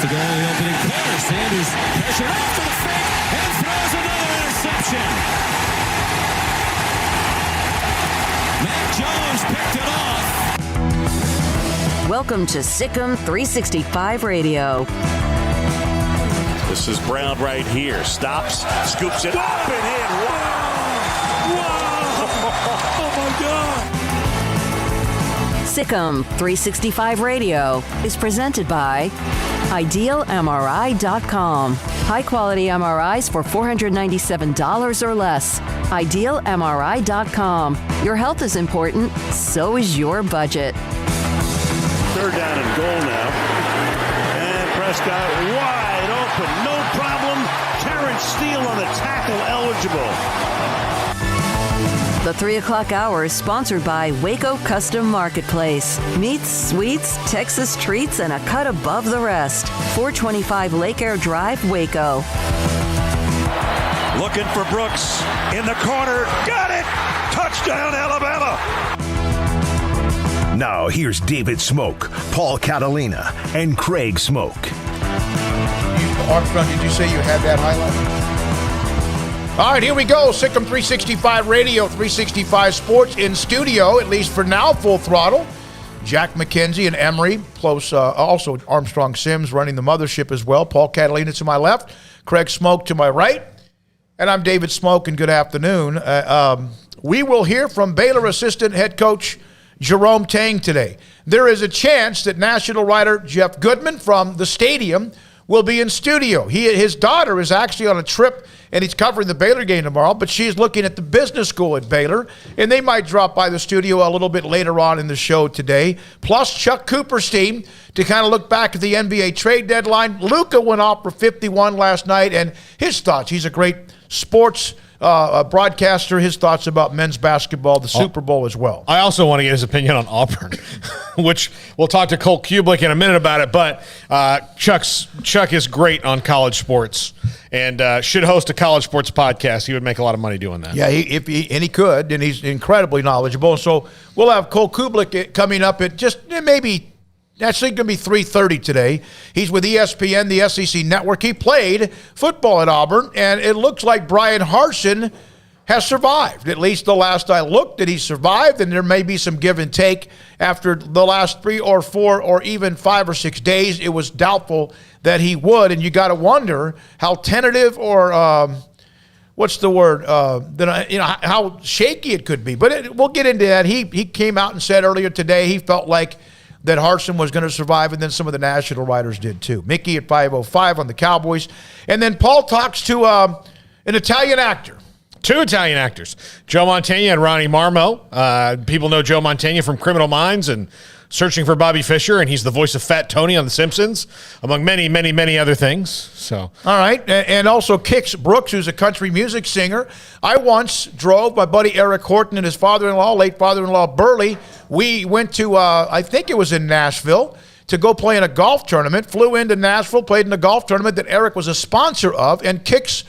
to go in the opening quarter. Sanders pressure off for the fake and throws another interception. Mac Jones picked it off. Welcome to Sikkim 365 Radio. This is Brown right here. Stops, scoops it up and in. Wow! Oh my God! Sikkim 365 Radio is presented by IdealMRI.com. High-quality MRIs for $497 or less. IdealMRI.com. Your health is important, so is your budget. Third down and goal now. And Prescott wide open. No problem. Terrence Steele on the tackle eligible. The 3 o'clock hour is sponsored by Waco Custom Marketplace. Meats, sweets, Texas treats, and a cut above the rest. 425 Lake Air Drive, Waco. Looking for Brooks in the corner. Got it! Touchdown, Alabama! Now here's David Smoak, Paul Catalina, and Craig Smoak. Armstrong, did you say you had that highlight? All right, here we go. Sikkim 365 Radio, 365 Sports in studio, at least for now, full throttle. Jack McKenzie and Emery, plus also Armstrong Sims running the mothership as well. Paul Catalina to my left, Craig Smoak to my right, and I'm David Smoak, and good afternoon. We will hear from Baylor assistant head coach Jerome Tang today. There is a chance that national writer Jeff Goodman from the Stadium will be in studio. His daughter is actually on a trip, and he's covering the Baylor game tomorrow, but she's looking at the business school at Baylor, and they might drop by the studio a little bit later on in the show today. Plus, Chuck Cooper's team to kind of look back at the NBA trade deadline. Luka went off for 51 last night, and his thoughts. He's a great sports broadcaster, his thoughts about men's basketball, the Super Bowl as well. I also want to get his opinion on Auburn, which we'll talk to Colt Kublik in a minute about it, but Chuck is great on college sports and should host a college sports podcast. He would make a lot of money doing that. Yeah, he could, and he's incredibly knowledgeable. So we'll have Colt Kublik coming up at just maybe actually going to be 3:30 today. He's with ESPN, the SEC network. He played football at Auburn, and it looks like Bryan Harsin has survived. At least the last I looked, that he survived, and there may be some give and take after the last 3 or 4 or even 5 or 6 days. It was doubtful that he would, and you got to wonder how tentative or what's the word? How shaky it could be. But we'll get into that. He came out and said earlier today he felt like that Harsin was going to survive, and then some of the national writers did too. Mickey at 5:05 on the Cowboys. And then Paul talks to an Italian actor. 2 Italian actors, Joe Mantegna and Ronnie Marmo. People know Joe Mantegna from Criminal Minds and Searching for Bobby Fischer, and he's the voice of Fat Tony on The Simpsons, among many, many, many other things. So, all right, and also Kix Brooks, who's a country music singer. I once drove my buddy Eric Horton and his father-in-law, late father-in-law Burley. We went to, I think it was in Nashville, to go play in a golf tournament. Flew into Nashville, played in a golf tournament that Eric was a sponsor of, and Kix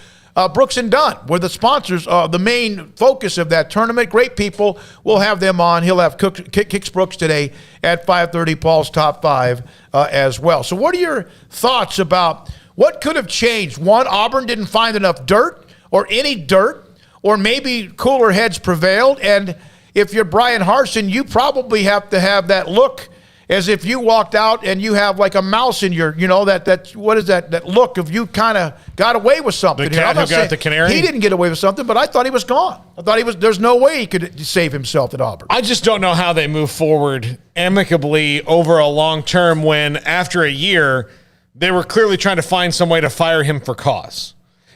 Brooks and Dunn were the sponsors, the main focus of that tournament. Great people. We'll have them on. He'll have Kix Brooks today at 5:30, Paul's Top 5 as well. So what are your thoughts about what could have changed? One, Auburn didn't find enough dirt or any dirt, or maybe cooler heads prevailed. And if you're Bryan Harsin, you probably have to have that look as if you walked out and you have like a mouse in your, that what is that look of you kind of got away with something. The cat who got the canary? He didn't get away with something, but I thought he was gone. I thought there's no way he could save himself at Auburn. I just don't know how they move forward amicably over a long term when after a year they were clearly trying to find some way to fire him for cause.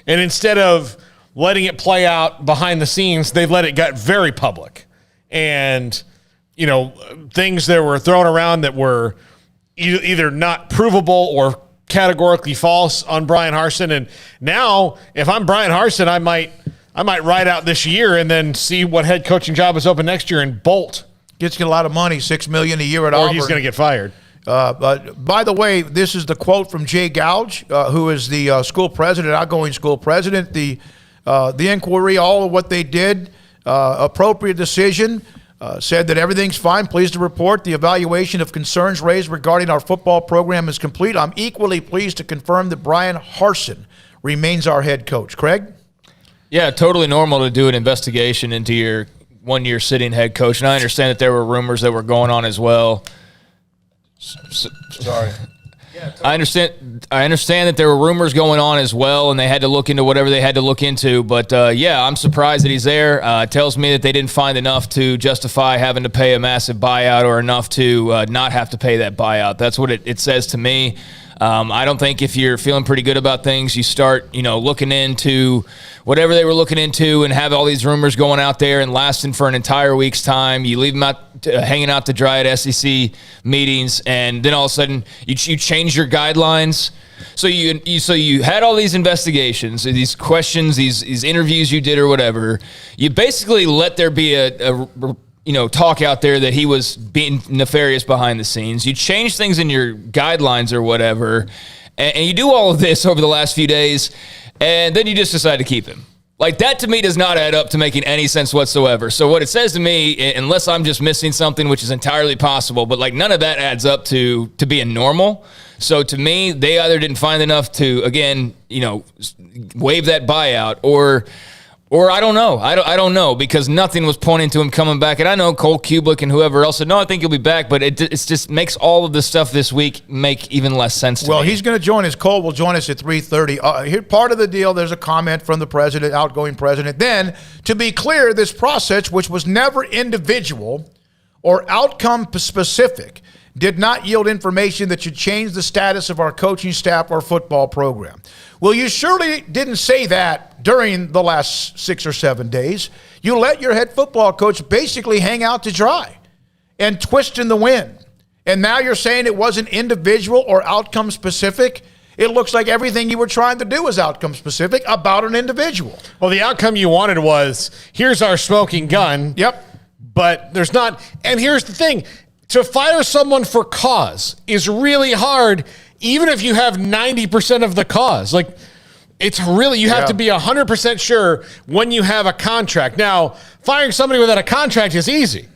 And instead of letting it play out behind the scenes, they let it get very public. And things that were thrown around that were either not provable or categorically false on Bryan Harsin. And now, if I'm Bryan Harsin, I might ride out this year and then see what head coaching job is open next year and bolt. Gets a lot of money, $6 million a year at Auburn. Or he's going to get fired. By the way, this is the quote from Jay Gouge, who is the school president, outgoing school president. The inquiry, all of what they did, appropriate decision. said that everything's fine. Pleased to report the evaluation of concerns raised regarding our football program is complete. I'm equally pleased to confirm that Bryan Harsin remains our head coach. Craig? Yeah, totally normal to do an investigation into your one-year sitting head coach. And I understand that there were rumors that were going on as well. Sorry. I understand that there were rumors going on as well, and they had to look into whatever they had to look into. But, yeah, I'm surprised that he's there. It tells me that they didn't find enough to justify having to pay a massive buyout or enough to not have to pay that buyout. That's what it says to me. I don't think if you're feeling pretty good about things, you start, looking into whatever they were looking into and have all these rumors going out there and lasting for an entire week's time. You leave them out hanging out to dry at SEC meetings, and then all of a sudden you change your guidelines. So you had all these investigations, these questions, these interviews you did or whatever. You basically let there be a talk out there that he was being nefarious behind the scenes. You change things in your guidelines or whatever, and you do all of this over the last few days, and then you just decide to keep him. Like, that to me does not add up to making any sense whatsoever. So what it says to me, unless I'm just missing something, which is entirely possible, but like none of that adds up to being normal. So to me, they either didn't find enough to, again, waive that buyout, or I don't know. I don't know, because nothing was pointing to him coming back. And I know Cole Kubelik and whoever else said, no, I think he'll be back. But it just makes all of this stuff this week make even less sense to me. Well, he's going to join us. Cole will join us at 3:30. Here, part of the deal, there's a comment from the president, outgoing president. Then, to be clear, this process, which was never individual or outcome specific, did not yield information that should change the status of our coaching staff or football program. Well, you surely didn't say that during the last 6 or 7 days. You let your head football coach basically hang out to dry and twist in the wind. And now you're saying it wasn't individual or outcome specific. It looks like everything you were trying to do was outcome specific about an individual. Well, the outcome you wanted was, here's our smoking gun. Yep. But there's not. And here's the thing. To fire someone for cause is really hard, even if you have 90% of the cause. Like, it's really, you have to be 100% sure when you have a contract. Now, firing somebody without a contract is easy.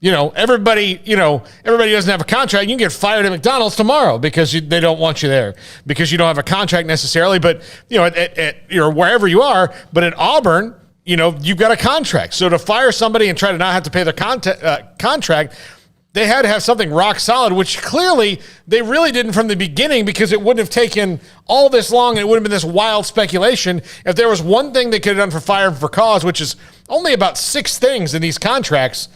Everybody doesn't have a contract. You can get fired at McDonald's tomorrow because they don't want you there because you don't have a contract necessarily. But, at wherever you are, but at Auburn, you've got a contract. So to fire somebody and try to not have to pay their contract, they had to have something rock solid, which clearly they really didn't from the beginning, because it wouldn't have taken all this long and it would have been this wild speculation. If there was one thing they could have done for fire for cause, which is only about 6 things in these contracts,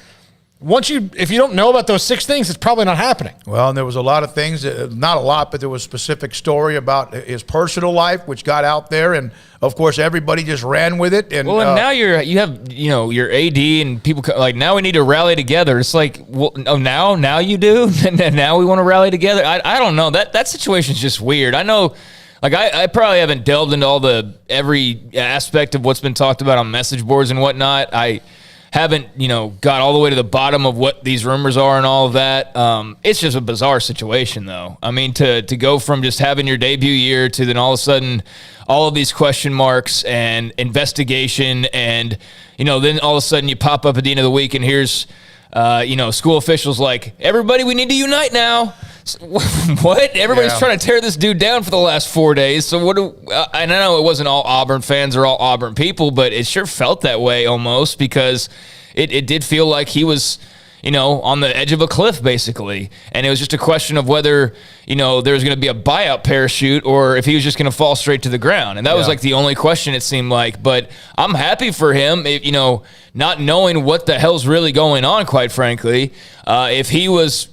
if you don't know about those 6 things, it's probably not happening. Well, and there was a lot of things, not a lot, but there was a specific story about his personal life, which got out there, and of course everybody just ran with it. And well, and now you have your AD and people like, now we need to rally together. It's like, well, now you do, and now we want to rally together. I don't know, that situation's just weird. I know. Like, I probably haven't delved into every aspect of what's been talked about on message boards and whatnot. I haven't, got all the way to the bottom of what these rumors are and all of that. It's just a bizarre situation, though. I mean, to go from just having your debut year to then all of a sudden all of these question marks and investigation, and, then all of a sudden you pop up at the end of the week and here's, school officials like, everybody, we need to unite now. What? Everybody's trying to tear this dude down for the last 4 days. So I know it wasn't all Auburn fans or all Auburn people, but it sure felt that way almost, because it did feel like he was, on the edge of a cliff basically. And it was just a question of whether, there was going to be a buyout parachute or if he was just going to fall straight to the ground. And that was like the only question it seemed like. But I'm happy for him, not knowing what the hell's really going on, quite frankly. If he was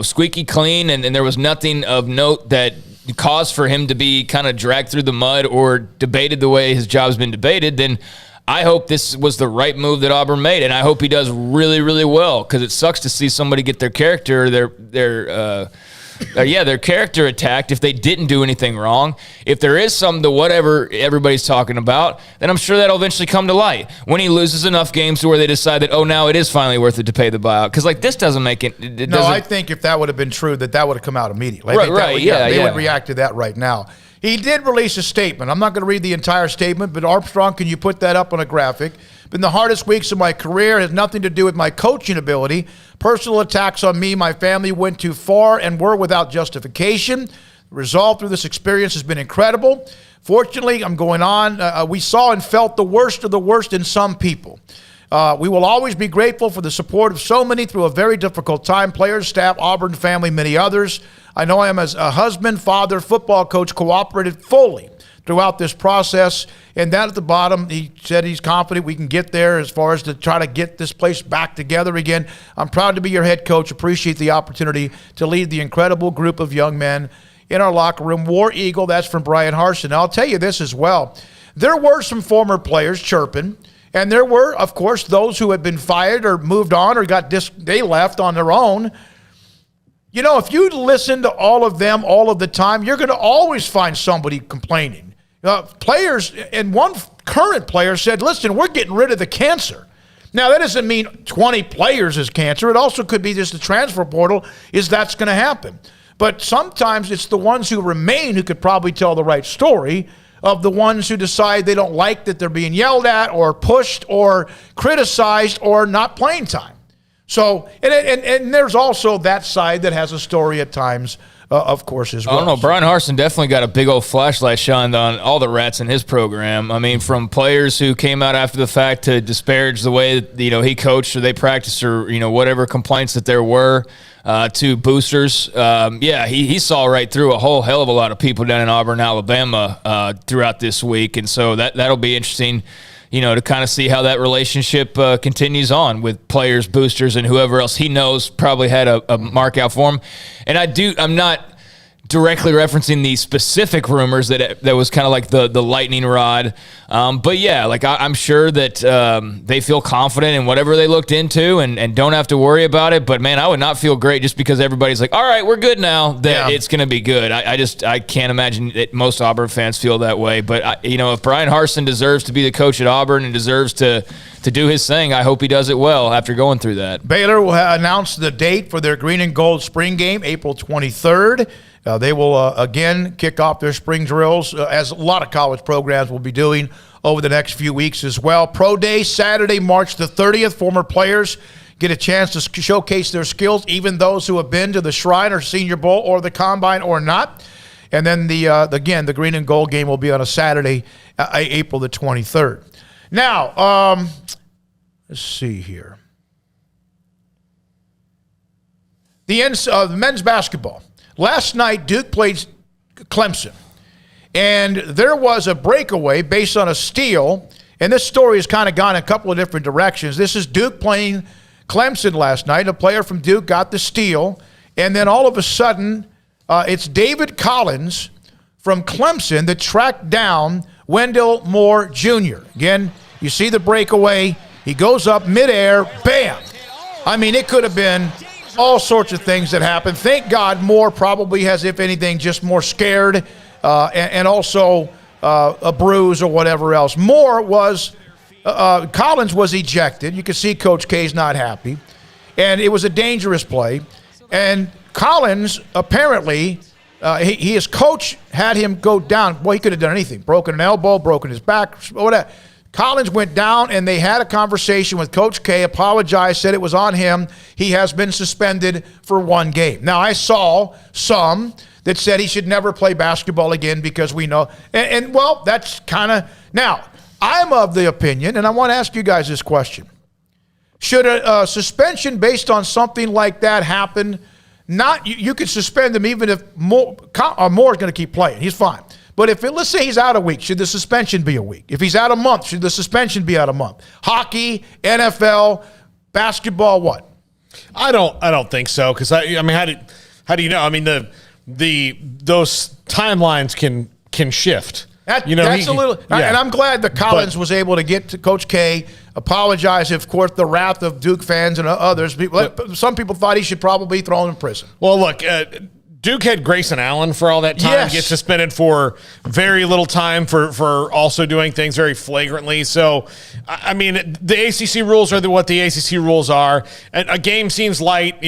squeaky clean and there was nothing of note that caused for him to be kind of dragged through the mud or debated the way his job's been debated, then I hope this was the right move that Auburn made, and I hope he does really, really well, because it sucks to see somebody get their character, their character attacked if they didn't do anything wrong. If there is some to whatever everybody's talking about, then I'm sure that'll eventually come to light when he loses enough games to where they decide that, now it is finally worth it to pay the buyout. Because this doesn't make it. No, I think if that would have been true, that would have come out immediately. Right, they would react to that right now. He did release a statement. I'm not going to read the entire statement, but Armstrong, can you put that up on a graphic? Been the hardest weeks of my career. It has nothing to do with my coaching ability. Personal attacks on me, my family went too far and were without justification. The resolve through this experience has been incredible. Fortunately, I'm going on. We saw and felt the worst of the worst in some people. We will always be grateful for the support of so many through a very difficult time. Players, staff, Auburn family, many others. I know I am as a husband, father, football coach, cooperated fully throughout this process. And down at the bottom, he said he's confident we can get there as far as to try to get this place back together again. I'm proud to be your head coach. Appreciate the opportunity to lead the incredible group of young men in our locker room. War Eagle, that's from Bryan Harsin. Now, I'll tell you this as well. There were some former players chirping, and there were, of course, those who had been fired or moved on or they left on their own. You know, if you listen to all of them all of the time, you're going to always find somebody complaining. Players, and one current player said, listen, we're getting rid of the cancer. Now, that doesn't mean 20 players is cancer. It also could be just the transfer portal that's going to happen. But sometimes it's the ones who remain who could probably tell the right story of the ones who decide they don't like that they're being yelled at or pushed or criticized or not playing time. So, and there's also that side that has a story at times, of course, as well. I don't know. Bryan Harsin definitely got a big old flashlight shined on all the rats in his program. I mean, from players who came out after the fact to disparage the way that, he coached or they practiced or, whatever complaints that there were, to boosters. He saw right through a whole hell of a lot of people down in Auburn, Alabama throughout this week. And so that'll be interesting, to kind of see how that relationship continues on with players, boosters, and whoever else he knows probably had a mark out for him. And I'm not directly referencing the specific rumors that was kind of like the lightning rod. But yeah, I'm sure that they feel confident in whatever they looked into and don't have to worry about it. But man, I would not feel great just because everybody's like, all right, we're good now, that it's going to be good. I can't imagine that most Auburn fans feel that way. But if Bryan Harsin deserves to be the coach at Auburn and deserves to do his thing, I hope he does it well after going through that. Baylor will announce the date for their green and gold spring game, April 23rd. They will, again, kick off their spring drills, as a lot of college programs will be doing over the next few weeks as well. Pro Day, Saturday, March the 30th. Former players get a chance to showcase their skills, even those who have been to the Shrine or Senior Bowl or the Combine or not. And then, the green and gold game will be on a Saturday, April the 23rd. Now, let's see here. The men's basketball. Last night, Duke played Clemson, and there was a breakaway based on a steal, and this story has kind of gone a couple of different directions. This is Duke playing Clemson last night. A player from Duke got the steal, and then all of a sudden, it's David Collins from Clemson that tracked down Wendell Moore Jr. Again, you see the breakaway. He goes up midair, bam. I mean, it could have been all sorts of things that happened. Thank God Moore probably has, if anything, just more scared and also a bruise or whatever else. Collins was ejected. You can see Coach K's not happy. And it was a dangerous play. And Collins, apparently, his coach had him go down. Well, he could have done anything. Broken an elbow, broken his back, whatever. Collins went down, and they had a conversation with Coach K, apologized, said it was on him. He has been suspended for 1 game. Now, I saw some that said he should never play basketball again because we know. Well, that's kind of – now, I'm of the opinion, and I want to ask you guys this question. Should a suspension based on something like that happen? You could suspend him even if Moore's going to keep playing. He's fine. But let's say he's out a week, should the suspension be a week? If he's out a month, should the suspension be out a month? Hockey, NFL, basketball, what? I don't think so, because how do you know? I mean, those timelines can shift. That's a little, yeah. And I'm glad that Collins was able to get to Coach K, apologize, of course, the wrath of Duke fans and others. Some people thought he should probably be thrown in prison. Well, look, Duke had Grayson Allen for all that time, Yes. gets suspended for very little time for also doing things very flagrantly. So, I mean, the ACC rules are what the ACC rules are. A game seems light,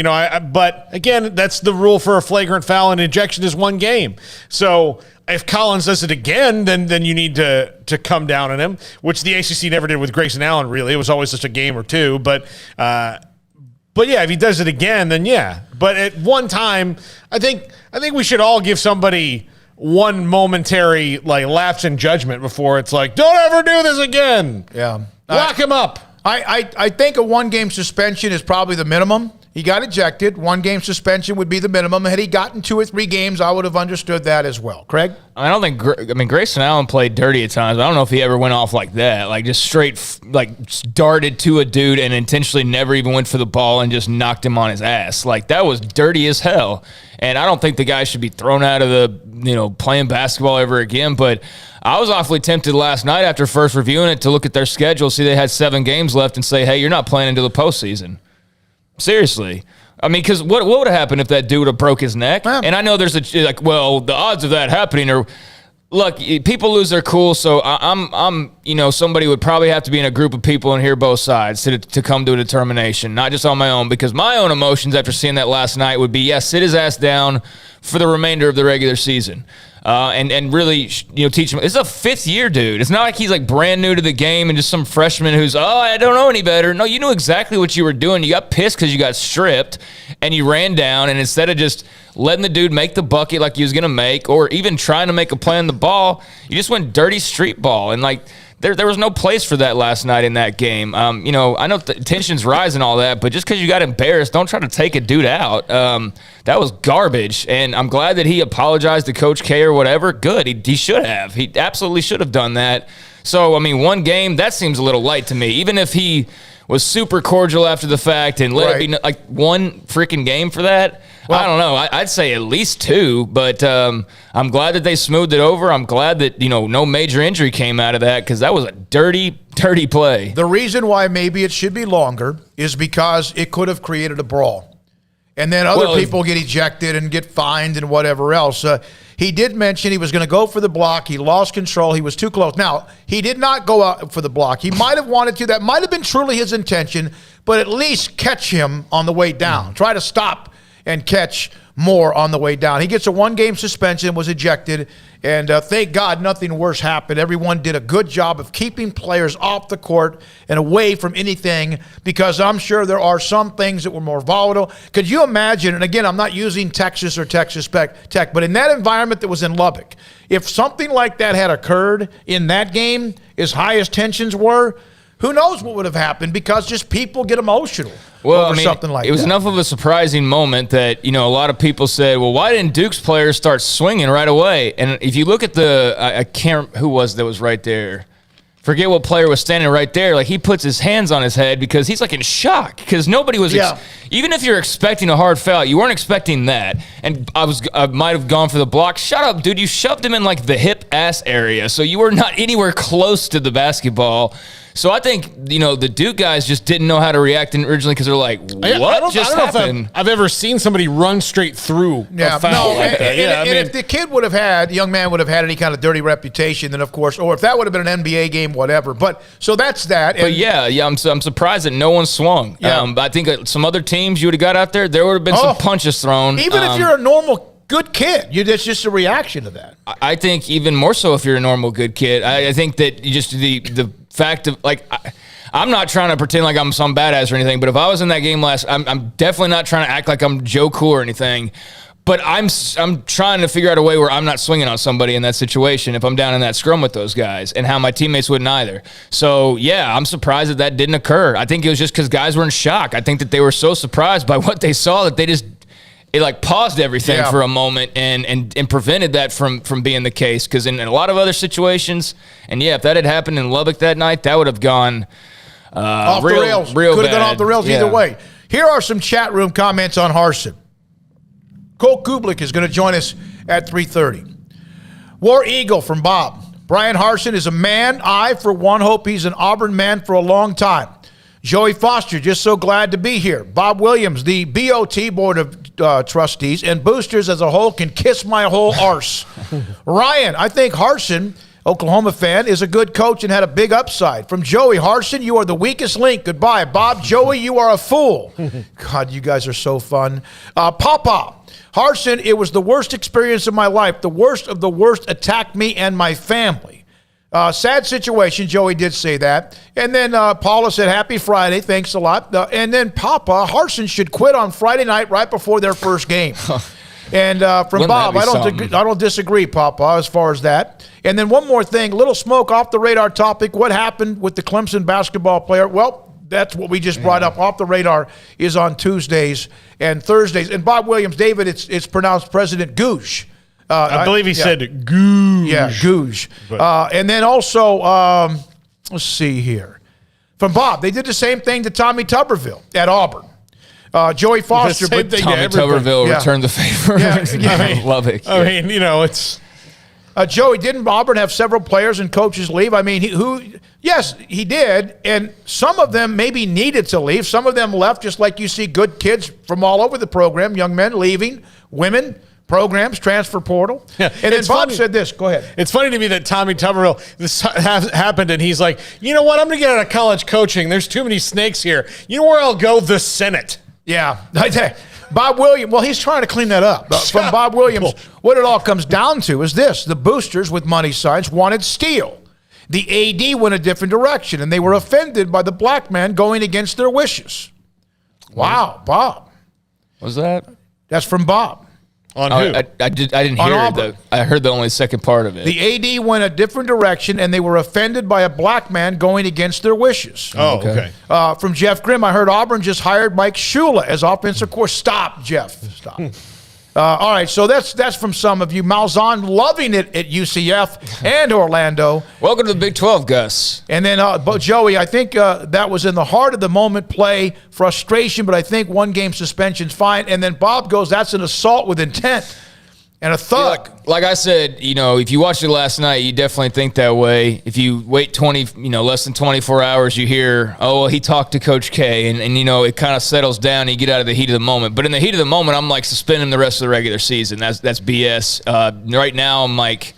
but again, that's the rule for a flagrant foul, and ejection is one game. So if Collins does it again, then you need to come down on him, which the ACC never did with Grayson Allen, really. It was always just a game or two, But yeah, if he does it again, then yeah. But at one time, I think we should all give somebody one momentary lapse in judgment before it's like, don't ever do this again. Yeah. Lock him up. I think a 1-game suspension is probably the minimum. He got ejected. 1-game suspension would be the minimum. Had he gotten 2 or 3 games, I would have understood that as well. Craig? I don't think Grayson Allen played dirty at times. I don't know if he ever went off like that, just straight darted to a dude and intentionally never even went for the ball and just knocked him on his ass. That was dirty as hell. And I don't think the guy should be thrown out of the playing basketball ever again. But I was awfully tempted last night after first reviewing it to look at their schedule, see they had 7 games left, and say, hey, you're not playing into the postseason. Seriously. I mean, because what would have happened if that dude would have broke his neck? Yeah. And I know there's the odds of that happening are, look, people lose their cool, so I'm somebody would probably have to be in a group of people and hear both sides to come to a determination, not just on my own, because my own emotions after seeing that last night would be, yes, sit his ass down for the remainder of the regular season. And really, teach him. It's a 5th year dude. It's not like he's brand new to the game and just some freshman who's, I don't know any better. No, you knew exactly what you were doing. You got pissed because you got stripped and you ran down. And instead of just letting the dude make the bucket like he was going to make, or even trying to make a play on the ball, you just went dirty street ball. And there was no place for that last night in that game. I know the tension's rising and all that, but just because you got embarrassed, don't try to take a dude out. That was garbage, and I'm glad that he apologized to Coach K or whatever. Good, he should have. He absolutely should have done that. So, I mean, 1 game, that seems a little light to me. Even if he was super cordial after the fact and let it be 1 freaking game for that, well, I don't know. I'd say at least 2, but I'm glad that they smoothed it over. I'm glad that, no major injury came out of that, because that was a dirty, dirty play. The reason why maybe it should be longer is because it could have created a brawl. And then other people get ejected and get fined and whatever else. He did mention he was going to go for the block. He lost control. He was too close. Now, he did not go out for the block. He might have wanted to. That might have been truly his intention, but at least catch him on the way down. Try to stop and catch more on the way down. He gets a 1-game suspension, was ejected, and thank God nothing worse happened. Everyone did a good job of keeping players off the court and away from anything, because I'm sure there are some things that were more volatile. Could you imagine, and again, I'm not using Texas or Texas Tech, but in that environment that was in Lubbock, if something like that had occurred in that game, as high as tensions were, who knows what would have happened, because just people get emotional over something like that. It was enough of a surprising moment that, a lot of people said, well, why didn't Duke's players start swinging right away? And if you look at I can't, who was that was right there? Forget what player was standing right there. He puts his hands on his head because he's in shock, because nobody was, even if you're expecting a hard foul, you weren't expecting that. And I might have gone for the block. Shut up, dude. You shoved him in the hip ass area. So you were not anywhere close to the basketball. So I think, the Duke guys just didn't know how to react originally, because they're like, what just happened? Know if I've ever seen somebody run straight through a foul like that. And if the kid young man would have had any kind of dirty reputation, then of course, or if that would have been an NBA game, whatever. But so that's that. But I'm surprised that no one swung. Yeah. I think some other teams you would have got out there, there would have been some punches thrown. Even if you're a normal good kid, it's just a reaction to that. I think even more so if you're a normal good kid. I think that just the fact of I'm not trying to pretend like I'm some badass or anything, but if I was in that game I'm definitely not trying to act like I'm Joe Cool or anything. But I'm trying to figure out a way where I'm not swinging on somebody in that situation if I'm down in that scrum with those guys, and how my teammates wouldn't either. So, yeah, I'm surprised that didn't occur. I think it was just because guys were in shock. I think that they were so surprised by what they saw that they just paused everything for a moment and prevented that from being the case. Because in a lot of other situations, and if that had happened in Lubbock that night, that would have gone off the rails. Real could have bad. gone off the rails either way. Here are some chat room comments on Harsin. Cole Kublik is going to join us at 3:30. War Eagle from Bob. Bryan Harsin is a man. I, for one, hope he's an Auburn man for a long time. Joey Foster, just so glad to be here. Bob Williams, the BOT Board of trustees, and boosters as a whole can kiss my whole arse. Ryan, I think Harsin, Oklahoma fan, is a good coach and had a big upside. From Joey, Harsin, you are the weakest link. Goodbye. Bob, Joey, you are a fool. God, you guys are so fun. Papa, Harsin, it was the worst experience of my life. The worst of the worst attacked me and my family. Sad situation. Joey did say that. And then Paula said, happy Friday. Thanks a lot. And then Papa, Harsin should quit on Friday night right before their first game. And from Wouldn't Bob, that be I don't disagree, Papa, as far as that. And then one more thing, little smoke off the radar topic. What happened with the Clemson basketball player? Well, that's what we just brought up. Off the radar is on Tuesdays and Thursdays. And Bob Williams, David, it's pronounced President Goosh. I believe he said Goosh. Yeah, Goosh. And then also, let's see here. From Bob, they did the same thing to Tommy Tuberville at Auburn. Joey Foster, same thing to Tommy Tuberville returned the favor. Yeah. Love it. I mean, it's... Joey, didn't Auburn have several players and coaches leave? I mean, yes, he did, and some of them maybe needed to leave. Some of them left, just like you see good kids from all over the program, young men leaving, women, programs, transfer portal. Yeah, and then Bob said this. Go ahead. It's funny to me that Tommy Tuberville, this happened, and he's like, you know what? I'm going to get out of college coaching. There's too many snakes here. You know where I'll go? The Senate. Yeah. Bob Williams, well, he's trying to clean that up. From Bob Williams, what it all comes down to is this. The boosters with money signs wanted Steele. The AD went a different direction, and they were offended by the black man going against their wishes. Wow, Bob. Was that? That's from Bob. On who? I didn't hear it, though. I heard the only second part of it. The AD went a different direction, and they were offended by a black man going against their wishes. Oh, okay. From Jeff Grimm, I heard Auburn just hired Mike Shula as offensive coordinator. Stop, Jeff. Stop. All right, so that's from some of you. Malzahn loving it at UCF and Orlando. Welcome to the Big 12, Gus. And then, Joey, I think that was in the heart of the moment play, frustration, but I think one game suspension's fine. And then Bob goes, that's an assault with intent and a thug. Like I said, if you watched it last night, you definitely think that way. If you wait less than 24 hours, you hear, oh, well, he talked to Coach K, and it kind of settles down and you get out of the heat of the moment. But in the heat of the moment, I'm like suspending the rest of the regular season. That's BS. Right now, I'm like,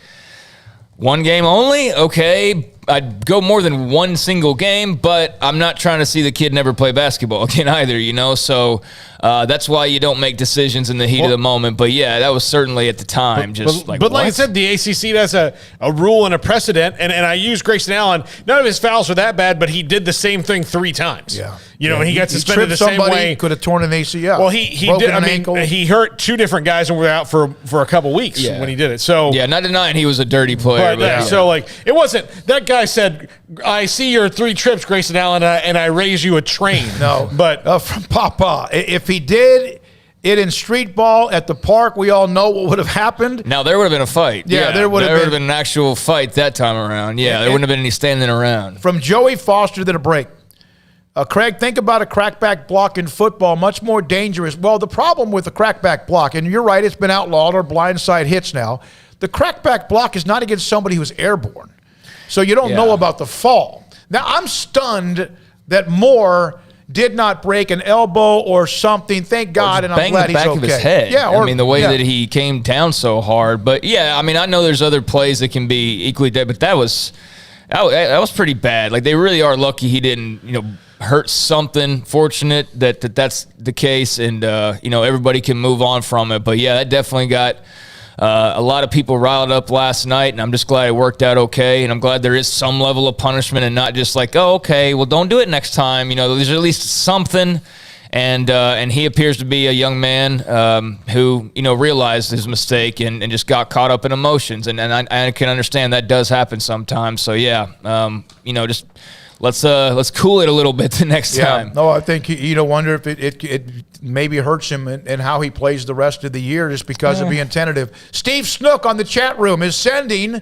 one game only? Okay. I'd go more than one single game, but I'm not trying to see the kid never play basketball again either, So that's why you don't make decisions in the heat of the moment. But, yeah, that was certainly at the time But like I said, the ACC has a rule and a precedent, and I use Grayson Allen. None of his fouls were that bad, but he did the same thing 3 times. Yeah. And he got suspended the same way. Could have torn an ACL. Well, he did. I mean, he hurt 2 different guys and were out for a couple weeks when he did it. So yeah, not denying he was a dirty player. But so it wasn't that guy said, "I see your 3 trips, Grayson Allen, and I raise you a train." No, but from Papa, if he did it in street ball at the park, we all know what would have happened. Now, there would have been a fight. Yeah, there would have been an actual fight that time around. Yeah, there wouldn't have been any standing around. From Joey Foster to the break. Craig, think about a crackback block in football, much more dangerous. Well, the problem with the crackback block, and you're right, it's been outlawed, or blindside hits now. The crackback block is not against somebody who's airborne. So you don't know about the fall. Now, I'm stunned that Moore did not break an elbow or something. Thank God, and I'm glad he's okay. Bang the back of his head. Yeah, the way that he came down so hard. But, I know there's other plays that can be equally dead, but that was pretty bad. Like, they really are lucky he didn't, hurt something. Fortunate that's the case, and everybody can move on from it. But that definitely got a lot of people riled up last night, and I'm just glad it worked out okay. And I'm glad there is some level of punishment and not just like, oh, okay, well, don't do it next time. There's at least something. And he appears to be a young man who realized his mistake and just got caught up in emotions. And I can understand that does happen sometimes. So just. Let's cool it a little bit the next time. No, I think you don't wonder if it maybe hurts him and how he plays the rest of the year just because of being tentative. Steve Snook on the chat room is sending 2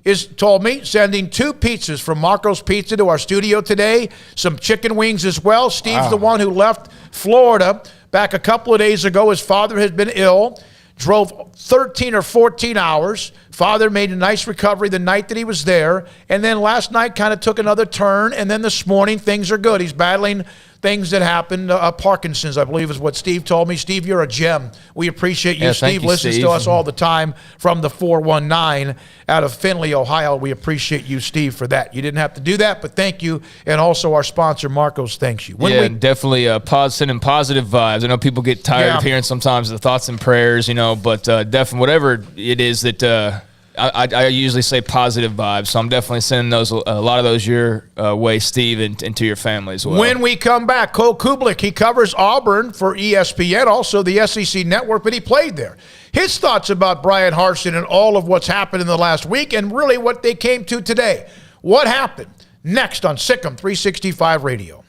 pizzas from Marco's Pizza to our studio today. Some chicken wings as well. Steve's the one who left Florida back a couple of days ago. His father had been ill. Drove 13 or 14 hours, Father made a nice recovery the night that he was there, and then last night kind of took another turn, and then this morning things are good. He's battling things that happened. Parkinson's, I believe, is what Steve told me. Steve, you're a gem. We appreciate you. Yeah, Steve listens to us all the time from the 419 out of Findlay, Ohio. We appreciate you, Steve, for that. You didn't have to do that, but thank you. And also our sponsor, Marcos, thanks you. Definitely sending positive vibes. I know people get tired of hearing sometimes the thoughts and prayers, but definitely whatever it is that I usually say positive vibes, so I'm definitely sending a lot of those your way, Steve, and to your family as well. When we come back, Cole Kublik, he covers Auburn for ESPN, also the SEC Network, but he played there. His thoughts about Bryan Harsin and all of what's happened in the last week and really what they came to today. What happened? Next on Sikkim 365 Radio.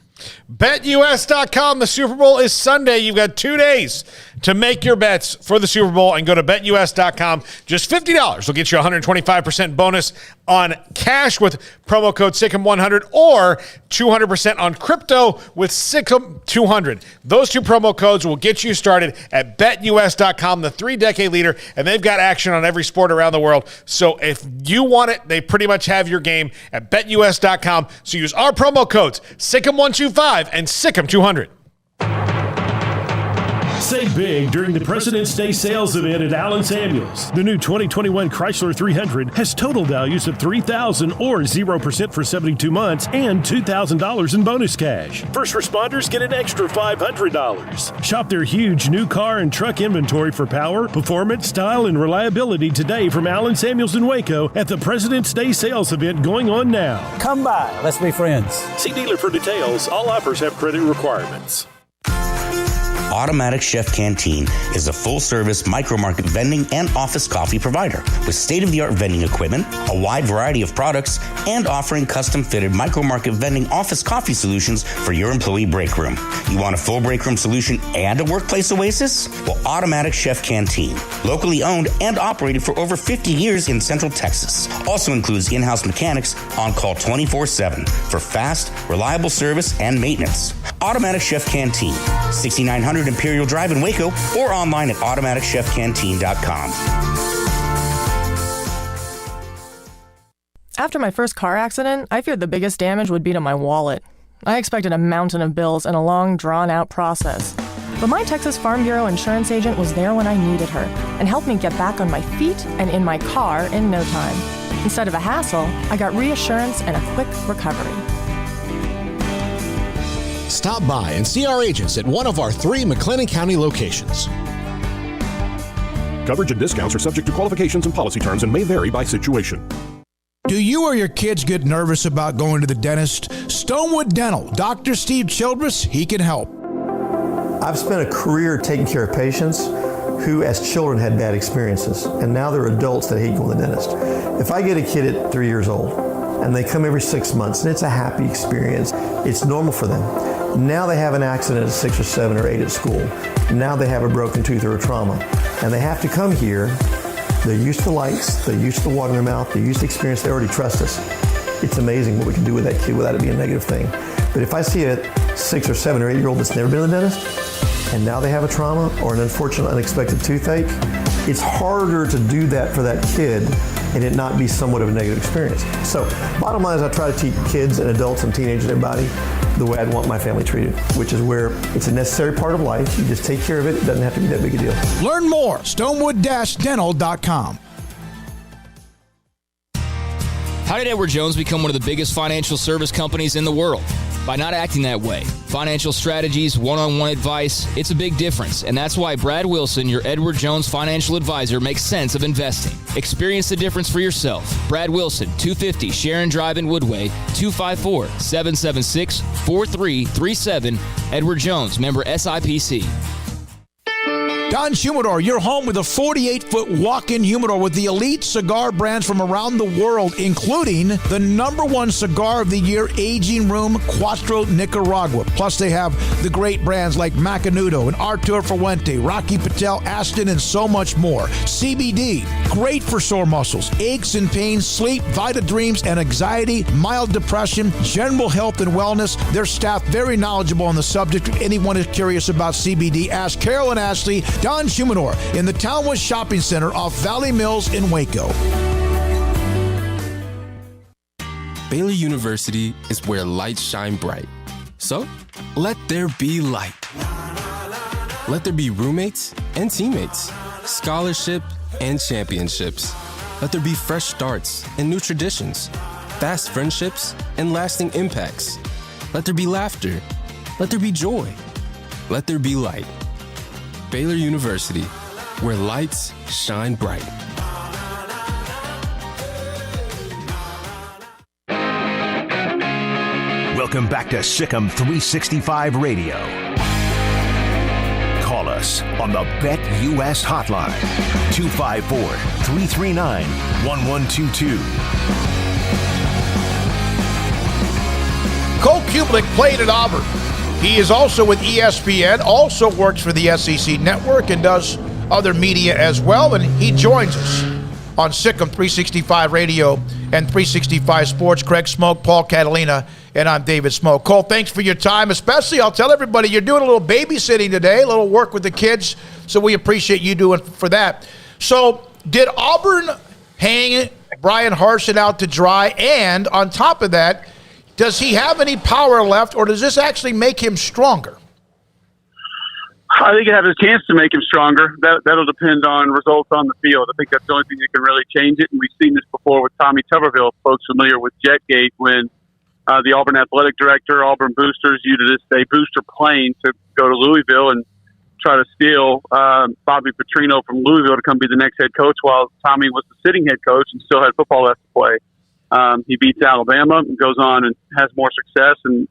BetUS.com. The Super Bowl is Sunday. You've got 2 days to make your bets for the Super Bowl and go to BetUS.com. Just $50 will get you a 125% bonus on cash with promo code Sikkim100 or 200% on crypto with Sikkim200. Those two promo codes will get you started at BetUS.com, the 3-decade leader, and they've got action on every sport around the world. So if you want it, they pretty much have your game at BetUS.com. So use our promo codes Sikkim125 and Sikkim200. Save big during the President's Day sales event at Allen Samuels. The new 2021 Chrysler 300 has total values of $3,000 or 0% for 72 months and $2,000 in bonus cash. First responders get an extra $500. Shop their huge new car and truck inventory for power, performance, style, and reliability today from Allen Samuels in Waco at the President's Day sales event going on now. Come by. Let's be friends. See dealer for details. All offers have credit requirements. Automatic Chef Canteen is a full-service micro-market vending and office coffee provider with state-of-the-art vending equipment, a wide variety of products, and offering custom-fitted micro-market vending office coffee solutions for your employee break room. You want a full break room solution and a workplace oasis? Well, Automatic Chef Canteen, locally owned and operated for over 50 years in Central Texas, also includes in-house mechanics on call 24/7 for fast, reliable service and maintenance. Automatic Chef Canteen, 6900 Imperial Drive in Waco, or online at automaticchefcanteen.com. After my first car accident, I feared the biggest damage would be to my wallet. I expected a mountain of bills and a long, drawn-out process. But my Texas Farm Bureau insurance agent was there when I needed her and helped me get back on my feet and in my car in no time. Instead of a hassle, I got reassurance and a quick recovery. Stop by and see our agents at one of our 3 McLennan County locations. Coverage and discounts are subject to qualifications and policy terms and may vary by situation. Do you or your kids get nervous about going to the dentist? Stonewood Dental, Dr. Steve Childress, he can help. I've spent a career taking care of patients who as children had bad experiences, and now they're adults that hate going to the dentist. If I get a kid at 3 years old and they come every 6 months and it's a happy experience, it's normal for them. Now they have an accident at 6 or 7 or 8 at school. Now they have a broken tooth or a trauma, and they have to come here. They're used to lights, they're used to the water in their mouth, they're used to experience, they already trust us. It's amazing what we can do with that kid without it being a negative thing. But if I see a 6 or 7 or 8 year old that's never been to the dentist, and now they have a trauma or an unfortunate unexpected toothache, it's harder to do that for that kid and it not be somewhat of a negative experience. So bottom line is I try to teach kids and adults and teenagers and everybody the way I'd want my family treated, which is where it's a necessary part of life. You just take care of it. It doesn't have to be that big a deal. Learn more, stonewood-dental.com. How did Edward Jones become one of the biggest financial service companies in the world? By not acting that way. Financial strategies, one-on-one advice, it's a big difference. And that's why Brad Wilson, your Edward Jones financial advisor, makes sense of investing. Experience the difference for yourself. Brad Wilson, 250 Sharon Drive in Woodway, 254-776-4337. Edward Jones, member SIPC. Don Humidor, your home with a 48-foot walk-in humidor with the elite cigar brands from around the world, including the #1 cigar of the year, Aging Room Cuatro Nicaragua. Plus, they have the great brands like Macanudo and Artur Fuente, Rocky Patel, Aston, and so much more. CBD, great for sore muscles, aches and pains, sleep, Vita Dreams, and anxiety, mild depression, general health and wellness. Their staff very knowledgeable on the subject. If anyone is curious about CBD, ask Carol and Ashley. Don Shumanor in the Townwest Shopping Center off Valley Mills in Waco. Baylor University is where lights shine bright. So, let there be light. Let there be roommates and teammates, scholarship and championships. Let there be fresh starts and new traditions, fast friendships and lasting impacts. Let there be laughter. Let there be joy. Let there be light. Baylor University, where lights shine bright. Welcome back to Sikkim 365 Radio. Call us on the Bet US hotline, 254-339-1122. Cole Kublik played at Auburn. He is also with ESPN, also works for the SEC Network and does other media as well, and he joins us on Sikkim 365 Radio and 365 Sports. Craig Smoak, Paul Catalina, and I'm David Smoak. Cole, thanks for your time. Especially, I'll tell everybody, you're doing a little babysitting today, a little work with the kids, so we appreciate you doing for that. So, did Auburn hang Bryan Harsin out to dry? And on top of that, does he have any power left, or does this actually make him stronger? I think it has a chance to make him stronger. That'll depend on results on the field. I think that's the only thing that can really change it. And we've seen this before with Tommy Tuberville, folks familiar with Jetgate, when the Auburn athletic director, Auburn boosters, used a booster plane to go to Louisville and try to steal Bobby Petrino from Louisville to come be the next head coach while Tommy was the sitting head coach and still had football left to play. He beats Alabama and goes on and has more success, and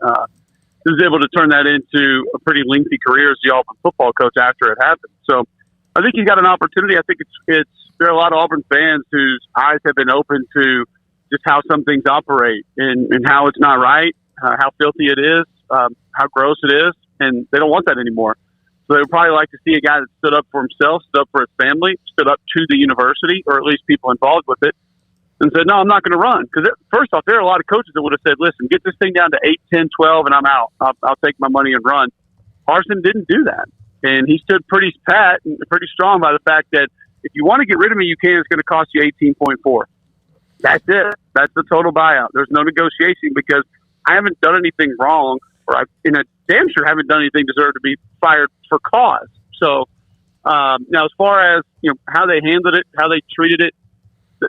he was able to turn that into a pretty lengthy career as the Auburn football coach after it happened. So I think he's got an opportunity. I think there are a lot of Auburn fans whose eyes have been open to just how some things operate and how it's not right, how filthy it is, how gross it is, and they don't want that anymore. So they would probably like to see a guy that stood up for himself, stood up for his family, stood up to the university, or at least people involved with it, and said, no, I'm not going to run. Because first off, there are a lot of coaches that would have said, listen, get this thing down to 8, 10, 12, and I'm out. I'll take my money and run. Harsin didn't do that. And he stood pretty pat and pretty strong by the fact that if you want to get rid of me, you can. It's going to cost you 18.4. That's it. That's the total buyout. There's no negotiation because I haven't done anything wrong, or I, in a damn sure haven't done anything deserve to be fired for cause. So now, as far as how they handled it, how they treated it,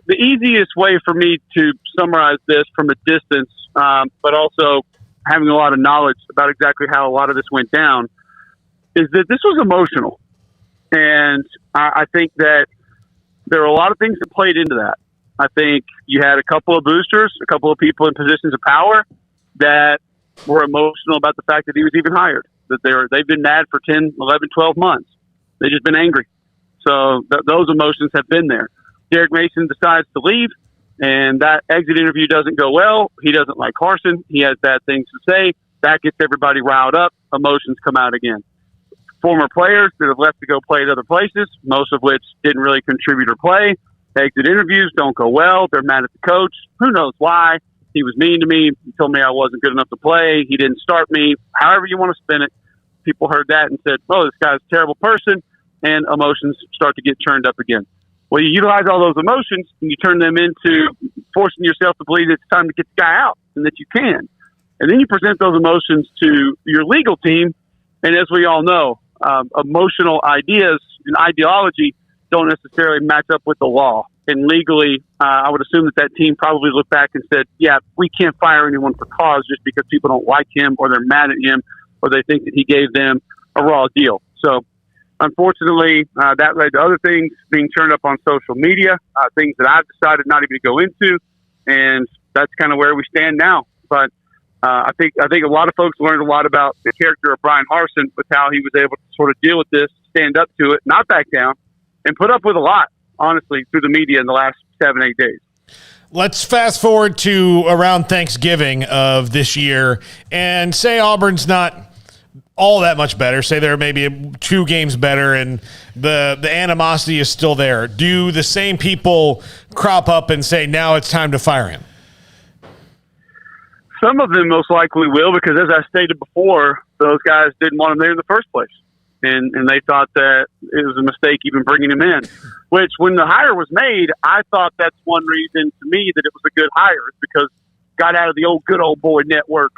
the easiest way for me to summarize this from a distance, but also having a lot of knowledge about exactly how a lot of this went down, is that this was emotional. And I think that there are a lot of things that played into that. I think you had a couple of boosters, a couple of people in positions of power that were emotional about the fact that he was even hired, that they've been mad for 10, 11, 12 months. They've just been angry. So those emotions have been there. Derek Mason decides to leave, and that exit interview doesn't go well. He doesn't like Harsin. He has bad things to say. That gets everybody riled up. Emotions come out again. Former players that have left to go play at other places, most of which didn't really contribute or play. Exit interviews don't go well. They're mad at the coach. Who knows why? He was mean to me. He told me I wasn't good enough to play. He didn't start me. However you want to spin it. People heard that and said, oh, this guy's a terrible person, and emotions start to get turned up again. Well, you utilize all those emotions and you turn them into forcing yourself to believe it's time to get the guy out and that you can. And then you present those emotions to your legal team. And as we all know, emotional ideas and ideology don't necessarily match up with the law. And legally, I would assume that team probably looked back and said, yeah, we can't fire anyone for cause just because people don't like him or they're mad at him or they think that he gave them a raw deal. So, unfortunately, that led to other things being turned up on social media, things that I've decided not even to go into, and that's kind of where we stand now. But I think a lot of folks learned a lot about the character of Bryan Harsin with how he was able to sort of deal with this, stand up to it, not back down, and put up with a lot, honestly, through the media in the last 7-8 days. Let's fast forward to around Thanksgiving of this year and say Auburn's not all that much better. Say they're maybe 2 games better and the animosity is still there. Do the same people crop up and say, now it's time to fire him? Some of them most likely will, because as I stated before, those guys didn't want him there in the first place. and they thought that it was a mistake even bringing him in. Which, when the hire was made, I thought that's one reason to me that it was a good hire, is because got out of the good old boy network,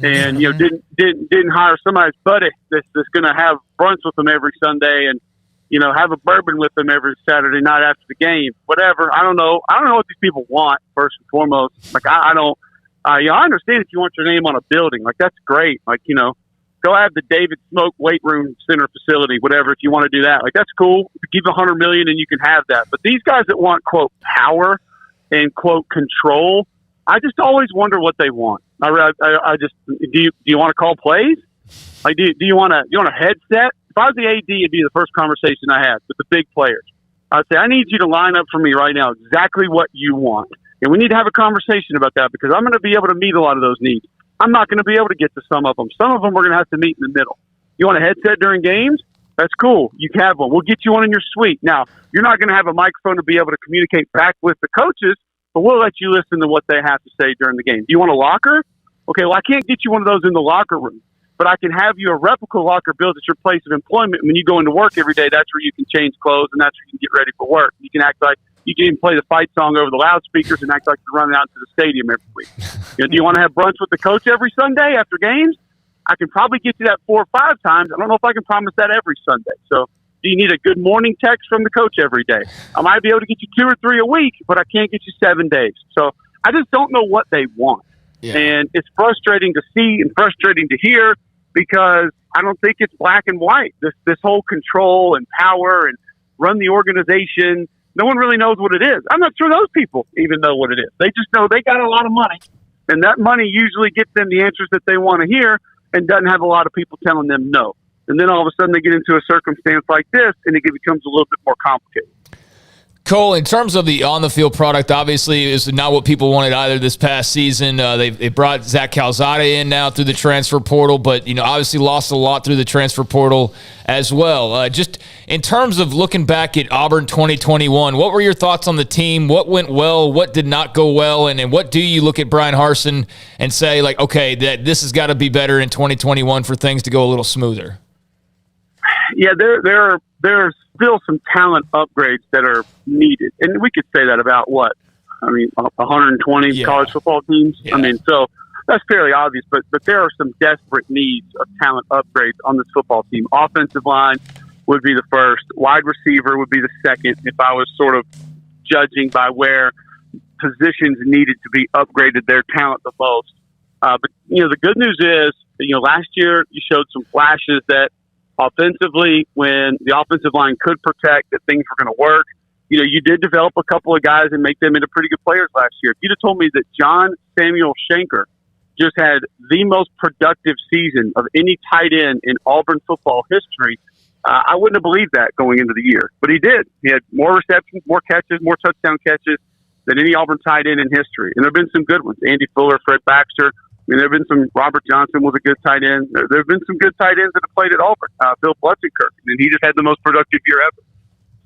and didn't hire somebody's buddy that's going to have brunch with them every Sunday and have a bourbon with them every Saturday night after the game. Whatever. I don't know what these people want, first and foremost. Like, I don't. I understand if you want your name on a building, like, that's great. Like, go have the David Smoak weight room center facility, whatever, if you want to do that. Like, that's cool. Give $100 million and you can have that. But these guys that want, quote, power and, quote, control, I just always wonder what they want. I just, do you want to call plays? Like, do you want a headset? If I was the AD, it'd be the first conversation I had with the big players. I'd say, I need you to line up for me right now exactly what you want. And we need to have a conversation about that, because I'm going to be able to meet a lot of those needs. I'm not going to be able to get to some of them. Some of them we're going to have to meet in the middle. You want a headset during games? That's cool. You can have one. We'll get you one in your suite. Now, you're not going to have a microphone to be able to communicate back with the coaches, but we'll let you listen to what they have to say during the game. Do you want a locker? Okay, well, I can't get you one of those in the locker room, but I can have you a replica locker built at your place of employment. When you go into work every day, that's where you can change clothes, and that's where you can get ready for work. You can act like you can even play the fight song over the loudspeakers and act like you're running out to the stadium every week. Do you want to have brunch with the coach every Sunday after games? I can probably get you that 4 or 5 times. I don't know if I can promise that every Sunday. So do you need a good morning text from the coach every day? I might be able to get you 2 or 3 a week, but I can't get you 7 days. So I just don't know what they want. Yeah. And it's frustrating to see and frustrating to hear, because I don't think it's black and white. This whole control and power and run the organization, no one really knows what it is. I'm not sure those people even know what it is. They just know they got a lot of money, and that money usually gets them the answers that they want to hear and doesn't have a lot of people telling them no. And then all of a sudden they get into a circumstance like this, and it becomes a little bit more complicated. Cole, in terms of the on-the-field product, obviously is not what people wanted either this past season. They brought Zach Calzada in now through the transfer portal, but obviously lost a lot through the transfer portal as well. Just in terms of looking back at Auburn 2021, what were your thoughts on the team? What went well? What did not go well? And what do you look at Bryan Harsin and say, like, okay, that this has got to be better in 2021 for things to go a little smoother? Yeah, there's still some talent upgrades that are needed. And we could say that about 120 college football teams. Yeah. So that's fairly obvious, but there are some desperate needs of talent upgrades on this football team. Offensive line would be the first. Wide receiver would be the second, if I was sort of judging by where positions needed to be upgraded their talent the most. But the good news is, last year you showed some flashes that offensively, when the offensive line could protect, that things were going to work. You did develop a couple of guys and make them into pretty good players last year. If you'd have told me that John Samuel Shenker just had the most productive season of any tight end in Auburn football history, I wouldn't have believed that going into the year. But he did. He had more receptions, more catches, more touchdown catches than any Auburn tight end in history. And there have been some good ones. Andy Fuller, Fred Baxter. There have been some. Robert Johnson was a good tight end. There have been some good tight ends that have played at Auburn. Bill Bletzenkirk, and he just had the most productive year ever.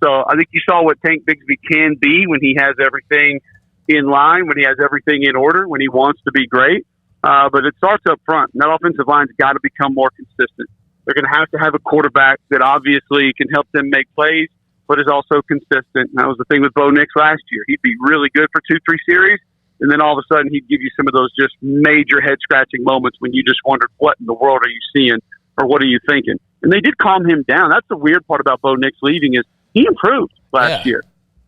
So I think you saw what Tank Bigsby can be when he has everything in line, when he has everything in order, when he wants to be great. But it starts up front. And that offensive line's got to become more consistent. They're going to have a quarterback that obviously can help them make plays, but is also consistent. And that was the thing with Bo Nix last year. He'd be really good for 2-3 series, and then all of a sudden he'd give you some of those just major head-scratching moments when you just wondered, what in the world are you seeing, or what are you thinking? And they did calm him down. That's the weird part about Bo Nix leaving, is he improved last year.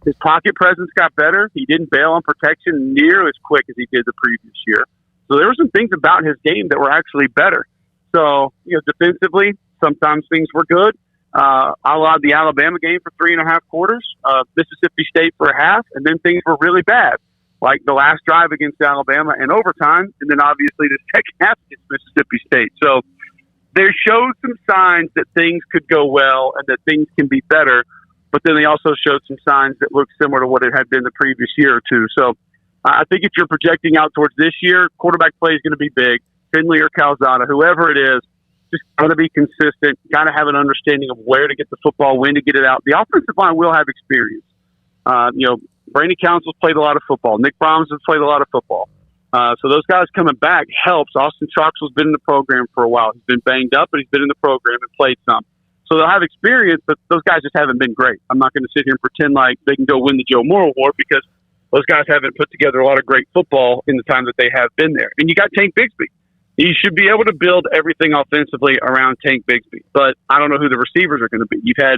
His pocket presence got better. He didn't bail on protection near as quick as he did the previous year. So there were some things about his game that were actually better. So, defensively, sometimes things were good. I allowed the Alabama game for 3.5 quarters, Mississippi State for a half, and then things were really bad, like the last drive against Alabama in overtime, and then obviously the second half against Mississippi State. So there showed some signs that things could go well and that things can be better, but then they also showed some signs that looked similar to what it had been the previous year or two. So I think if you're projecting out towards this year, quarterback play is going to be big. Finley or Calzada, whoever it is, just got to be consistent, got to have an understanding of where to get the football, when to get it out. The offensive line will have experience. Brady Council's played a lot of football. Nick Brahms has played a lot of football. So those guys coming back helps. Austin Troxell's been in the program for a while. He's been banged up, but he's been in the program and played some. So they'll have experience, but those guys just haven't been great. I'm not going to sit here and pretend like they can go win the Joe Moore Award because those guys haven't put together a lot of great football in the time that they have been there. And you got Tank Bigsby. You should be able to build everything offensively around Tank Bigsby. But I don't know who the receivers are going to be. You've had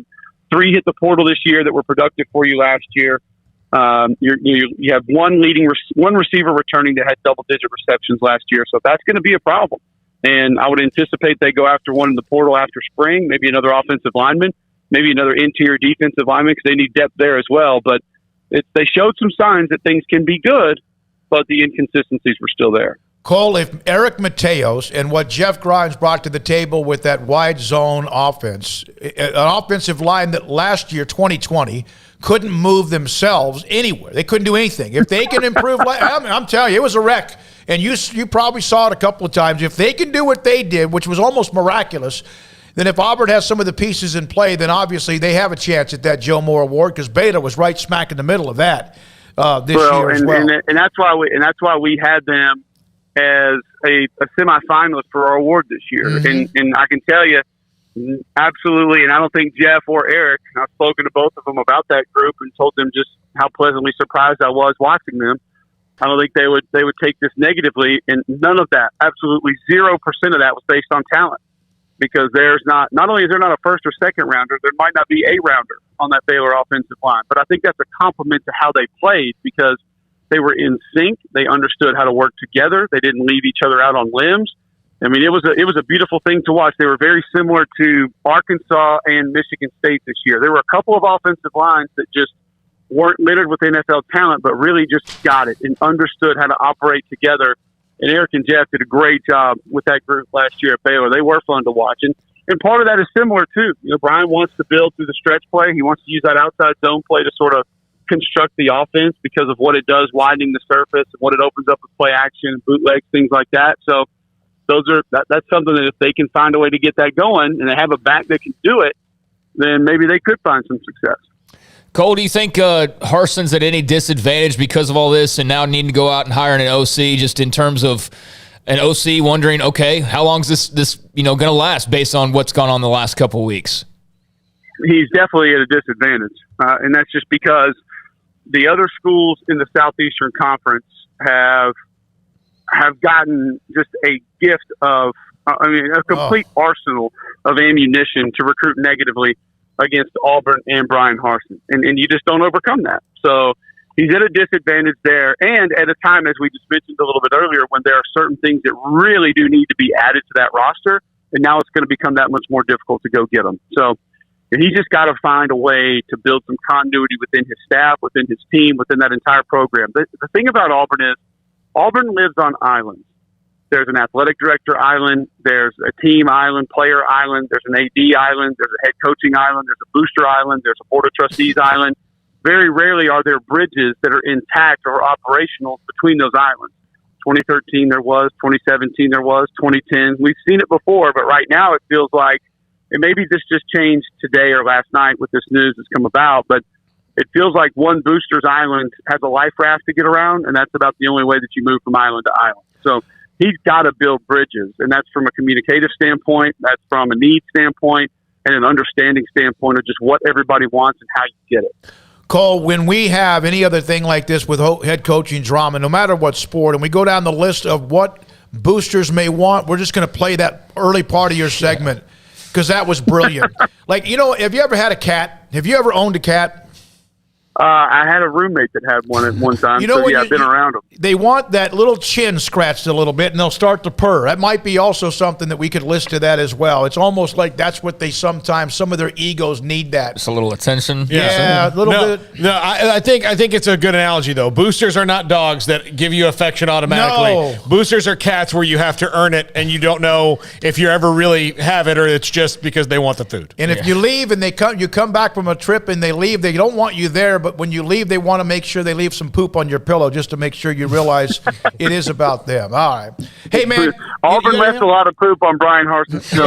3 hit the portal this year that were productive for you last year. You have one receiver returning that had double-digit receptions last year. So that's going to be a problem. And I would anticipate they go after one in the portal after spring, maybe another offensive lineman, maybe another interior defensive lineman because they need depth there as well. But they showed some signs that things can be good, but the inconsistencies were still there. Cole, if Eric Mateos and what Jeff Grimes brought to the table with that wide zone offense, an offensive line that last year, 2020, couldn't move themselves anywhere. They couldn't do anything. If they can improve, I'm telling you, it was a wreck. And you probably saw it a couple of times. If they can do what they did, which was almost miraculous, then if Auburn has some of the pieces in play, then obviously they have a chance at that Joe Moore Award because Beta was right smack in the middle of that this year as well. And that's why we had them as a semifinalist for our award this year. Mm-hmm. And I can tell you, absolutely, and I don't think Jeff or Eric, I've spoken to both of them about that group and told them just how pleasantly surprised I was watching them. I don't think they would take this negatively, and none of that, absolutely 0% of that was based on talent. Because there's not only is there not a first or second rounder, there might not be a rounder on that Baylor offensive line. But I think that's a compliment to how they played because they were in sync. They understood how to work together. They didn't leave each other out on limbs. I mean, it was a beautiful thing to watch. They were very similar to Arkansas and Michigan State this year. There were a couple of offensive lines that just weren't littered with NFL talent, but really just got it and understood how to operate together. And Eric and Jeff did a great job with that group last year at Baylor. They were fun to watch. And part of that is similar, too. Bryan wants to build through the stretch play. He wants to use that outside zone play to sort of construct the offense because of what it does, widening the surface and what it opens up with play action, bootlegs, things like that. So that's something that if they can find a way to get that going and they have a back that can do it, then maybe they could find some success. Cole, do you think Harsin's at any disadvantage because of all this and now needing to go out and hire an OC just in terms of an OC wondering, okay, how long is this going to last based on what's gone on the last couple of weeks? He's definitely at a disadvantage, and that's just because the other schools in the Southeastern Conference have gotten just a gift of, a complete arsenal of ammunition to recruit negatively against Auburn and Bryan Harsin. And you just don't overcome that. So he's at a disadvantage there. And at a time, as we just mentioned a little bit earlier, when there are certain things that really do need to be added to that roster, and now it's going to become that much more difficult to go get them. So he's just got to find a way to build some continuity within his staff, within his team, within that entire program. The thing about Auburn is Auburn lives on islands. There's an athletic director island. There's a team island, player island. There's an AD island. There's a head coaching island. There's a booster island. There's a board of trustees island. Very rarely are there bridges that are intact or operational between those islands. 2013 there was, 2017 there was, 2010. We've seen it before, but right now it feels like, and maybe this just changed today or last night with this news that's come about, but it feels like one booster's island has a life raft to get around, and that's about the only way that you move from island to island. So he's got to build bridges, and that's from a communicative standpoint, that's from a need standpoint, and an understanding standpoint of just what everybody wants and how you get it. Cole, when we have any other thing like this with head coaching drama, no matter what sport, and we go down the list of what boosters may want, we're just going to play that early part of your segment because that was brilliant. Have you ever had a cat? Have you ever owned a cat? I had a roommate that had one at one time. I've been around them. They want that little chin scratched a little bit, and they'll start to purr. That might be also something that we could list to that as well. It's almost like that's what some of their egos need that. Just a little attention. Yeah, a little bit. No, I think it's a good analogy, though. Boosters are not dogs that give you affection automatically. No. Boosters are cats where you have to earn it, and you don't know if you ever really have it or it's just because they want the food. And if you leave and you come back from a trip and they leave, they don't want you there, but when you leave, they want to make sure they leave some poop on your pillow just to make sure you realize it is about them. All right. Hey, man. Auburn left a lot of poop on Bryan Harsin's show.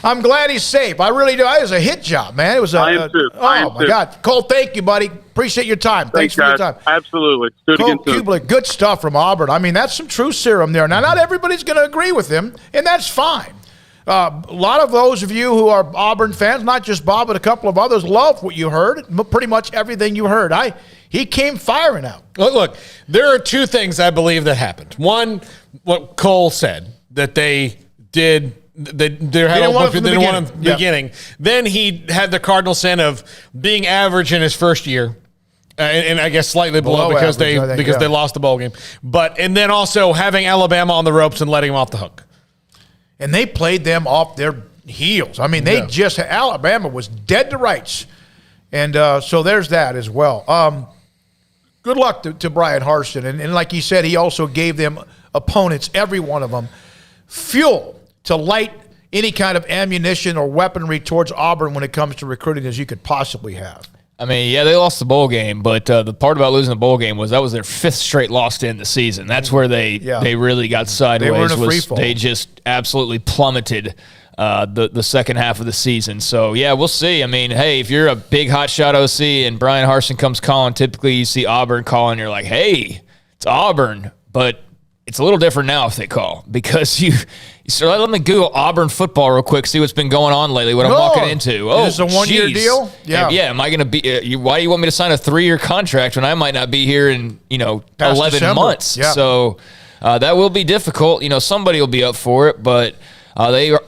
I'm glad he's safe. I really do. It was a hit job, man. It was I am too. Oh, my God. Cole, thank you, buddy. Appreciate your time. Thanks for your time. Absolutely. Do it again soon. Kublik, good stuff from Auburn. I mean, that's some true serum there. Now, not everybody's going to agree with him, and that's fine. A lot of those of you who are Auburn fans, not just Bob, but a couple of others, love what you heard. Pretty much everything you heard. He came firing out. Look, there are two things I believe that happened. One, what Cole said, that they did. They didn't want him from the beginning. Then he had the cardinal sin of being average in his first year. And I guess slightly below because they lost the bowl game. And then also having Alabama on the ropes and letting them off the hook. And they played them off their heels. I mean, Alabama was dead to rights. And so there's that as well. Good luck to Bryan Harsin. And like he said, he also gave them opponents, every one of them, fuel to light any kind of ammunition or weaponry towards Auburn when it comes to recruiting as you could possibly have. I mean, yeah, they lost the bowl game, but the part about losing the bowl game was that was their 5th straight loss to end the season. That's where they really got sideways. They were in a free fall. They just absolutely plummeted the second half of the season. So, yeah, we'll see. I mean, hey, if you're a big hotshot OC and Bryan Harsin comes calling, typically you see Auburn calling, you're like, hey, it's Auburn. But it's a little different now if they call because so let me Google Auburn football real quick, see what's been going on lately, what I'm walking into. Oh, is this a one-year deal? Yeah. Am I going to be why do you want me to sign a 3-year contract when I might not be here in, 11 December. months? Yeah. So that will be difficult. Somebody will be up for it, but they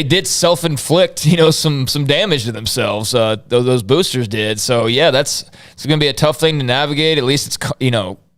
did self-inflict, some damage to themselves. Those boosters did. So yeah, it's going to be a tough thing to navigate. At least it's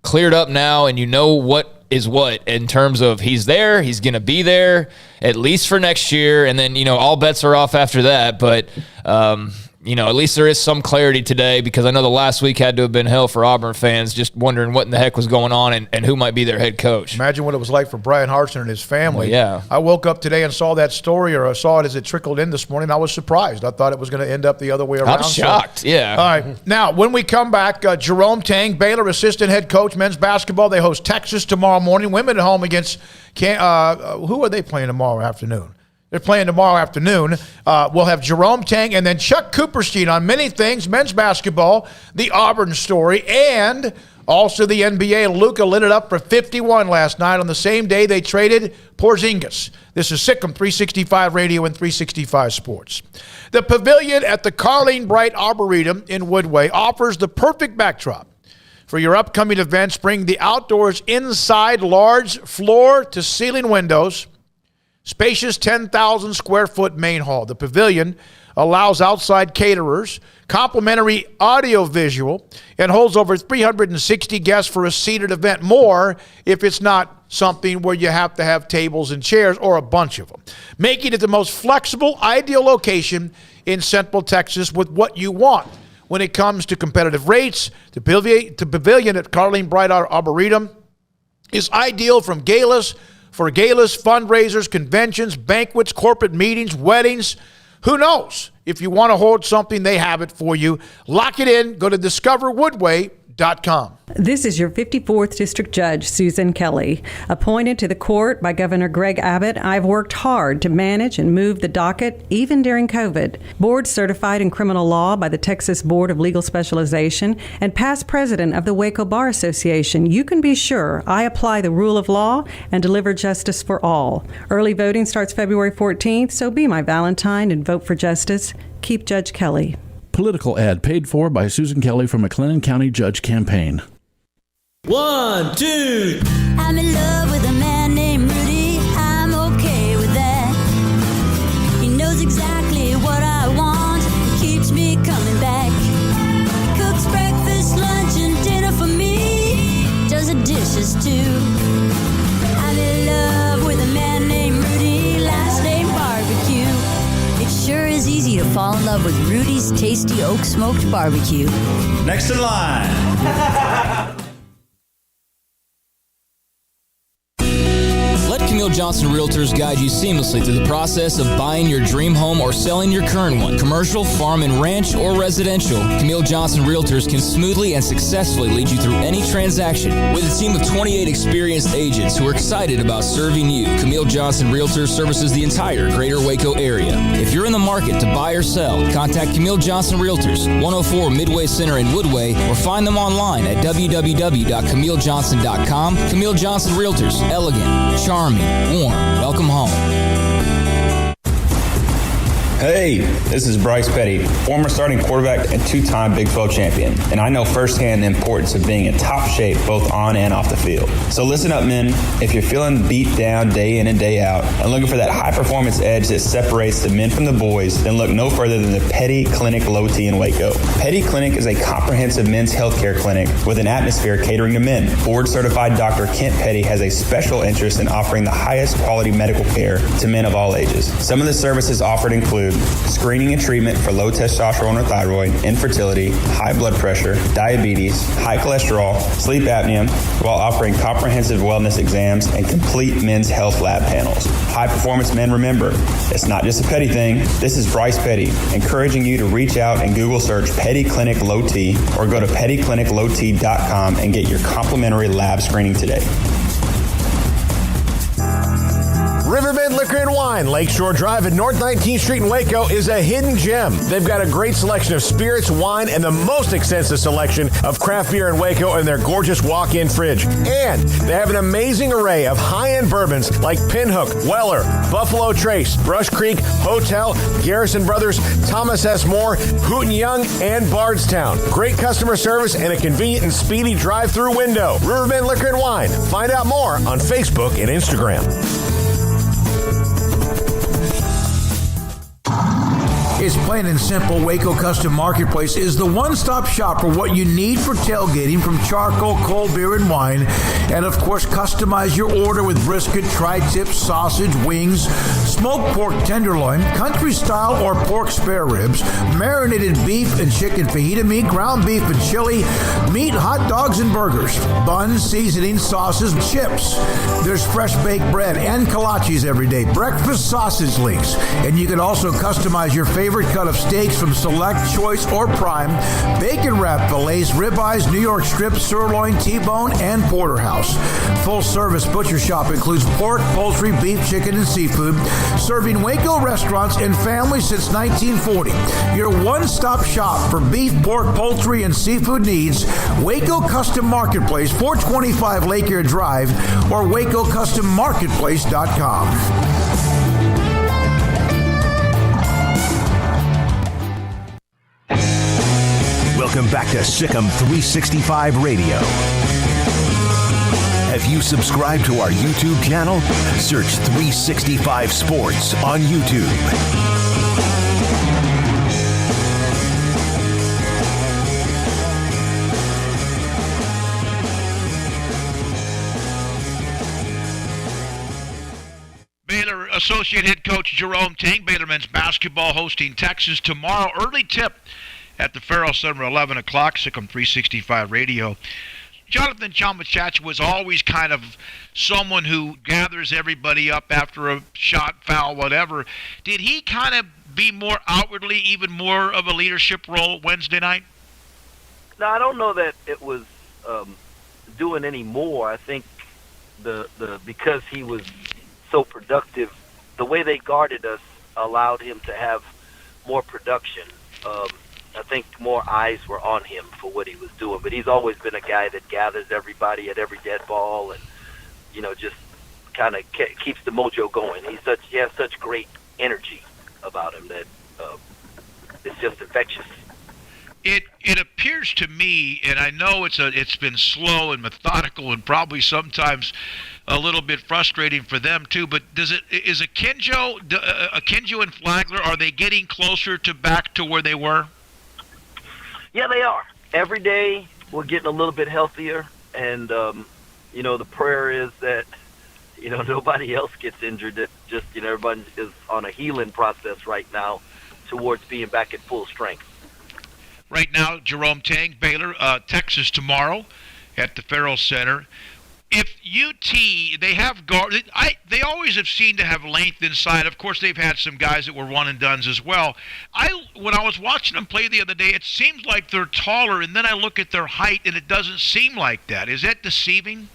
cleared up now, and what is what in terms of he's there, he's going to be there at least for next year, and then all bets are off after that. But at least there is some clarity today, because I know the last week had to have been hell for Auburn fans, just wondering what in the heck was going on and who might be their head coach. Imagine what it was like for Bryan Harsin and his family. Well, yeah. I woke up today and saw that story, or I saw it as it trickled in this morning. I was surprised. I thought it was going to end up the other way around. I'm shocked, yeah. All right. Now, when we come back, Jerome Tang, Baylor assistant head coach, men's basketball. They host Texas tomorrow morning. Women at home against who are they playing tomorrow afternoon? They're playing tomorrow afternoon. We'll have Jerome Tang and then Chuck Cooperstein on many things, men's basketball, the Auburn story, and also the NBA. Luka lit it up for 51 last night on the same day they traded Porzingis. This is Sikkim 365 Radio and 365 Sports. The pavilion at the Carleen Bright Arboretum in Woodway offers the perfect backdrop for your upcoming events. Bring the outdoors inside, large floor-to-ceiling windows, spacious 10,000 square foot main hall. The pavilion allows outside caterers, complimentary audio visual, and holds over 360 guests for a seated event. More if it's not something where you have to have tables and chairs or a bunch of them. Making it the most flexible, ideal location in Central Texas with what you want. When it comes to competitive rates, the pavilion at Carleen Bright Arboretum is ideal for galas, fundraisers, conventions, banquets, corporate meetings, weddings. Who knows? If you want to hold something, they have it for you. Lock it in. Go to discoverwoodway.com. This is your 54th District Judge, Susan Kelly. Appointed to the court by Governor Greg Abbott, I've worked hard to manage and move the docket, even during COVID. Board certified in criminal law by the Texas Board of Legal Specialization and past president of the Waco Bar Association, you can be sure I apply the rule of law and deliver justice for all. Early voting starts February 14th, so be my Valentine and vote for justice. Keep Judge Kelly. Political ad paid for by Susan Kelly from McLennan County Judge Campaign. 1, 2. I'm in love with a man named Rudy. I'm okay with that. He knows exactly what I want. He keeps me coming back. Cooks breakfast, lunch, and dinner for me. Does the dishes too. I'm in love with a man named Rudy. Last name Barbecue. It sure is easy to fall in love with Rudy's tasty oak smoked barbecue. Next in line. Let Camille Johnson Realtors guide you seamlessly through the process of buying your dream home or selling your current one. Commercial, farm and ranch, or residential, Camille Johnson Realtors can smoothly and successfully lead you through any transaction. With a team of 28 experienced agents who are excited about serving you, Camille Johnson Realtors services the entire greater Waco area. If you're in the market to buy or sell, contact Camille Johnson Realtors, 104 Midway Center in Woodway, or find them online at www.camillejohnson.com. Camille Johnson Realtors, elegant, charming, Warm welcome home. Hey, this is Bryce Petty, former starting quarterback and two-time Big 12 champion, and I know firsthand the importance of being in top shape both on and off the field. So listen up, men. If you're feeling beat down day in and day out and looking for that high-performance edge that separates the men from the boys, then look no further than the Petty Clinic Low T in Waco. Petty Clinic is a comprehensive men's healthcare clinic with an atmosphere catering to men. Board-certified Dr. Kent Petty has a special interest in offering the highest quality medical care to men of all ages. Some of the services offered include screening and treatment for low testosterone or thyroid, infertility, high blood pressure, diabetes, high cholesterol, sleep apnea, while offering comprehensive wellness exams and complete men's health lab panels. High performance men, remember, it's not just a Petty thing. This is Bryce Petty, encouraging you to reach out and Google search Petty Clinic Low T or go to pettycliniclowt.com and get your complimentary lab screening today. Riverbend Liquor and Wine, Lakeshore Drive at North 19th Street in Waco is a hidden gem. They've got a great selection of spirits, wine, and the most extensive selection of craft beer in Waco in their gorgeous walk-in fridge. And they have an amazing array of high-end bourbons like Pinhook, Weller, Buffalo Trace, Brush Creek, Hotel, Garrison Brothers, Thomas S. Moore, Hooten Young, and Bardstown. Great customer service and a convenient and speedy drive-through window. Riverbend Liquor and Wine. Find out more on Facebook and Instagram. It's plain and simple. Waco Custom Marketplace is the one-stop shop for what you need for tailgating, from charcoal, cold beer, and wine. And, of course, customize your order with brisket, tri-tip, sausage, wings, smoked pork tenderloin, country-style or pork spare ribs, marinated beef and chicken fajita meat, ground beef and chili, meat, hot dogs, and burgers, buns, seasoning, sauces, chips. There's fresh baked bread and kolaches every day, breakfast sausage links. And you can also customize your favorite cut of steaks from Select, Choice, or Prime, bacon wrap fillets, ribeyes, New York strip, sirloin, T-bone, and porterhouse. Full service butcher shop includes pork, poultry, beef, chicken, and seafood, serving Waco restaurants and families since 1940. Your one-stop shop for beef, pork, poultry, and seafood needs. Waco Custom Marketplace, 425 Lake Air Drive, or WacoCustomMarketplace.com. Welcome back to Sikkim 365 Radio. Have you subscribed to our YouTube channel? Search 365 Sports on YouTube. Baylor Associate Head Coach Jerome Tang, Baylor men's basketball hosting Texas tomorrow. Early tip at the Farrell Center, 11 o'clock, Sikkim 365 Radio. Jonathan Chamachach was always kind of someone who gathers everybody up after a shot, foul, whatever. Did he kind of be more outwardly, even more of a leadership role Wednesday night? No, I don't know that it was doing any more. I think the because he was so productive, the way they guarded us allowed him to have more production. I think more eyes were on him for what he was doing, but he's always been a guy that gathers everybody at every dead ball and, just kind of keeps the mojo going. He has such great energy about him that it's just infectious. It appears to me, and I know it's been slow and methodical and probably sometimes a little bit frustrating for them too, but is Akinjo and Flagler, are they getting closer back to where they were? Yeah, they are. Every day we're getting a little bit healthier, and the prayer is that nobody else gets injured. That just everybody is on a healing process right now towards being back at full strength. Right now, Jerome Tang, Baylor, Texas tomorrow at the Farrell Center. If UT, they have guard, they always have seemed to have length inside. Of course, they've had some guys that were one-and-dones as well. When I was watching them play the other day, it seems like they're taller, and then I look at their height, and it doesn't seem like that. Is that deceiving?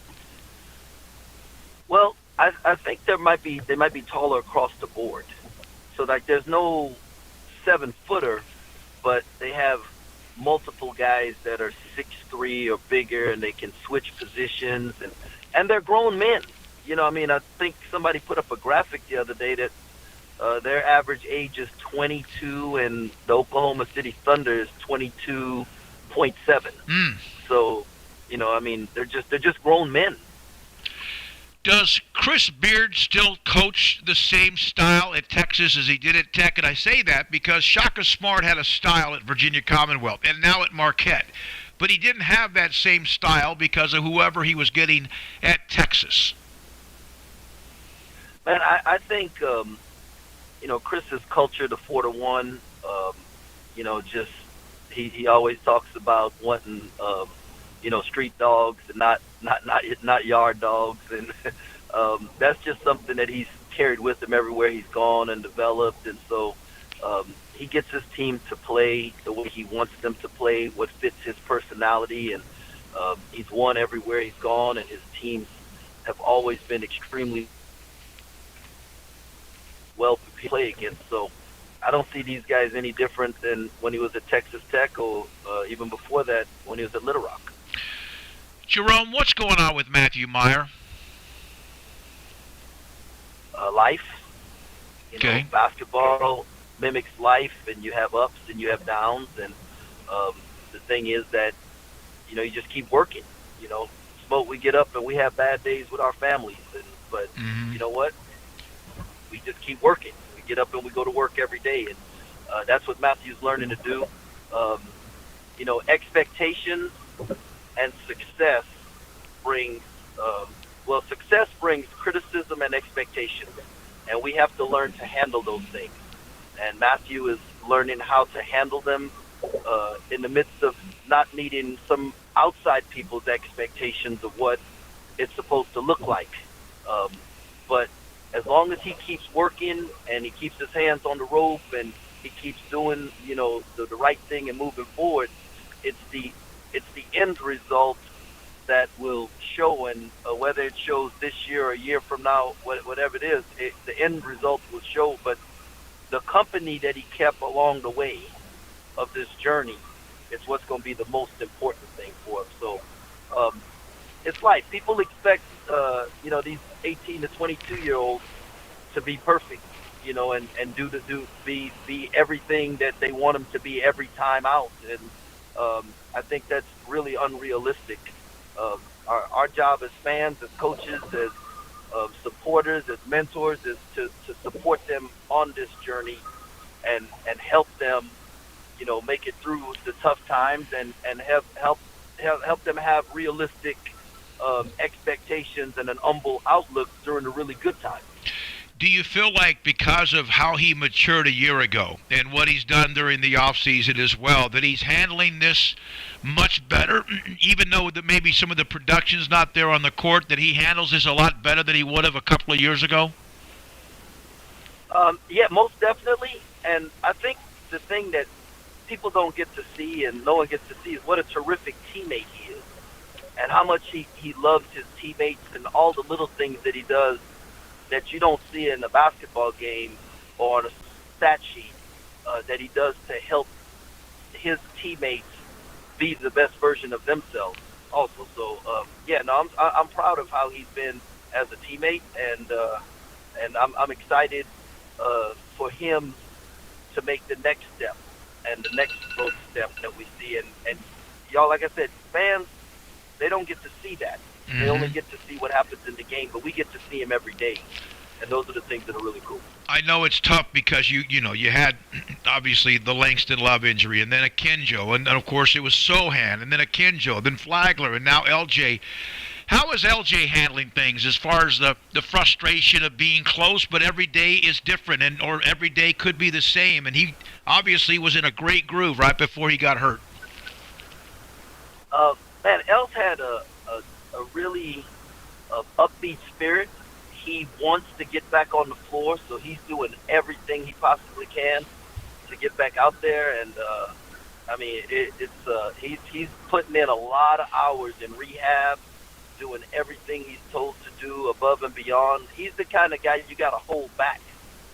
Well, I think they might be taller across the board. So, there's no 7-footer, but they have multiple guys that are 6'3" or bigger, and they can switch positions, and they're grown men. I think somebody put up a graphic the other day that their average age is 22, and the Oklahoma City Thunder is 22.7. So, they're just grown men. Does Chris Beard still coach the same style at Texas as he did at Tech? And I say that because Shaka Smart had a style at Virginia Commonwealth and now at Marquette. But he didn't have that same style because of whoever he was getting at Texas. Man, I think, Chris's culture, the 4-to-1, he always talks about wanting, street dogs and not yard dogs. And that's just something that he's carried with him everywhere he's gone and developed. And so he gets his team to play the way he wants them to play, what fits his personality. And he's won everywhere he's gone, and his teams have always been extremely well to play against. So I don't see these guys any different than when he was at Texas Tech or even before that when he was at Little Rock. Jerome, what's going on with Matthew Meyer? Life. Okay. Basketball mimics life, and you have ups and you have downs. And the thing is that, you just keep working. Smoak, we get up and we have bad days with our families. But you know what? We just keep working. We get up and we go to work every day. And that's what Matthew's learning to do. Expectations and success brings success brings criticism and expectations, and we have to learn to handle those things. And Matthew is learning how to handle them in the midst of not needing some outside people's expectations of what it's supposed to look like. But as long as he keeps working and he keeps his hands on the rope and he keeps doing, the right thing and moving forward, it's the end result that will show, and whether it shows this year or a year from now, whatever it is, the end result will show. But the company that he kept along the way of this journey is what's going to be the most important thing for him. So it's life. People expect, these 18 to 22-year-olds to be perfect, and be everything that they want them to be every time out. And I think that's really unrealistic. Our job as fans, as coaches, as supporters, as mentors, is to support them on this journey and help them, make it through the tough times and help them have realistic expectations and an humble outlook during the really good times. Do you feel like because of how he matured a year ago and what he's done during the offseason as well, that he's handling this much better, even though that maybe some of the production's not there on the court, that he handles this a lot better than he would have a couple of years ago? Yeah, most definitely. And I think the thing that people don't get to see and no one gets to see is what a terrific teammate he is and how much he loves his teammates and all the little things that he does that you don't see in a basketball game or on a stat sheet that he does to help his teammates be the best version of themselves also. So, I'm proud of how he's been as a teammate, and I'm excited for him to make the next step and the next growth step that we see. And y'all, like I said, fans, they don't get to see that. Mm-hmm. They only get to see what happens in the game, but we get to see him every day. And those are the things that are really cool. I know it's tough because you had obviously the Langston Love injury and then a Kenjo, and of course it was Sohan, and then a Kenjo, then Flagler, and now LJ. How is LJ handling things as far as the frustration of being close, but every day is different, or every day could be the same? And he obviously was in a great groove right before he got hurt. Man, Els had a really upbeat spirit. He wants to get back on the floor, so he's doing everything he possibly can to get back out there. And he's putting in a lot of hours in rehab, doing everything he's told to do above and beyond. He's the kind of guy you got to hold back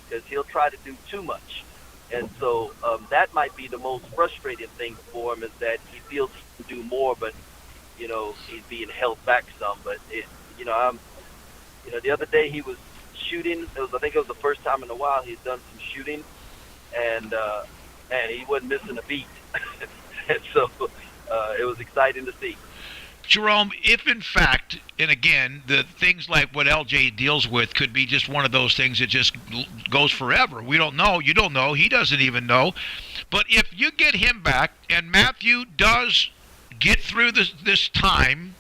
because he'll try to do too much. And so that might be the most frustrating thing for him, is that he feels he can do more, but he's being held back some. But The other day he was shooting. I think it was the first time in a while he'd done some shooting, and he wasn't missing a beat. And so it was exciting to see. Jerome, if in fact, and again, the things like what LJ deals with could be just one of those things that just goes forever. We don't know. You don't know. He doesn't even know. But if you get him back and Matthew does get through this time,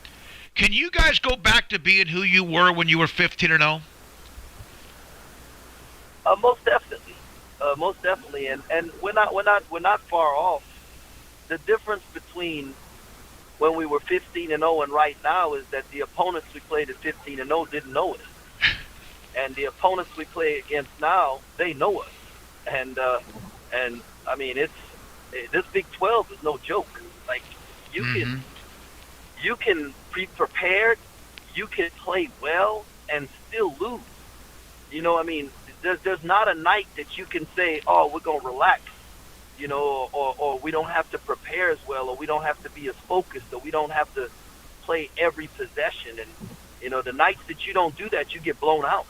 can you guys go back to being who you were when you were 15-0? Most definitely, and we're not far off. The difference between when we were 15-0 and right now is that the opponents we played at 15-0 didn't know us, and the opponents we play against now, they know us, and I mean this Big 12 is no joke. Like you can be prepared, you can play well and still lose. I mean, there's not a night that you can say, oh, we're gonna relax. Or we don't have to prepare as well, or we don't have to be as focused, or we don't have to play every possession. And, the nights that you don't do that, you get blown out,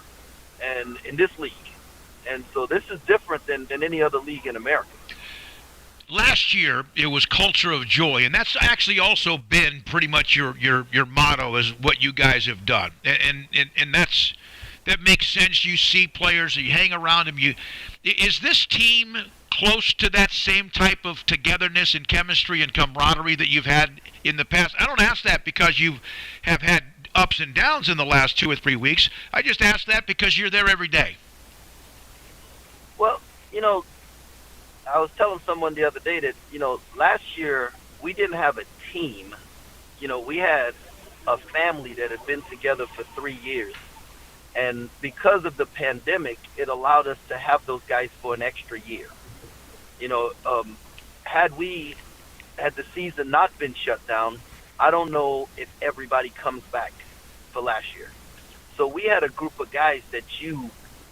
and in this league. And so this is different than any other league in America. Last year, it was culture of joy, and that's actually also been pretty much your motto, is what you guys have done. And that makes sense. You see players, you hang around them. Is this team close to that same type of togetherness and chemistry and camaraderie that you've had in the past? I don't ask that because you have had ups and downs in the last 2 or 3 weeks. I just ask that because you're there every day. Well, I was telling someone the other day that, last year we didn't have a team. We had a family that had been together for 3 years. And because of the pandemic, it allowed us to have those guys for an extra year. Had the season not been shut down, I don't know if everybody comes back for last year. So we had a group of guys that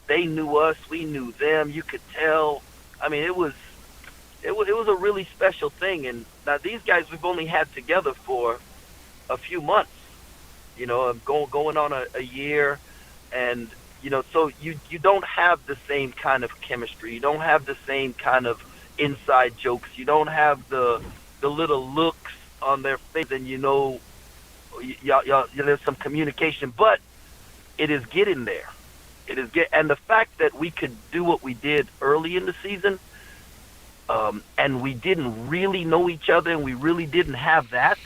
they knew us, we knew them. You could tell. I mean, it was a really special thing. And now these guys we've only had together for a few months. Going on a year, and so you don't have the same kind of chemistry. You don't have the same kind of inside jokes. You don't have the little looks on their face, and y'all, there's some communication, but it is getting there. And the fact that we could do what we did early in the season, and we didn't really know each other, and we really didn't have that.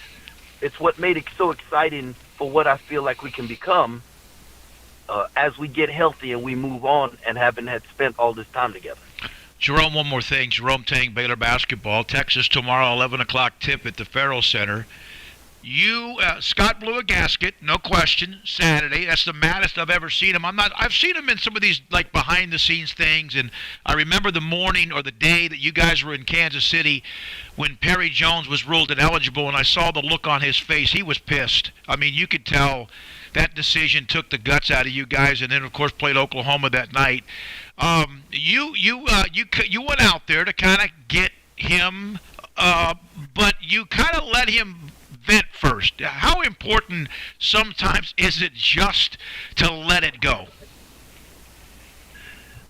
It's what made it so exciting for what I feel like we can become as we get healthy and we move on and haven't had spent all this time together. Jerome, one more thing. Jerome Tang, Baylor basketball. Texas tomorrow, 11 o'clock tip at the Farrell Center. Scott blew a gasket, no question, Saturday. That's the maddest I've ever seen him. I've seen him in some of these like behind-the-scenes things, and I remember the morning or the day that you guys were in Kansas City when Perry Jones was ruled ineligible, and I saw the look on his face. He was pissed. I mean, you could tell that decision took the guts out of you guys, and then, of course, played Oklahoma that night. You went out there to kind of get him, but you kind of let him vent first. How important sometimes is it just to let it go?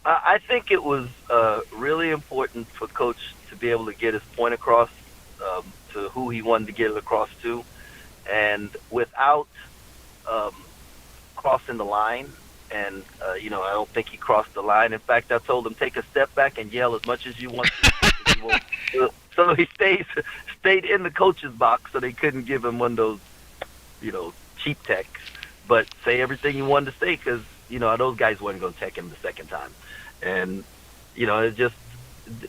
I think it was really important for Coach to be able to get his point across to who he wanted to get it across to, and without crossing the line. And I don't think he crossed the line. In fact, I told him, take a step back and yell as much as you want. So he stayed in the coach's box, so they couldn't give him one of those, cheap techs. But say everything he wanted to say, because those guys weren't going to tech him the second time. And it just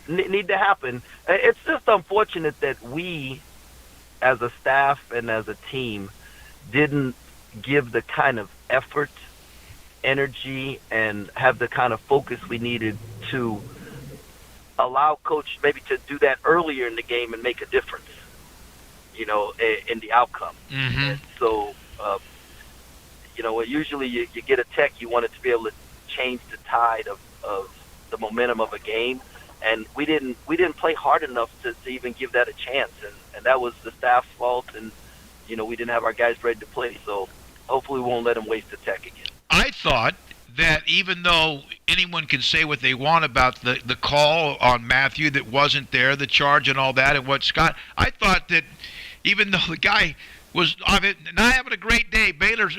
need to happen. It's just unfortunate that we, as a staff and as a team, didn't give the kind of effort, energy, and have the kind of focus we needed to allow Coach maybe to do that earlier in the game and make a difference, in the outcome. Mm-hmm. And so, usually you get a tech, you want it to be able to change the tide of the momentum of a game, and we didn't play hard enough to even give that a chance, and that was the staff's fault, and we didn't have our guys ready to play, so hopefully we won't let them waste the tech again. I thought that even though anyone can say what they want about the call on Matthew that wasn't there, the charge and all that, and what Scott, I thought that even though the guy was not having a great day,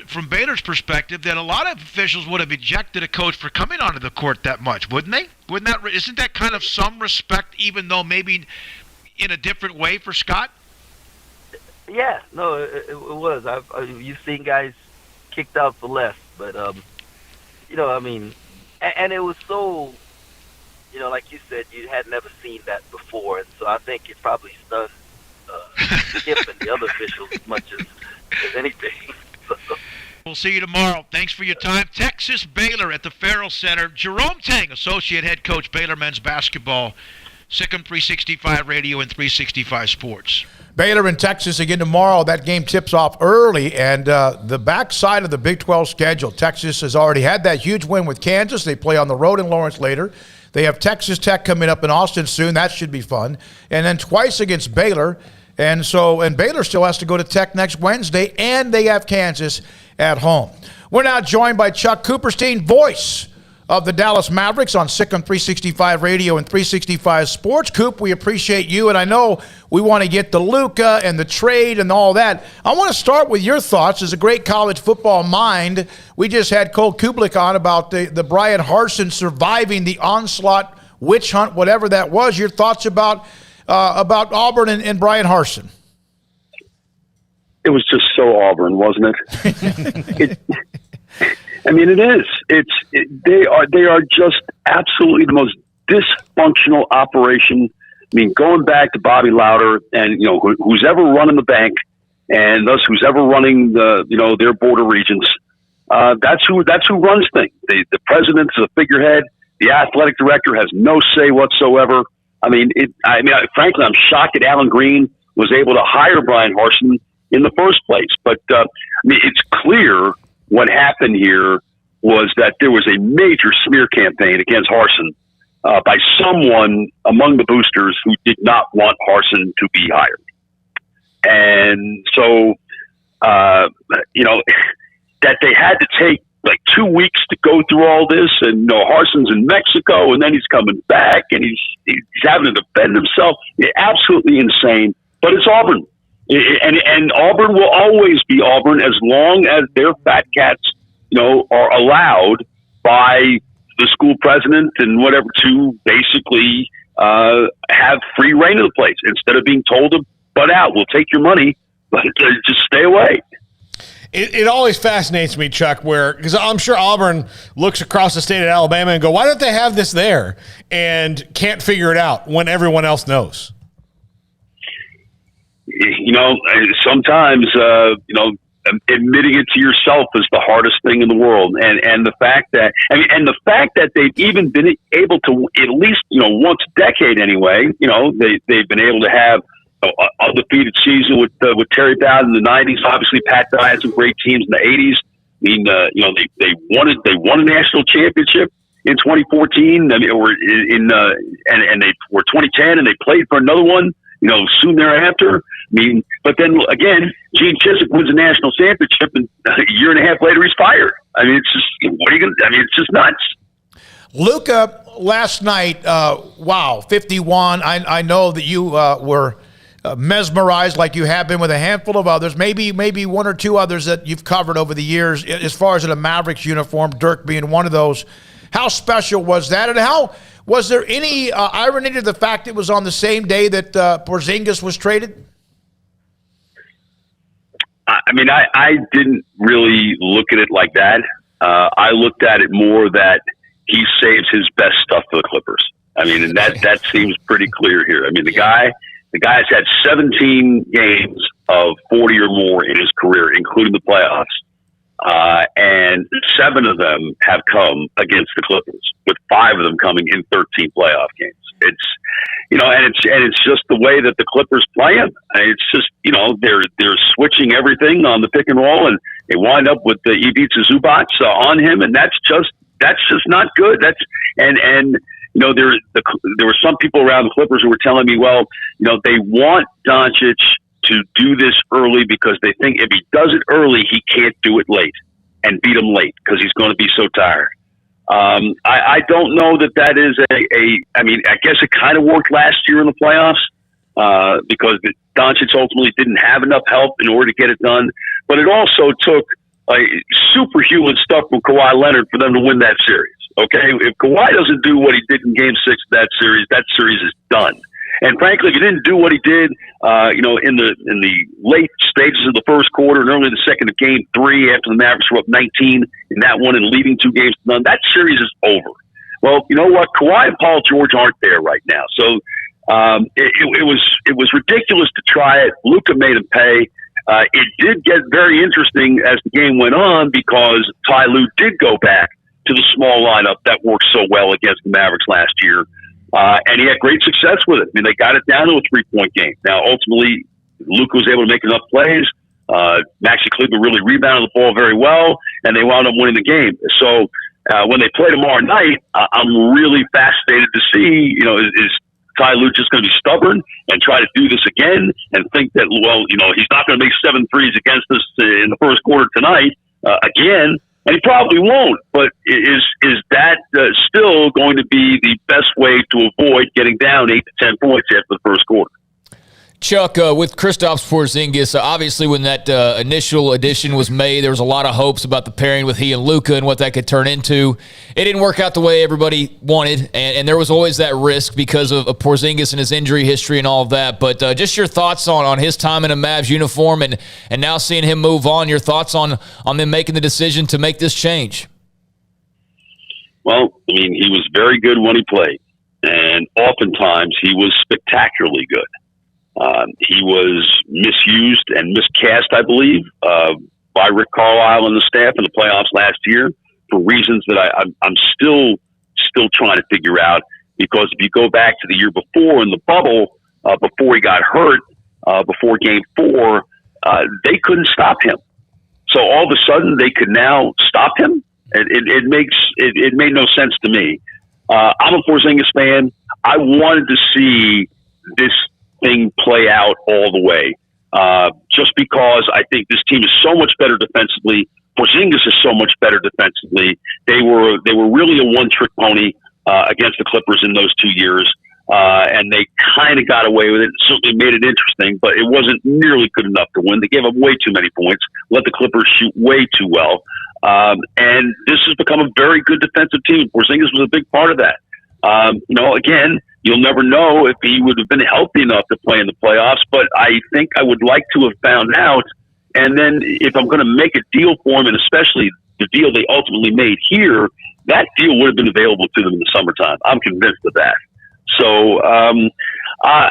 from Baylor's perspective, that a lot of officials would have ejected a coach for coming onto the court that much, wouldn't they? Isn't that kind of some respect, even though maybe in a different way for Scott? Yeah, no, it was. You've seen guys kicked out for less, but I mean, and it was so, like you said, you had never seen that before, and so I think it probably stunned Skip and the other officials as much as anything. We'll see you tomorrow. Thanks for your time. Texas Baylor at the Farrell Center. Jerome Tang, associate head coach, Baylor men's basketball. Sikkim 365 Radio and 365 Sports. Baylor and Texas again tomorrow. That game tips off early, and the backside of the Big 12 schedule, Texas has already had that huge win with Kansas. They play on the road in Lawrence later. They have Texas Tech coming up in Austin soon. That should be fun. And then twice against Baylor. And Baylor still has to go to Tech next Wednesday, and they have Kansas at home. We're now joined by Chuck Cooperstein, voice of the Dallas Mavericks on Sikkim 365 Radio and 365 Sports. Coop, we appreciate you, and I know we want to get the Luka and the trade and all that. I want to start with your thoughts as a great college football mind. We just had Cole Kublik on about the Bryan Harsin surviving the onslaught, witch hunt, whatever that was. Your thoughts about Auburn and Bryan Harsin? It was just so Auburn, wasn't it? I mean, it is. They are just absolutely the most dysfunctional operation. I mean, going back to Bobby Louder and who's ever running the bank, and thus who's ever running their border regions. That's who runs things. The president is a figurehead. The athletic director has no say whatsoever. I mean, frankly, I'm shocked that Alan Green was able to hire Bryan Harsin in the first place. But it's clear what happened here was that there was a major smear campaign against Harsin by someone among the boosters who did not want Harsin to be hired. And so, that they had to take like 2 weeks to go through all this, and Harsin's in Mexico, and then he's coming back, and he's having to defend himself. It's absolutely insane, but it's Auburn. And Auburn will always be Auburn as long as their fat cats, are allowed by the school president and whatever to basically have free reign of the place instead of being told to butt out. We'll take your money, but just stay away. It always fascinates me, Chuck, because I'm sure Auburn looks across the state of Alabama and go, why don't they have this there? And can't figure it out when everyone else knows. Sometimes, admitting it to yourself is the hardest thing in the world. And the fact that they've even been able to, at least, once a decade anyway, they've been able to have an undefeated season with Terry Bowden in the 90s. Obviously, Pat Dye had some great teams in the 80s. I mean, they won a national championship in 2014. I mean, and they were 2010, and they played for another one, soon thereafter. I mean, but then again, Gene Chizik wins a national championship, and a year and a half later, he's fired. I mean, it's just it's just nuts. Luka last night, 51. I know that you were mesmerized like you have been with a handful of others, maybe one or two others that you've covered over the years, as far as in a Mavericks uniform, Dirk being one of those. How special was that, and how was there any irony to the fact it was on the same day that Porzingis was traded? I mean, I didn't really look at it like that. I looked at it more that he saves his best stuff for the Clippers. I mean, and that seems pretty clear here. I mean, the guy's had 17 games of 40 or more in his career, including the playoffs. And 7 of them have come against the Clippers, with 5 of them coming in 13 playoff games. It's, and it's just the way that the Clippers play him. It's just, they're switching everything on the pick and roll, and they wind up with the Ivica Zubac on him, and that's just not good. There were some people around the Clippers who were telling me, well, they want Doncic to do this early because they think if he does it early, he can't do it late. and beat him late because he's going to be so tired. I don't know that is I mean, I guess it kind of worked last year in the playoffs because Doncic ultimately didn't have enough help in order to get it done. But it also took superhuman stuff from Kawhi Leonard for them to win that series. Okay, if Kawhi doesn't do what he did in Game 6 of that series is done. And frankly, if he didn't do what he did, in the late stages of the first quarter and early in the second of Game 3, after the Mavericks were up 19 in that one and leading 2 games to none, that series is over. Well, you know what? Kawhi and Paul George aren't there right now, so it was ridiculous to try it. Luka made him pay. It did get very interesting as the game went on because Ty Lue did go back to the small lineup that worked so well against the Mavericks last year. And he had great success with it. I mean, they got it down to a 3-point game. Now, ultimately, Luka was able to make enough plays. Maxi Kleber really rebounded the ball very well, and they wound up winning the game. So when they play tomorrow night, I'm really fascinated to see, is Ty Lue just going to be stubborn and try to do this again and think that, he's not going to make 7 threes against us in the first quarter tonight again. And he probably won't, but is that still going to be the best way to avoid getting down 8 to 10 points after the first quarter? Chuck, with Kristaps Porzingis, obviously when that initial addition was made, there was a lot of hopes about the pairing with he and Luka and what that could turn into. It didn't work out the way everybody wanted, and there was always that risk because of Porzingis and his injury history and all of that. But just your thoughts on his time in a Mavs uniform and now seeing him move on, your thoughts on them making the decision to make this change? Well, I mean, he was very good when he played, and oftentimes he was spectacularly good. He was misused and miscast, I believe, by Rick Carlisle and the staff in the playoffs last year for reasons that I'm still trying to figure out. Because if you go back to the year before in the bubble, before he got hurt, before Game 4, they couldn't stop him. So all of a sudden they could now stop him. It made no sense to me. I'm a Porzingis fan. I wanted to see this thing play out all the way. Just because I think this team is so much better defensively. Porzingis is so much better defensively. They were really a one-trick pony against the Clippers in those 2 years, and they kind of got away with it. Certainly made it interesting, but it wasn't nearly good enough to win. They gave up way too many points, let the Clippers shoot way too well, and this has become a very good defensive team. Porzingis was a big part of that. Again, you'll never know if he would have been healthy enough to play in the playoffs, but I think I would like to have found out. And then if I'm going to make a deal for him, and especially the deal they ultimately made here, that deal would have been available to them in the summertime. I'm convinced of that. So, I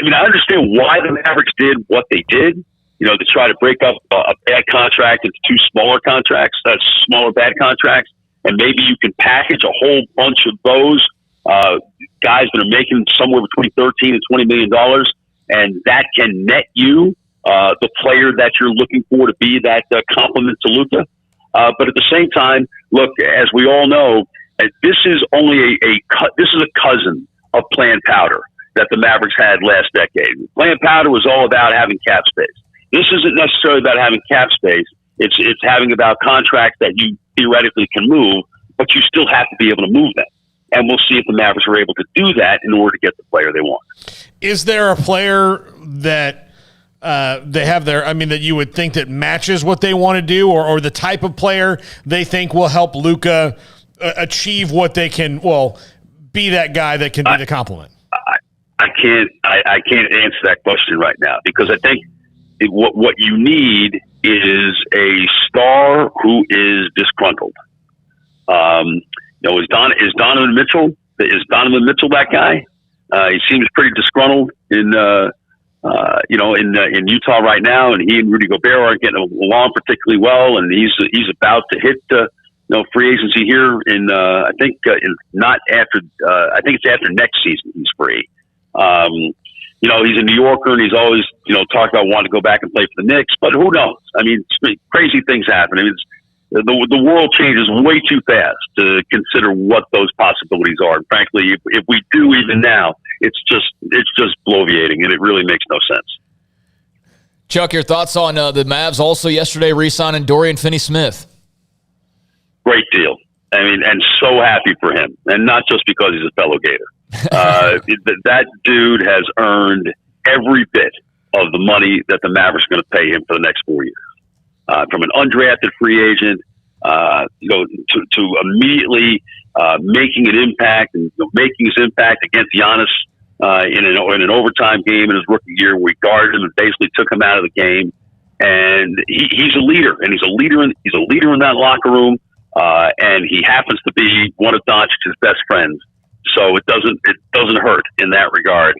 understand why the Mavericks did what they did, to try to break up a bad contract into 2 smaller contracts, smaller bad contracts, and maybe you can package a whole bunch of those guys that are making somewhere between $13 and $20 million, and that can net you the player that you're looking for to be that complement to Luka. But at the same time, look, as we all know, this is only this is a cousin of planned powder that the Mavericks had last decade. Planned powder was all about having cap space. This isn't necessarily about having cap space. It's having about contracts that you theoretically can move, but you still have to be able to move them. And we'll see if the Mavericks are able to do that in order to get the player they want. Is there a player that they have there, that you would think that matches what they want to do, or the type of player they think will help Luka achieve what they can, be that guy that can be the complement? I can't answer that question right now, because I think what you need is a star who is disgruntled. Is Donovan Mitchell that guy? He seems pretty disgruntled in Utah right now, and he and Rudy Gobert aren't getting along particularly well, and he's about to hit free agency here in I think it's after next season he's free. He's a New Yorker, and he's always talked about wanting to go back and play for the Knicks, but who knows? Crazy things happen. The world changes way too fast to consider what those possibilities are. And frankly, if we do even now, it's just bloviating, and it really makes no sense. Chuck, your thoughts on the Mavs also yesterday re-signing Dorian Finney-Smith? Great deal. I mean, and so happy for him, and not just because he's a fellow Gator. That dude has earned every bit of the money that the Mavericks are going to pay him for the next 4 years. From an undrafted free agent, to immediately making an impact and making his impact against Giannis in an overtime game in his rookie year, where we guarded him and basically took him out of the game. And he's a leader, and he's a leader in that locker room. And he happens to be one of Doncic's best friends, so it doesn't hurt in that regard.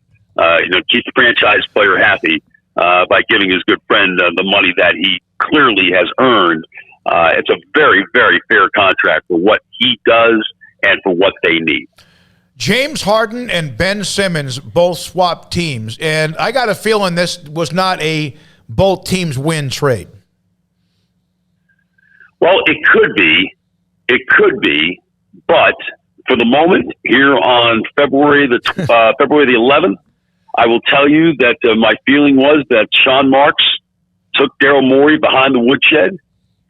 Keep the franchise player happy by giving his good friend the money that he clearly has earned. It's a very, very fair contract for what he does and for what they need. James Harden and Ben Simmons both swapped teams, and I got a feeling this was not a both teams win trade. Well, it could be. It could be, but for the moment, here on February the 11th, I will tell you that my feeling was that Sean Marks took Daryl Morey behind the woodshed,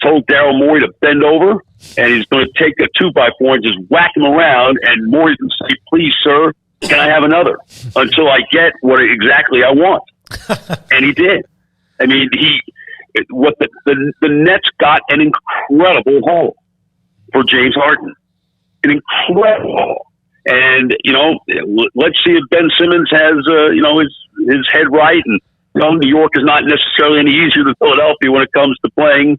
told Daryl Morey to bend over, and he's going to take a 2x4 and just whack him around, and Morey's going to say, "Please, sir, can I have another?" until I get what exactly I want. And he did. I mean, the Nets got an incredible haul for James Harden. An incredible haul. And, let's see if Ben Simmons has, his head right. And, New York is not necessarily any easier than Philadelphia when it comes to playing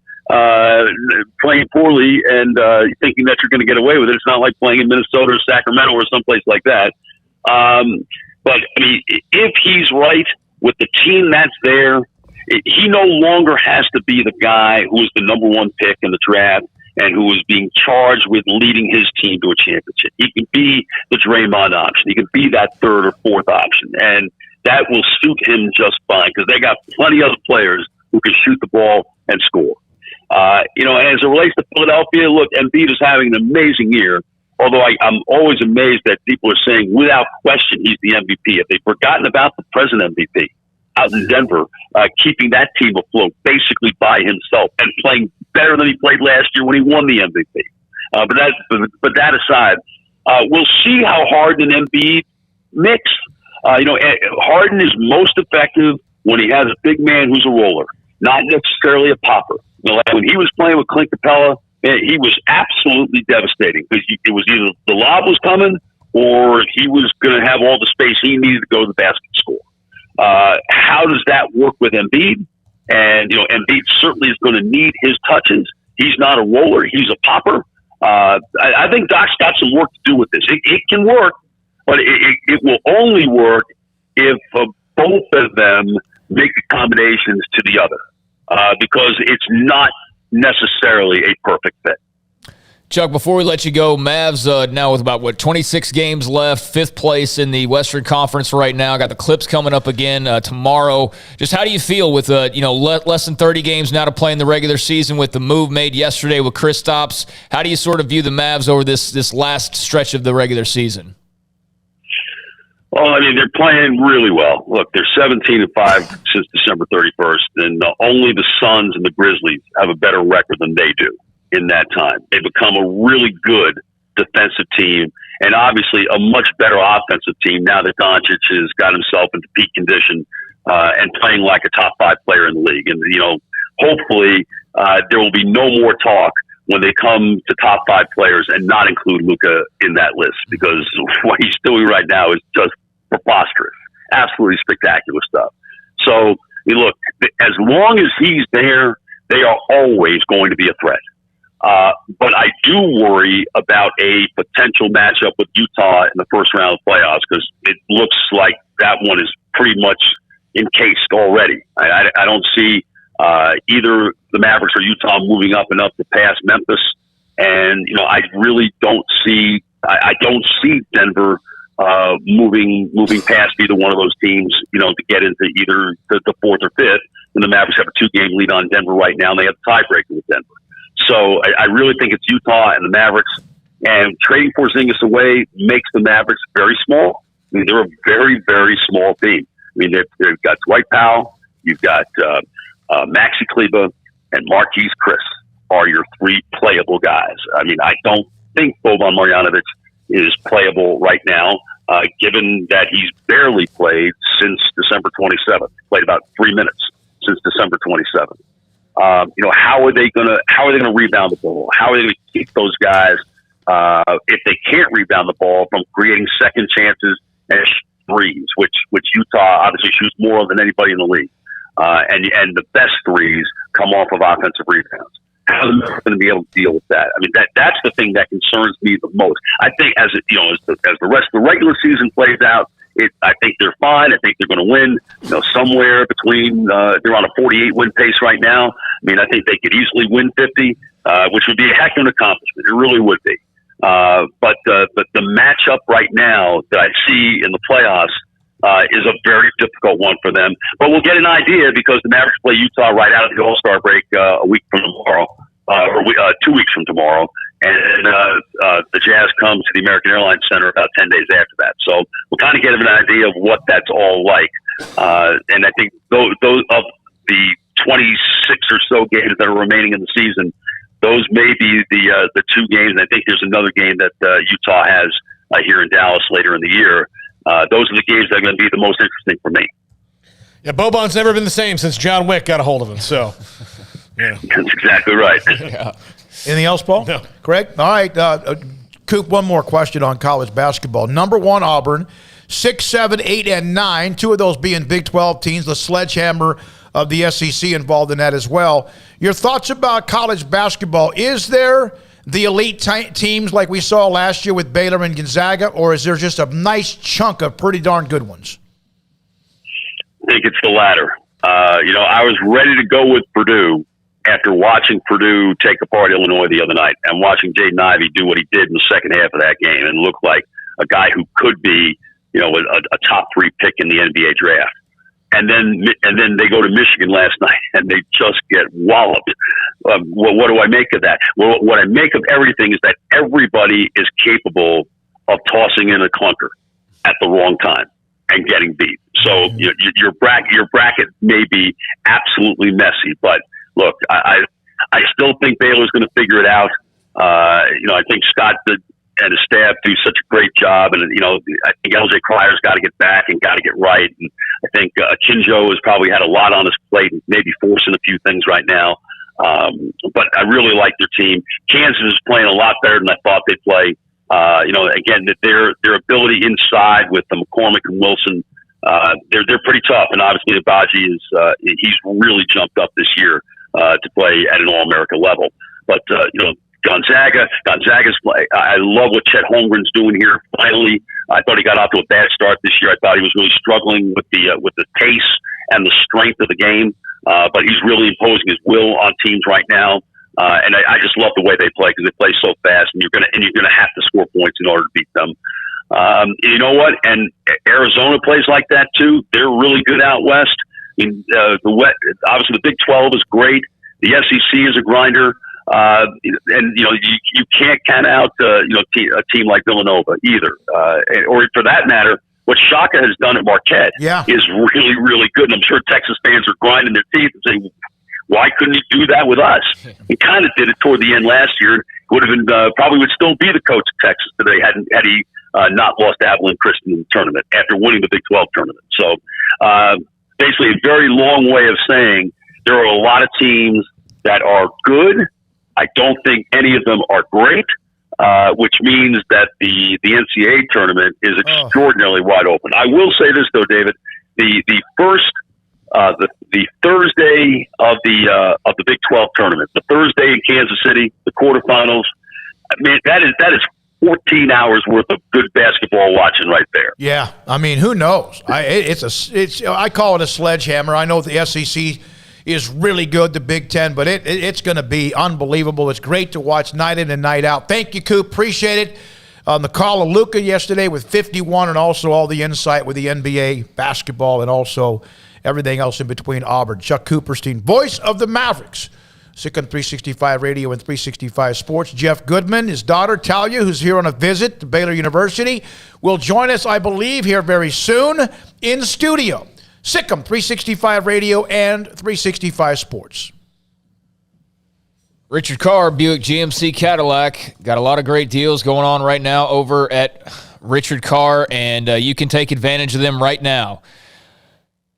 poorly and thinking that you're going to get away with it. It's not like playing in Minnesota or Sacramento or someplace like that. But, I mean, if he's right with the team that's there, he no longer has to be the guy who was the number one pick in the draft and who was being charged with leading his team to a championship. He can be the Draymond option. He can be that third or fourth option. And that will suit him just fine because they got plenty of other players who can shoot the ball and score. And as it relates to Philadelphia, look, Embiid is having an amazing year, although I'm always amazed that people are saying without question he's the MVP. If they've forgotten about the present MVP out in Denver, keeping that team afloat basically by himself and playing better than he played last year when he won the MVP. But that aside, we'll see how Harden and Embiid mix. Harden is most effective when he has a big man who's a roller, not necessarily a popper. Like when he was playing with Clint Capella, he was absolutely devastating because it was either the lob was coming or he was going to have all the space he needed to go to the basket and score. How does that work with Embiid? And, Embiid certainly is going to need his touches. He's not a roller. He's a popper. I think Doc's got some work to do with this. It can work, but it will only work if both of them make accommodations to the other because it's not necessarily a perfect fit. Chuck, before we let you go, Mavs now with about, 26 games left, 5th place in the Western Conference right now. Got the Clips coming up again tomorrow. Just how do you feel with, less than 30 games now to play in the regular season with the move made yesterday with Kristaps? How do you sort of view the Mavs over this last stretch of the regular season? Well, I mean, they're playing really well. Look, they're 17-5 since December 31st, and only the Suns and the Grizzlies have a better record than they do. In that time, they've become a really good defensive team and obviously a much better offensive team now that Doncic has got himself into peak condition and playing like a top 5 player in the league. And, hopefully there will be no more talk when they come to top 5 players and not include Luka in that list because what he's doing right now is just preposterous, absolutely spectacular stuff. So, look, as long as he's there, they are always going to be a threat. But I do worry about a potential matchup with Utah in the first round of playoffs because it looks like that one is pretty much encased already. I don't see either the Mavericks or Utah moving up enough to pass Memphis, and I really don't see. I don't see Denver moving past either one of those teams. To get into either the 4th or 5th. And the Mavericks have a 2-game lead on Denver right now, and they have a tiebreaker with Denver. So I really think it's Utah and the Mavericks. And trading Porzingis away makes the Mavericks very small. I mean, they're a very, very small team. I mean, they've got Dwight Powell, you've got Maxi Kleber, and Marquise Chris. are your three playable guys. I mean, I don't think Boban Marjanovic is playable right now, given that he's barely played since December 27th. Played about 3 minutes since December 27th. How are they gonna rebound the ball? How are they gonna keep those guys if they can't rebound the ball from creating second chances and threes, which Utah obviously shoots more than anybody in the league, and the best threes come off of offensive rebounds. How are they going to be able to deal with that? I mean, that's the thing that concerns me the most. I think as the rest of the regular season plays out, I think they're fine. I think they're going to win. Somewhere between they're on a 48 win pace right now. I mean, I think they could easily win 50, which would be a heck of an accomplishment. It really would be. But the matchup right now that I see in the playoffs is a very difficult one for them. But we'll get an idea because the Mavericks play Utah right out of the All-Star break a week from tomorrow, or 2 weeks from tomorrow. And the Jazz come to the American Airlines Center about 10 days after that. So we'll kind of get an idea of what that's all like. And I think those of the 26 or so games that are remaining in the season, those may be the two games. And I think there's another game that Utah has here in Dallas later in the year. Those are the games that are going to be the most interesting for me. Yeah, Boban's never been the same since John Wick got a hold of him. So, yeah. That's exactly right. Yeah. Anything else, Paul? No. Craig? All right. Coop, one more question on college basketball. Number 1, Auburn, 6, 7, 8, and 9, 2 of those being Big 12 teams, the sledgehammer of the SEC involved in that as well. Your thoughts about college basketball? Is there the elite teams like we saw last year with Baylor and Gonzaga, or is there just a nice chunk of pretty darn good ones? I think it's the latter. I was ready to go with Purdue after watching Purdue take apart Illinois the other night and watching Jaden Ivey do what he did in the second half of that game and look like a guy who could be, a top 3 pick in the NBA draft. And then they go to Michigan last night and they just get walloped. What do I make of that? Well, what I make of everything is that everybody is capable of tossing in a clunker at the wrong time and getting beat. So your bracket may be absolutely messy, but look, I still think Baylor's going to figure it out. I think Scott and his staff do such a great job, and I think LJ Crier's got to get back and got to get right. And I think Kinjo has probably had a lot on his plate, and maybe forcing a few things right now. But I really like their team. Kansas is playing a lot better than I thought they'd play. Again, their ability inside with the McCormick and Wilson, they're pretty tough. And obviously, Abaji he's really jumped up this year to play at an All-America level. But Gonzaga's play. I love what Chet Holmgren's doing here. Finally, I thought he got off to a bad start this year. I thought he was really struggling with the pace and the strength of the game. But he's really imposing his will on teams right now. And I just love the way they play because they play so fast, and you're gonna have to score points in order to beat them. You know what? And Arizona plays like that too. They're really good out west. Obviously the Big 12 is great. The SEC is a grinder. And you can't count out a team like Villanova either, or for that matter, what Shaka has done at Marquette is really, really good. And I'm sure Texas fans are grinding their teeth and saying, "Why couldn't he do that with us?" He kind of did it toward the end last year. Would have been probably would still be the coach of Texas today had he not lost to Abilene Christian in the tournament after winning the Big 12 tournament. So basically, a very long way of saying there are a lot of teams that are good. I don't think any of them are great, which means that the NCAA tournament is extraordinarily wide open. I will say this though, David, the Thursday of the Big 12 tournament, the Thursday in Kansas City, the quarterfinals. I mean, that is 14 hours worth of good basketball watching right there. Yeah, I mean, who knows? I call it a sledgehammer. I know the SEC is really good, the Big Ten, but it's going to be unbelievable. It's great to watch night in and night out. Thank you, Coop. Appreciate it. On the call of Luka yesterday with 51 and also all the insight with the NBA basketball and also everything else in between Auburn. Chuck Cooperstein, voice of the Mavericks. Sick on 365 Radio and 365 Sports. Jeff Goodman, his daughter Talia, who's here on a visit to Baylor University, will join us, I believe, here very soon in studio. Sikkim 365 Radio and 365 Sports. Richard Carr, Buick GMC Cadillac. Got a lot of great deals going on right now over at Richard Carr, and you can take advantage of them right now.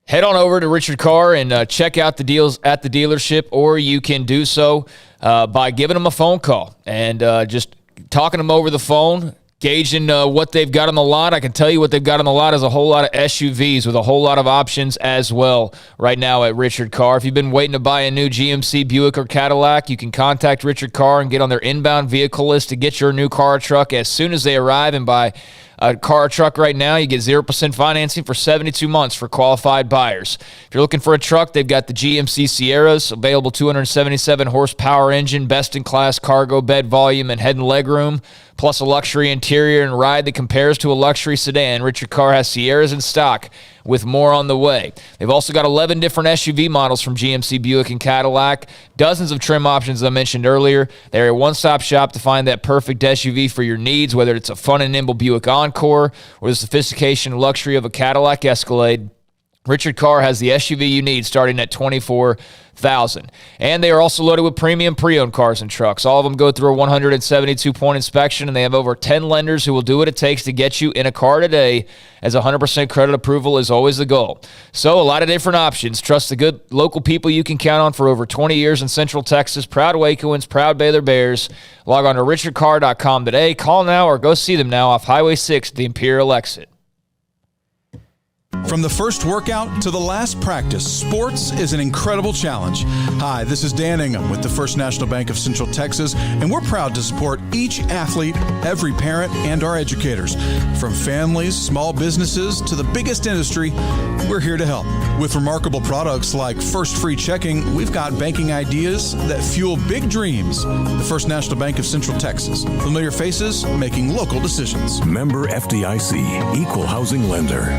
Head on over to Richard Carr and check out the deals at the dealership, or you can do so by giving them a phone call and just talking them over the phone, gauging what they've got on the lot. I can tell you what they've got on the lot is a whole lot of SUVs with a whole lot of options as well right now at Richard Carr. If you've been waiting to buy a new GMC Buick or Cadillac, you can contact Richard Carr and get on their inbound vehicle list to get your new car or truck as soon as they arrive. And buy a car or truck right now, you get 0% financing for 72 months for qualified buyers. If you're looking for a truck, they've got the GMC Sierras, available 277 horsepower engine, best-in-class cargo bed volume and head and leg room, plus a luxury interior and ride that compares to a luxury sedan. Richard Carr has Sierras in stock, with more on the way. They've also got 11 different SUV models from GMC Buick and Cadillac, dozens of trim options I mentioned earlier. They're a one-stop shop to find that perfect SUV for your needs, whether it's a fun and nimble Buick Encore or the sophistication and luxury of a Cadillac Escalade. Richard Carr has the SUV you need starting at $24,000. And they are also loaded with premium pre-owned cars and trucks. All of them go through a 172-point inspection, and they have over 10 lenders who will do what it takes to get you in a car today, as 100% credit approval is always the goal. So a lot of different options. Trust the good local people you can count on for over 20 years in Central Texas. Proud Wacoans, proud Baylor Bears. Log on to richardcarr.com today. Call now or go see them now off Highway 6 at the Imperial exit. From the first workout to the last practice, sports is an incredible challenge. Hi, this is Dan Ingham with the First National Bank of Central Texas, and we're proud to support each athlete, every parent, and our educators. From families, small businesses, to the biggest industry, we're here to help. With remarkable products like First Free Checking, we've got banking ideas that fuel big dreams. The First National Bank of Central Texas. Familiar faces making local decisions. Member FDIC, Equal Housing Lender.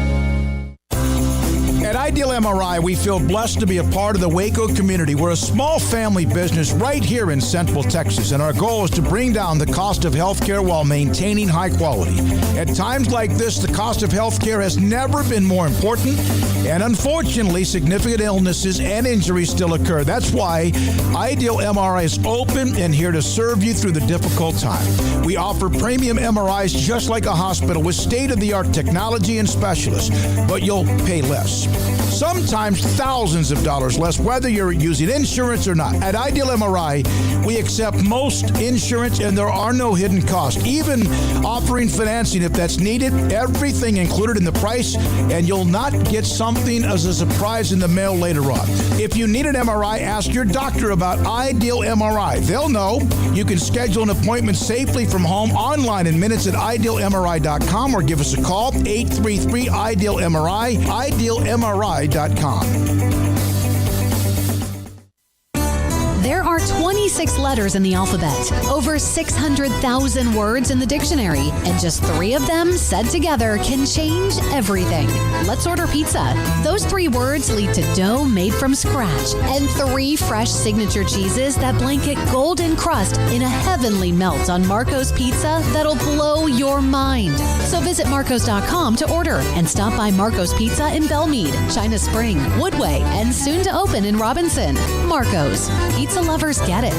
At Ideal MRI, we feel blessed to be a part of the Waco community. We're a small family business right here in Central Texas, and our goal is to bring down the cost of healthcare while maintaining high quality. At times like this, the cost of healthcare has never been more important, and unfortunately, significant illnesses and injuries still occur. That's why Ideal MRI is open and here to serve you through the difficult time. We offer premium MRIs just like a hospital with state-of-the-art technology and specialists, but you'll pay less. Sometimes thousands of dollars less, whether you're using insurance or not. At Ideal MRI, we accept most insurance and there are no hidden costs, even offering financing if that's needed. Everything included in the price, and you'll not get something as a surprise in the mail later on. If you need an MRI, ask your doctor about Ideal MRI. They'll know. You can schedule an appointment safely from home online in minutes at idealmri.com or give us a call, 833-IDEAL-MRI, idealmri.com. There are 26 letters in the alphabet, over 600,000 words in the dictionary, and just 3 of them said together can change everything. Let's order pizza. Those 3 words lead to dough made from scratch and 3 fresh signature cheeses that blanket golden crust in a heavenly melt on Marco's Pizza that'll blow your mind. So visit marcos.com to order and stop by Marco's Pizza in Belmead, China Spring, Woodway, and soon to open in Robinson. Marco's. Pizza lovers get it.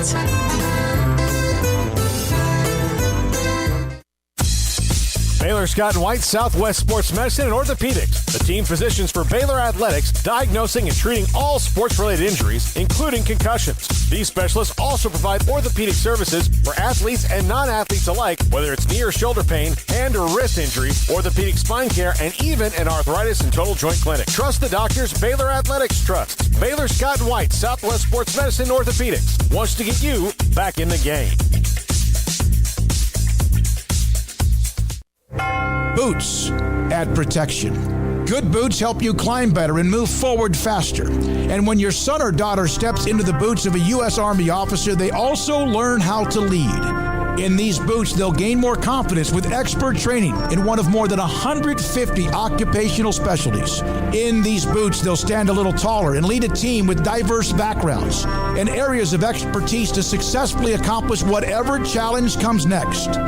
Baylor Scott & White, Southwest Sports Medicine and Orthopedics, the team physicians for Baylor Athletics, diagnosing and treating all sports-related injuries, including concussions. These specialists also provide orthopedic services for athletes and non-athletes alike, whether it's knee or shoulder pain, hand or wrist injury, orthopedic spine care, and even an arthritis and total joint clinic. Trust the doctors Baylor Athletics trusts. Baylor Scott & White, Southwest Sports Medicine and Orthopedics wants to get you back in the game. Boots add protection. Good boots help you climb better and move forward faster. And when your son or daughter steps into the boots of a U.S. Army officer, they also learn how to lead. In these boots, they'll gain more confidence with expert training in one of more than 150 occupational specialties. In these boots, they'll stand a little taller and lead a team with diverse backgrounds and areas of expertise to successfully accomplish whatever challenge comes next.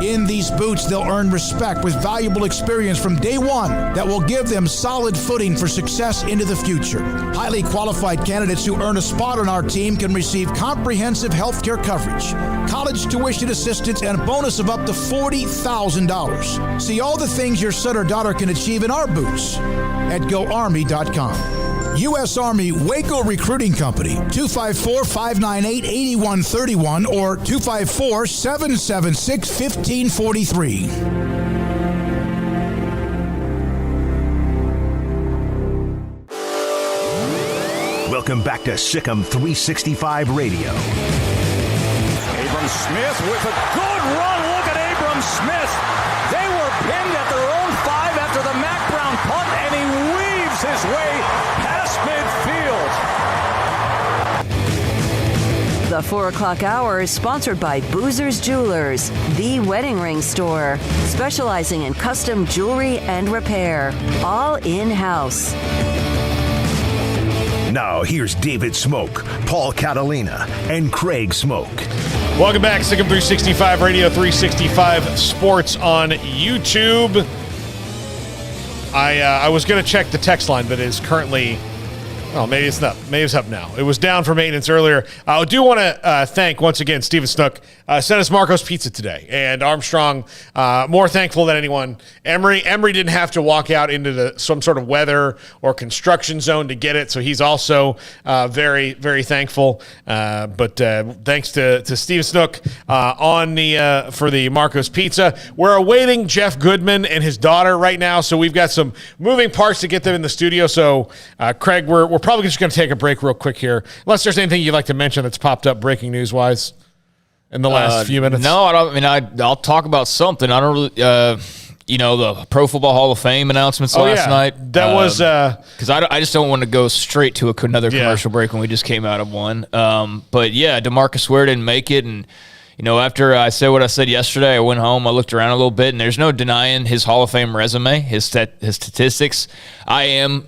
In these boots, they'll earn respect with valuable experience from day one that will give them solid footing for success into the future. Highly qualified candidates who earn a spot on our team can receive comprehensive health care coverage, college tuition assistance, and a bonus of up to $40,000. See all the things your son or daughter can achieve in our boots at GoArmy.com. U.S. Army Waco Recruiting Company, 254-598-8131 or 254-776-1543. Welcome back to Sikkim 365 Radio. Abram Smith with a good run. Look at Abram Smith. They were pinned at their own 5 after the Mack Brown punt, and he weaves his way past midfield. The 4 o'clock hour is sponsored by Boozer's Jewelers, the wedding ring store, specializing in custom jewelry and repair, all in-house. Now, here's David Smoak, Paul Catalina, and Craig Smoak. Welcome back, Sikkim 365 Radio, 365 Sports on YouTube. I was going to check the text line, but it is currently... Oh, maybe it's not. Maybe it's up now. It was down for maintenance earlier. I do want to thank, once again, Steven Snook. Sent us Marco's Pizza today. And Armstrong, more thankful than anyone. Emery didn't have to walk out into some sort of weather or construction zone to get it, so he's also very, very thankful. But thanks to Steven Snook for the Marco's Pizza. We're awaiting Jeff Goodman and his daughter right now, so we've got some moving parts to get them in the studio. So, Craig, we're probably just going to take a break real quick here, unless there's anything you'd like to mention that's popped up breaking news-wise in the last few minutes. No, I don't. I mean, I'll talk about something. I don't really, the Pro Football Hall of Fame announcements last night. That was because I just don't want to go straight to another commercial break when we just came out of one. But yeah, DeMarcus Ware didn't make it, and after I said what I said yesterday, I went home, I looked around a little bit, and there's no denying his Hall of Fame resume, his statistics. I am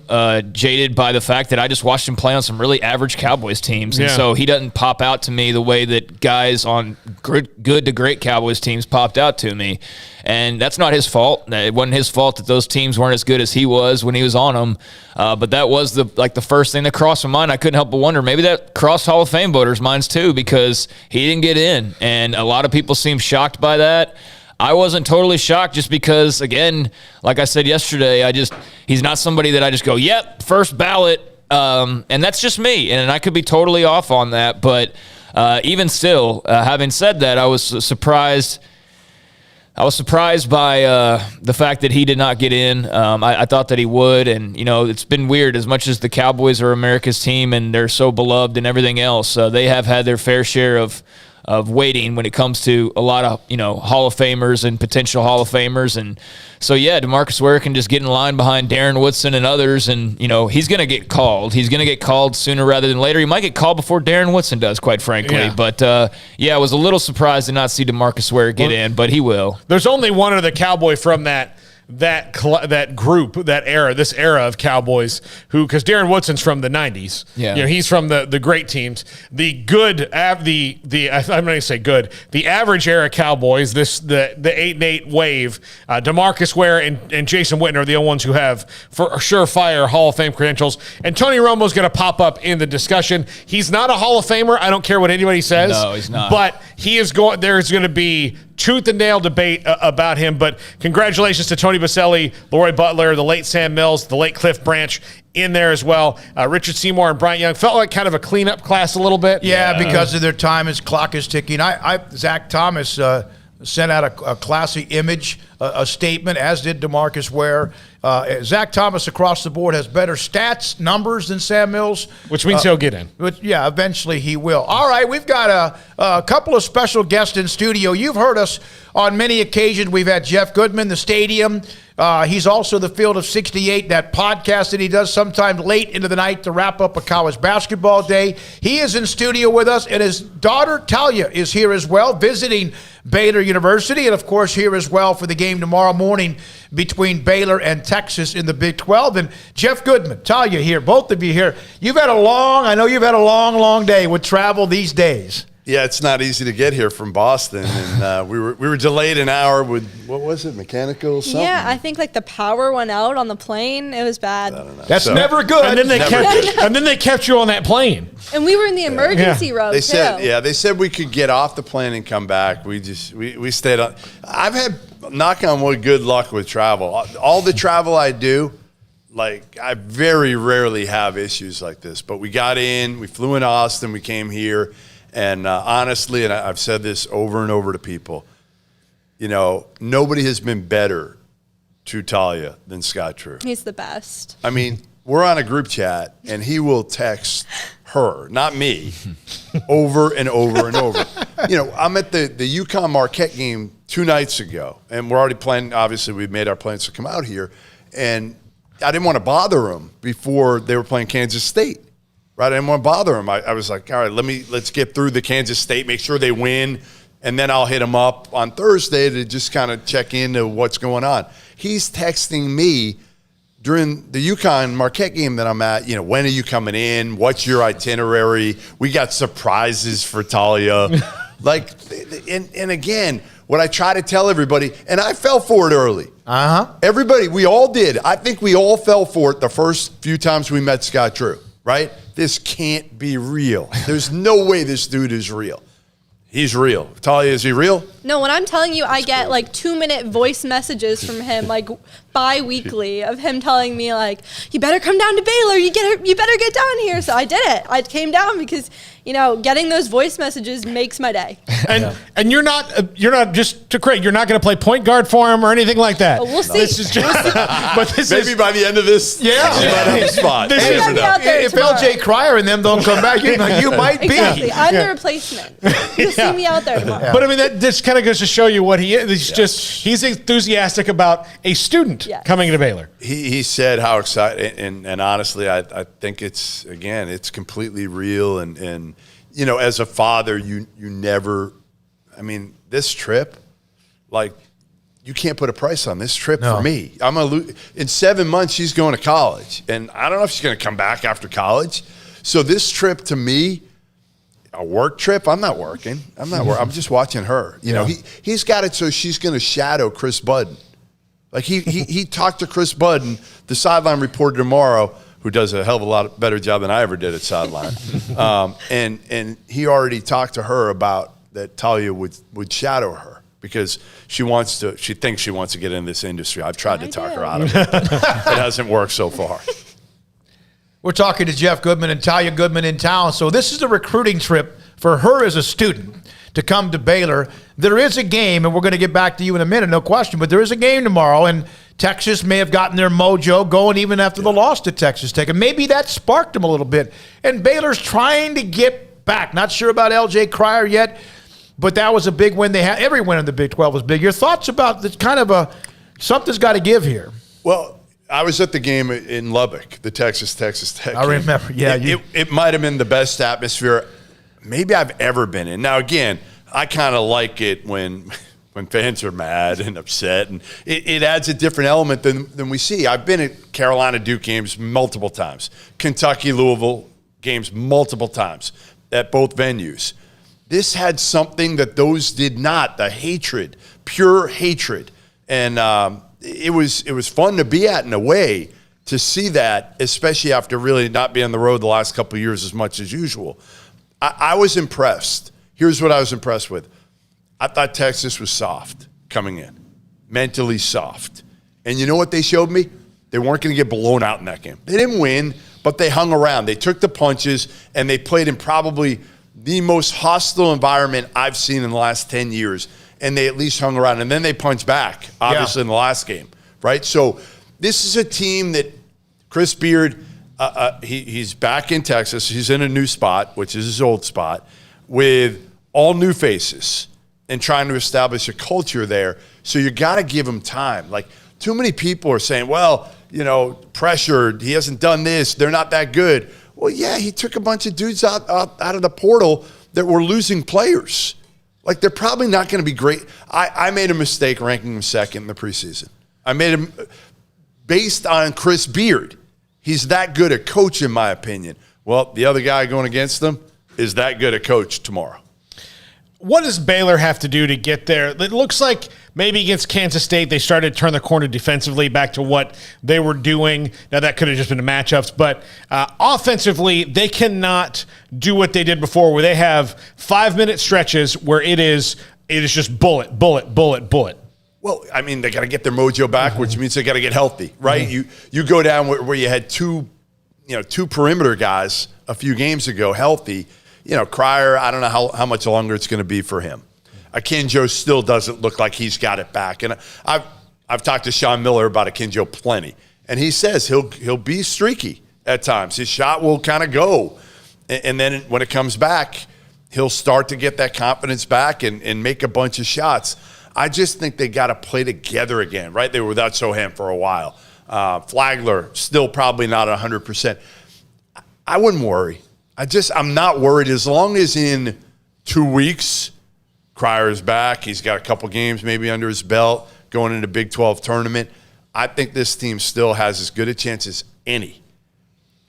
jaded by the fact that I just watched him play on some really average Cowboys teams, and so he doesn't pop out to me the way that guys on good to great Cowboys teams popped out to me. And that's not his fault. It wasn't his fault that those teams weren't as good as he was when he was on them. But that was the first thing that crossed my mind. I couldn't help but wonder, maybe that crossed Hall of Fame voters' minds too, because he didn't get in. And a lot of people seem shocked by that. I wasn't totally shocked just because, again, like I said yesterday, he's not somebody that I just go, yep, first ballot. And that's just me. And I could be totally off on that. But even still, having said that, I was surprised by the fact that he did not get in. I thought that he would, and it's been weird. As much as the Cowboys are America's team and they're so beloved and everything else, they have had their fair share of waiting when it comes to a lot of Hall of Famers and potential Hall of Famers. And so DeMarcus Ware can just get in line behind Darren Woodson and others, and he's going to get called. He's going to get called sooner rather than later. He might get called before Darren Woodson does, quite frankly. Yeah. But I was a little surprised to not see DeMarcus Ware get in, but he will. There's only one other Cowboy from that group, this era of Cowboys, because Darren Woodson's from the 90s. Yeah. He's from the great teams. The average era Cowboys, the 8-8 wave, DeMarcus Ware and Jason Witten are the only ones who have for surefire Hall of Fame credentials. And Tony Romo's going to pop up in the discussion. He's not a Hall of Famer. I don't care what anybody says. No, he's not. But there's going to be tooth and nail debate about him. But congratulations to Tony Baselli, Leroy Butler, the late Sam Mills, the late Cliff Branch in there as well. Richard Seymour and Bryan Young felt like kind of a cleanup class a little bit. Yeah, because of their time as clock is ticking. Zach Thomas sent out a classy image, a statement, as did DeMarcus Ware. Zach Thomas across the board has better stats, numbers than Sam Mills. Which means he'll get in. But yeah, eventually he will. All right, we've got a couple of special guests in studio. You've heard us on many occasions. We've had Jeff Goodman, the stadium. He's also the Field of 68, that podcast that he does sometime late into the night to wrap up a college basketball day. He is in studio with us, and his daughter Talia is here as well, visiting Baylor University, and of course here as well for the game tomorrow morning between Baylor and Texas in the Big 12. And Jeff Goodman, Talia here, both of you here. I know you've had a long day with travel these days. Yeah, it's not easy to get here from Boston, and we were delayed an hour with, what was it, mechanical something? Yeah, I think like the power went out on the plane. It was bad. I don't know. That's never good. And then they kept you on that plane. And we were in the emergency row They too. they said we could get off the plane and come back. We stayed on. I've had, knock on wood, good luck with travel. All the travel I do, like, I very rarely have issues like this. But we got in, we flew into Austin, we came here. And honestly, and I've said this over and over to people, you know, nobody has been better to Talia than Scott True. He's the best. I mean, we're on a group chat, and he will text her, not me, over and over and over. You know, I'm at the UConn Marquette game 2 nights ago, and we're already planning. Obviously, we've made our plans to come out here, and I didn't want to bother him before they were playing Kansas State. Right, I didn't want to bother him. I was like, all right, let's get through the Kansas State, make sure they win, and then I'll hit him up on Thursday to just kind of check into what's going on. He's texting me during the UConn Marquette game that I'm at, you know, when are you coming in? What's your itinerary? We got surprises for Talia. Like, and again, what I try to tell everybody, and I fell for it early. Everybody, we all did. I think we all fell for it the first few times we met Scott Drew, right? This can't be real. There's no way this dude is real. He's real. Talia, is he real? No, when I'm telling you, I get like 2-minute voice messages from him, like bi-weekly, of him telling me like, you better come down to Baylor. You better get down here. So I did it. I came down because, you know, getting those voice messages makes my day. And you're not just to Craig. You're not going to play point guard for him or anything like that. Oh, we'll see. This is just, but this maybe is, by the end of this, yeah, you might have a spot. This is, if LJ Cryer and them don't come back, you might be. Exactly. I'm the replacement. You'll see me out there tomorrow. But I mean, that just kind of goes to show you what he is. He's enthusiastic about a student coming to Baylor. He said how excited, and honestly, I think it's completely real. And you know, as a father, you never, I mean, this trip, like, you can't put a price on this trip for me. In 7 months, she's going to college, and I don't know if she's going to come back after college. So this trip to me, a work trip, I'm not working. I'm just watching her. You know, he's got it so she's going to shadow Chris Budden. Like he talked to Chris Budden, the sideline reporter tomorrow, who does a hell of a lot better job than I ever did at sideline. And he already talked to her about that Talia would shadow her because she thinks she wants to get in this industry. I've tried to talk her out of it. It hasn't worked so far. We're talking to Jeff Goodman and Talia Goodman in town. So this is a recruiting trip for her as a student to come to Baylor. There is a game, and we're going to get back to you in a minute, no question, but there is a game tomorrow, and Texas may have gotten their mojo going even after the loss to Texas Tech, and maybe that sparked them a little bit. And Baylor's trying to get back. Not sure about LJ Cryer yet, but that was a big win. They had every win in the Big 12 was big. Your thoughts about this kind of something's got to give here? Well, I was at the game in Lubbock, the Texas Tech. I remember. Yeah, it might have been the best atmosphere maybe I've ever been in. Now, again, I kind of like it when fans are mad and upset, and it adds a different element than we see. I've been at Carolina Duke games multiple times, Kentucky Louisville games multiple times at both venues. This had something that those did not, the hatred, pure hatred. And it was fun to be at in a way, to see that, especially after really not being on the road the last couple of years as much as usual. I was impressed. Here's what I was impressed with. I thought Texas was soft coming in, mentally soft. And you know what they showed me? They weren't going to get blown out in that game. They didn't win, but they hung around. They took the punches, and they played in probably the most hostile environment I've seen in the last 10 years, and they at least hung around. And then they punched back, obviously, in the last game, right? So this is a team that Chris Beard, he's back in Texas. He's in a new spot, which is his old spot, with all new faces and trying to establish a culture there. So you got to give him time. Like, too many people are saying, well, you know, pressured, he hasn't done this, they're not that good. Well, yeah, he took a bunch of dudes out of the portal that were losing players. Like, they're probably not going to be great. I made a mistake ranking him second in the preseason. I made him based on Chris Beard. He's that good a coach, in my opinion. Well, the other guy going against them is that good a coach tomorrow. what does Baylor have to do to get there? It looks like maybe against Kansas State, they started to turn the corner defensively back to what they were doing. Now, that could have just been the matchups, but offensively, they cannot do what they did before, where they have 5-minute stretches where it is just bullet, bullet, bullet, bullet. Well, I mean, they got to get their mojo back, which means they got to get healthy, right? You go down where you had two perimeter guys a few games ago healthy. Cryer, I don't know how much longer it's going to be for him. Akinjo still doesn't look like he's got it back. And I've talked to Sean Miller about Akinjo plenty, and he says he'll be streaky at times. His shot will kind of go, and then when it comes back, he'll start to get that confidence back and make a bunch of shots. I just think they got to play together again, right? They were without Sohan for a while. Flagler still probably not 100%. I wouldn't worry. I'm not worried as long as in 2 weeks, Cryer's back. He's got a couple games maybe under his belt going into Big 12 tournament. I think this team still has as good a chance as any.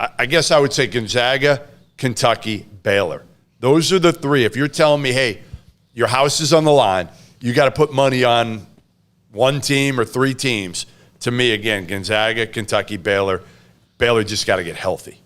I guess I would say Gonzaga, Kentucky, Baylor. Those are the three. If you're telling me, hey, your house is on the line, you got to put money on one team or three teams. To me, again, Gonzaga, Kentucky, Baylor. Baylor just got to get healthy.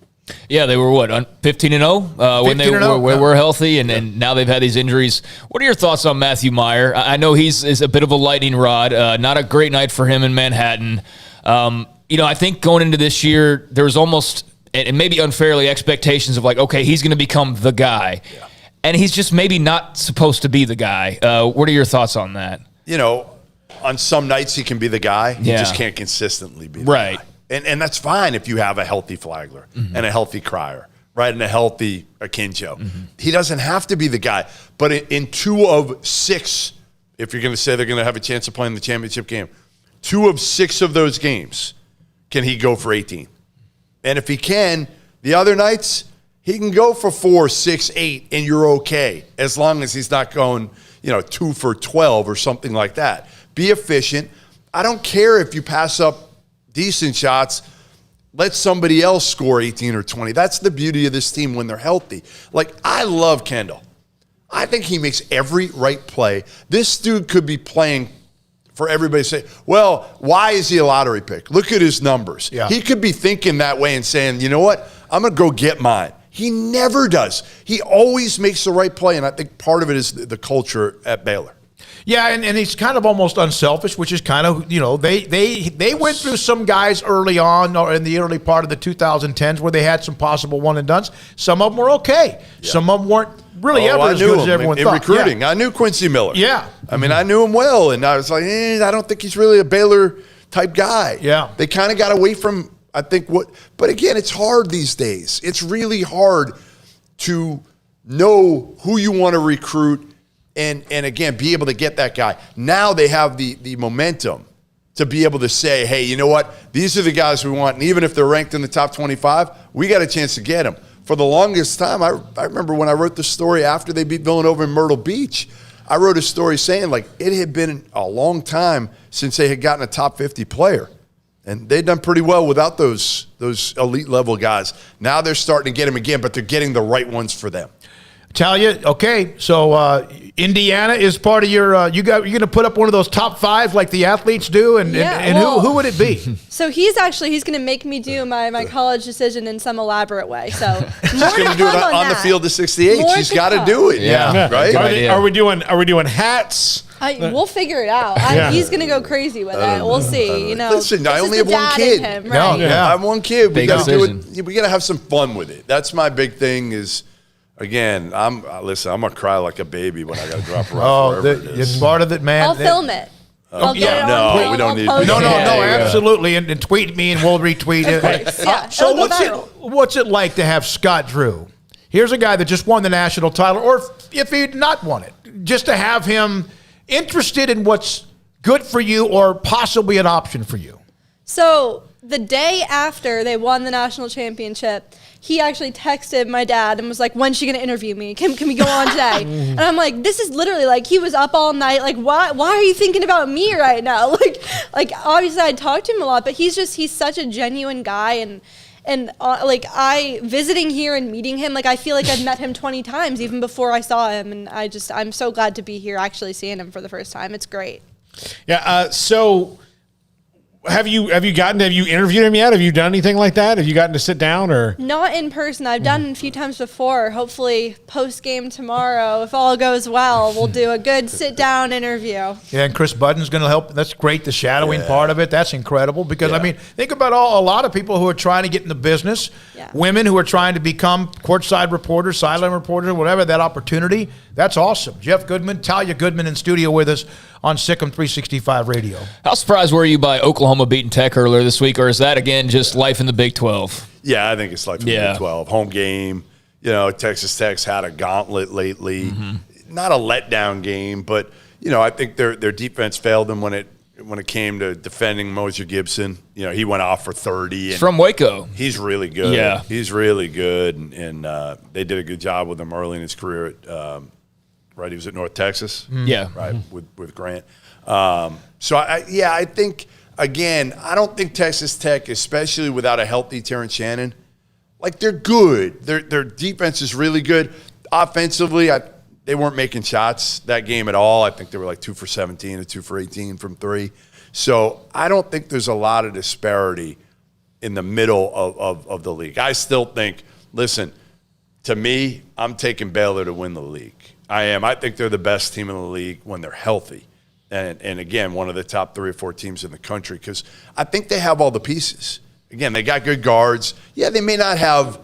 Yeah, they were 15-0 when they were healthy, and now they've had these injuries. What are your thoughts on Matthew Meyer? I know is a bit of a lightning rod. Not a great night for him in Manhattan. I think going into this year, there was almost, and maybe unfairly, expectations of like, okay, he's going to become the guy. Yeah. And he's just maybe not supposed to be the guy. What are your thoughts on that? On some nights he can be the guy. He just can't consistently be the guy. And that's fine if you have a healthy Flagler and a healthy Cryer, right, and a healthy Akinjo. He doesn't have to be the guy. But in 2 of 6, if you're going to say they're going to have a chance of playing the championship game, 2 of 6 of those games can he go for 18. And if he can, the other nights, he can go for 4, 6, 8, and you're okay, as long as he's not going, 2 for 12 or something like that. Be efficient. I don't care if you pass up decent shots. Let somebody else score 18 or 20. That's the beauty of this team when they're healthy. Like, I love Kendall. I think he makes every right play. This dude could be playing for everybody to say, well, why is he a lottery pick? Look at his numbers. Yeah. He could be thinking that way and saying, you know what? I'm going to go get mine. He never does. He always makes the right play, and I think part of it is the culture at Baylor. Yeah, and he's kind of almost unselfish, which is kind of, they went through some guys early on or in the early part of the 2010s where they had some possible one-and-dones. Some of them were okay. Yeah. Some of them weren't really ever as good as everyone thought. In recruiting, I knew Quincy Miller. Yeah. I mean, I knew him well, and I was like, I don't think he's really a Baylor-type guy. Yeah. They kind of got away from, I think, but again, it's hard these days. It's really hard to know who you want to recruit and again, be able to get that guy. Now they have the momentum to be able to say, hey, you know what? These are the guys we want. And even if they're ranked in the top 25, we got a chance to get them. For the longest time, I remember when I wrote the story after they beat Villanova in Myrtle Beach, I wrote a story saying, like, it had been a long time since they had gotten a top 50 player. And they'd done pretty well without those elite level guys. Now they're starting to get them again, but they're getting the right ones for them. Talia, okay, so Indiana is part of your. You're going to put up one of those top 5 like the athletes do, and who would it be? So he's going to make me do my college decision in some elaborate way. So she's going to do it on the field of 68. She's got to do it. Yeah. Right. Are we doing hats? We'll figure it out. He's going to go crazy with it. We'll see. Listen, I only have one kid. Him, right? I have one kid. We got to do it. We got to have some fun with it. That's my big thing. Again, I'm gonna cry like a baby when I got to drop her off. It's part of it, man. I'll film it. We don't need. No, absolutely, and tweet me and we'll retweet it. So what's it like to have Scott Drew? Here's a guy that just won the national title, or if he'd not won it, just to have him interested in what's good for you or possibly an option for you. So the day after they won the national championship, he actually texted my dad and was like, when's she going to interview me? Can we go on today? And I'm like, this is literally like, he was up all night. Like, why are you thinking about me right now? Like obviously I talked to him a lot, but he's such a genuine guy. And And I visiting here and meeting him, I feel like I've met him 20 times even before I saw him. And I'm so glad to be here actually seeing him for the first time. It's great. Yeah. So have you interviewed him yet? Have you done anything like that? Have you gotten to sit down or? Not in person. I've done it a few times before. Hopefully post game tomorrow, if all goes well, we'll do a good sit down interview. Yeah, and Chris Budden's going to help. That's great. The shadowing part of it, that's incredible because think about a lot of people who are trying to get in the business, women who are trying to become courtside reporters, sideline reporters, whatever, that opportunity. That's awesome. Jeff Goodman, Talia Goodman in studio with us on Sikkim 365 Radio. How surprised were you by Oklahoma beating Tech earlier this week, or is that, again, just life in the Big 12? Yeah, I think it's life in the Big 12. Home game. Texas Tech's had a gauntlet lately. Mm-hmm. Not a letdown game, but, I think their defense failed them when it came to defending Mosier Gibson. He went off for 30. He's from Waco. He's really good. Yeah. He's really good, and they did a good job with him early in his career at right, he was at North Texas. Yeah. Right, with Grant. I think, again, I don't think Texas Tech, especially without a healthy Terrence Shannon, they're good. Their defense is really good. Offensively, they weren't making shots that game at all. I think they were 2 for 17 or 2 for 18 from 3. So I don't think there's a lot of disparity in the middle of the league. I still think, listen, to me, I'm taking Baylor to win the league. I am. I think they're the best team in the league when they're healthy. And again, one of the top 3 or 4 teams in the country because I think they have all the pieces. Again, they got good guards. Yeah, they may not have,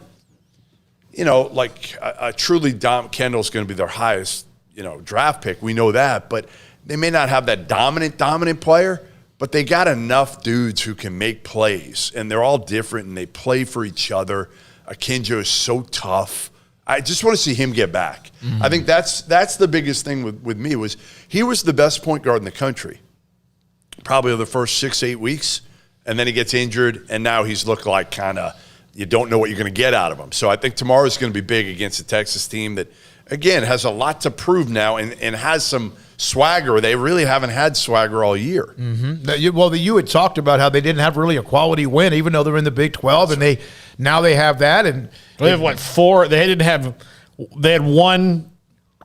a truly Kendall's going to be their highest, draft pick. We know that. But they may not have that dominant player, but they got enough dudes who can make plays. And they're all different, and they play for each other. Akinjo is so tough. I just want to see him get back. Mm-hmm. I think that's the biggest thing with me was he was the best point guard in the country probably the first 6-8 weeks, and then he gets injured, and now he's looked like kind of you don't know what you're going to get out of him. So I think tomorrow's going to be big against a Texas team that, again, has a lot to prove now and has some swagger. They really haven't had swagger all year. Mm-hmm. You had talked about how they didn't have really a quality win, even though they're in the Big 12, and they have that. And they have 4. They had one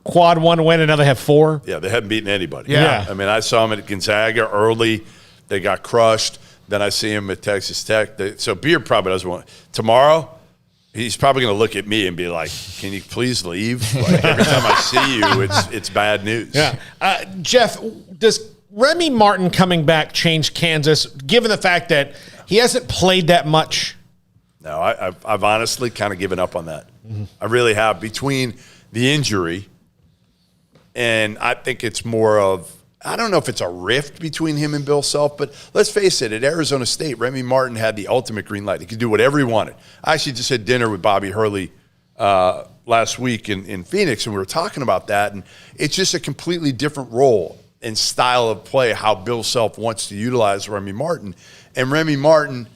quad 1 win, and now they have 4. Yeah, they haven't beaten anybody. Yeah. I mean, I saw them at Gonzaga early. They got crushed. Then I see him at Texas Tech. So Beard probably doesn't want – tomorrow, he's probably going to look at me and be like, can you please leave? Every time I see you, it's bad news. Yeah. Jeff, does Remy Martin coming back change Kansas, given the fact that he hasn't played that much? No, I've honestly kind of given up on that. Mm-hmm. I really have. Between the injury and I think it's more of – I don't know if it's a rift between him and Bill Self, but let's face it, at Arizona State, Remy Martin had the ultimate green light. He could do whatever he wanted. I actually just had dinner with Bobby Hurley last week in Phoenix, and we were talking about that, and it's just a completely different role and style of play, how Bill Self wants to utilize Remy Martin. And Remy Martin,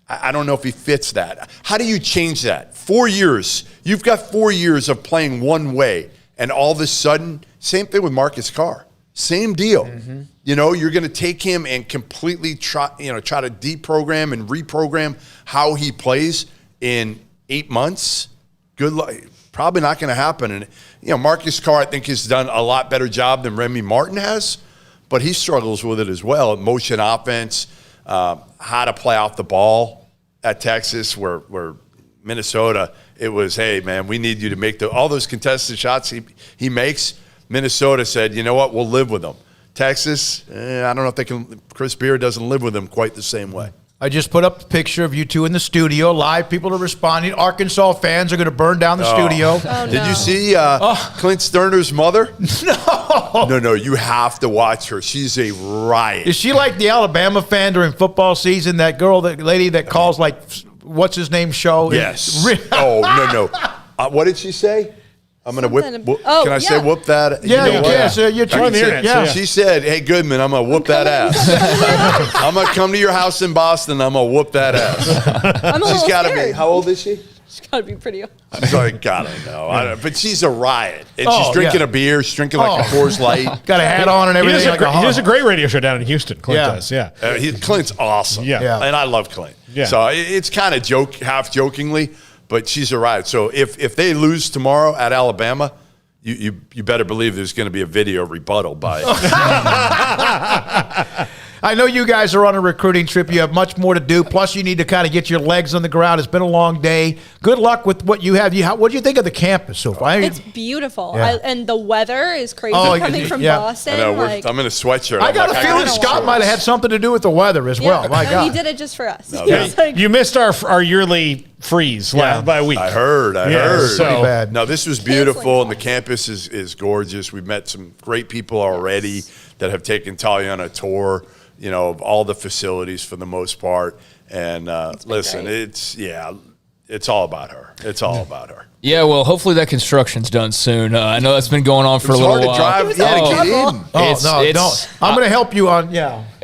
I don't know if he fits that. How do you change that? 4 years. You've got 4 years of playing one way, and all of a sudden, same thing with Marcus Carr. Same deal. Mm-hmm. You're going to take him and completely try to deprogram and reprogram how he plays in 8 months. Good luck. Probably not going to happen. And, Marcus Carr, I think, has done a lot better job than Remy Martin has, but he struggles with it as well. Motion offense, how to play off the ball at Texas, where Minnesota, it was, hey, man, we need you to make all those contested shots he makes. Minnesota said, you know what, we'll live with them. Texas, I don't know if they can. Chris Beard doesn't live with them quite the same way. I just put up a picture of you two in the studio, live. People are responding. Arkansas fans are going to burn down the studio. Oh, no. Did you see Clint Sterner's mother? No, you have to watch her. She's a riot. Is she like the Alabama fan during football season? That lady that calls what's his name show? Yes. No. What did she say? I'm going to whip. Can I say whoop that? Yeah, you can. So you're trying to. Yeah. She said, "Hey, Goodman, I'm going to whoop that ass. I'm going to come to your house in Boston. I'm going to whoop that ass." She's got to be. How old is she? She's got to be pretty old. She's like, God, I don't know. But she's a riot. And she's drinking a beer. She's drinking like a Coors Light. Got a hat on and everything. He does a great radio show down in Houston. Clint does. Yeah. Clint's awesome. Yeah. And I love Clint. Yeah. So it's kind of half jokingly, but she's arrived. So if they lose tomorrow at Alabama, you better believe there's going to be a video rebuttal by I know you guys are on a recruiting trip. You have much more to do. Plus, you need to kind of get your legs on the ground. It's been a long day. Good luck with what you have. What do you think of the campus so far? It's beautiful. Yeah. And the weather is crazy coming from yeah. Boston. I know, I'm in a sweatshirt. I got a feeling Scott might have had something to do with the weather as well. My No, God. he did it just for us. No, It's like- You missed our yearly freeze by a week. I heard. So pretty bad. No, this was beautiful, and the campus is gorgeous. We've met some great people already that have taken Talia on a tour, of all the facilities for the most part. And listen, it's all about her. It's all about her. Yeah, well, hopefully that construction's done soon. I know that's been going on for a little while. Hard to drive. To get in. No. I'm going to help you on,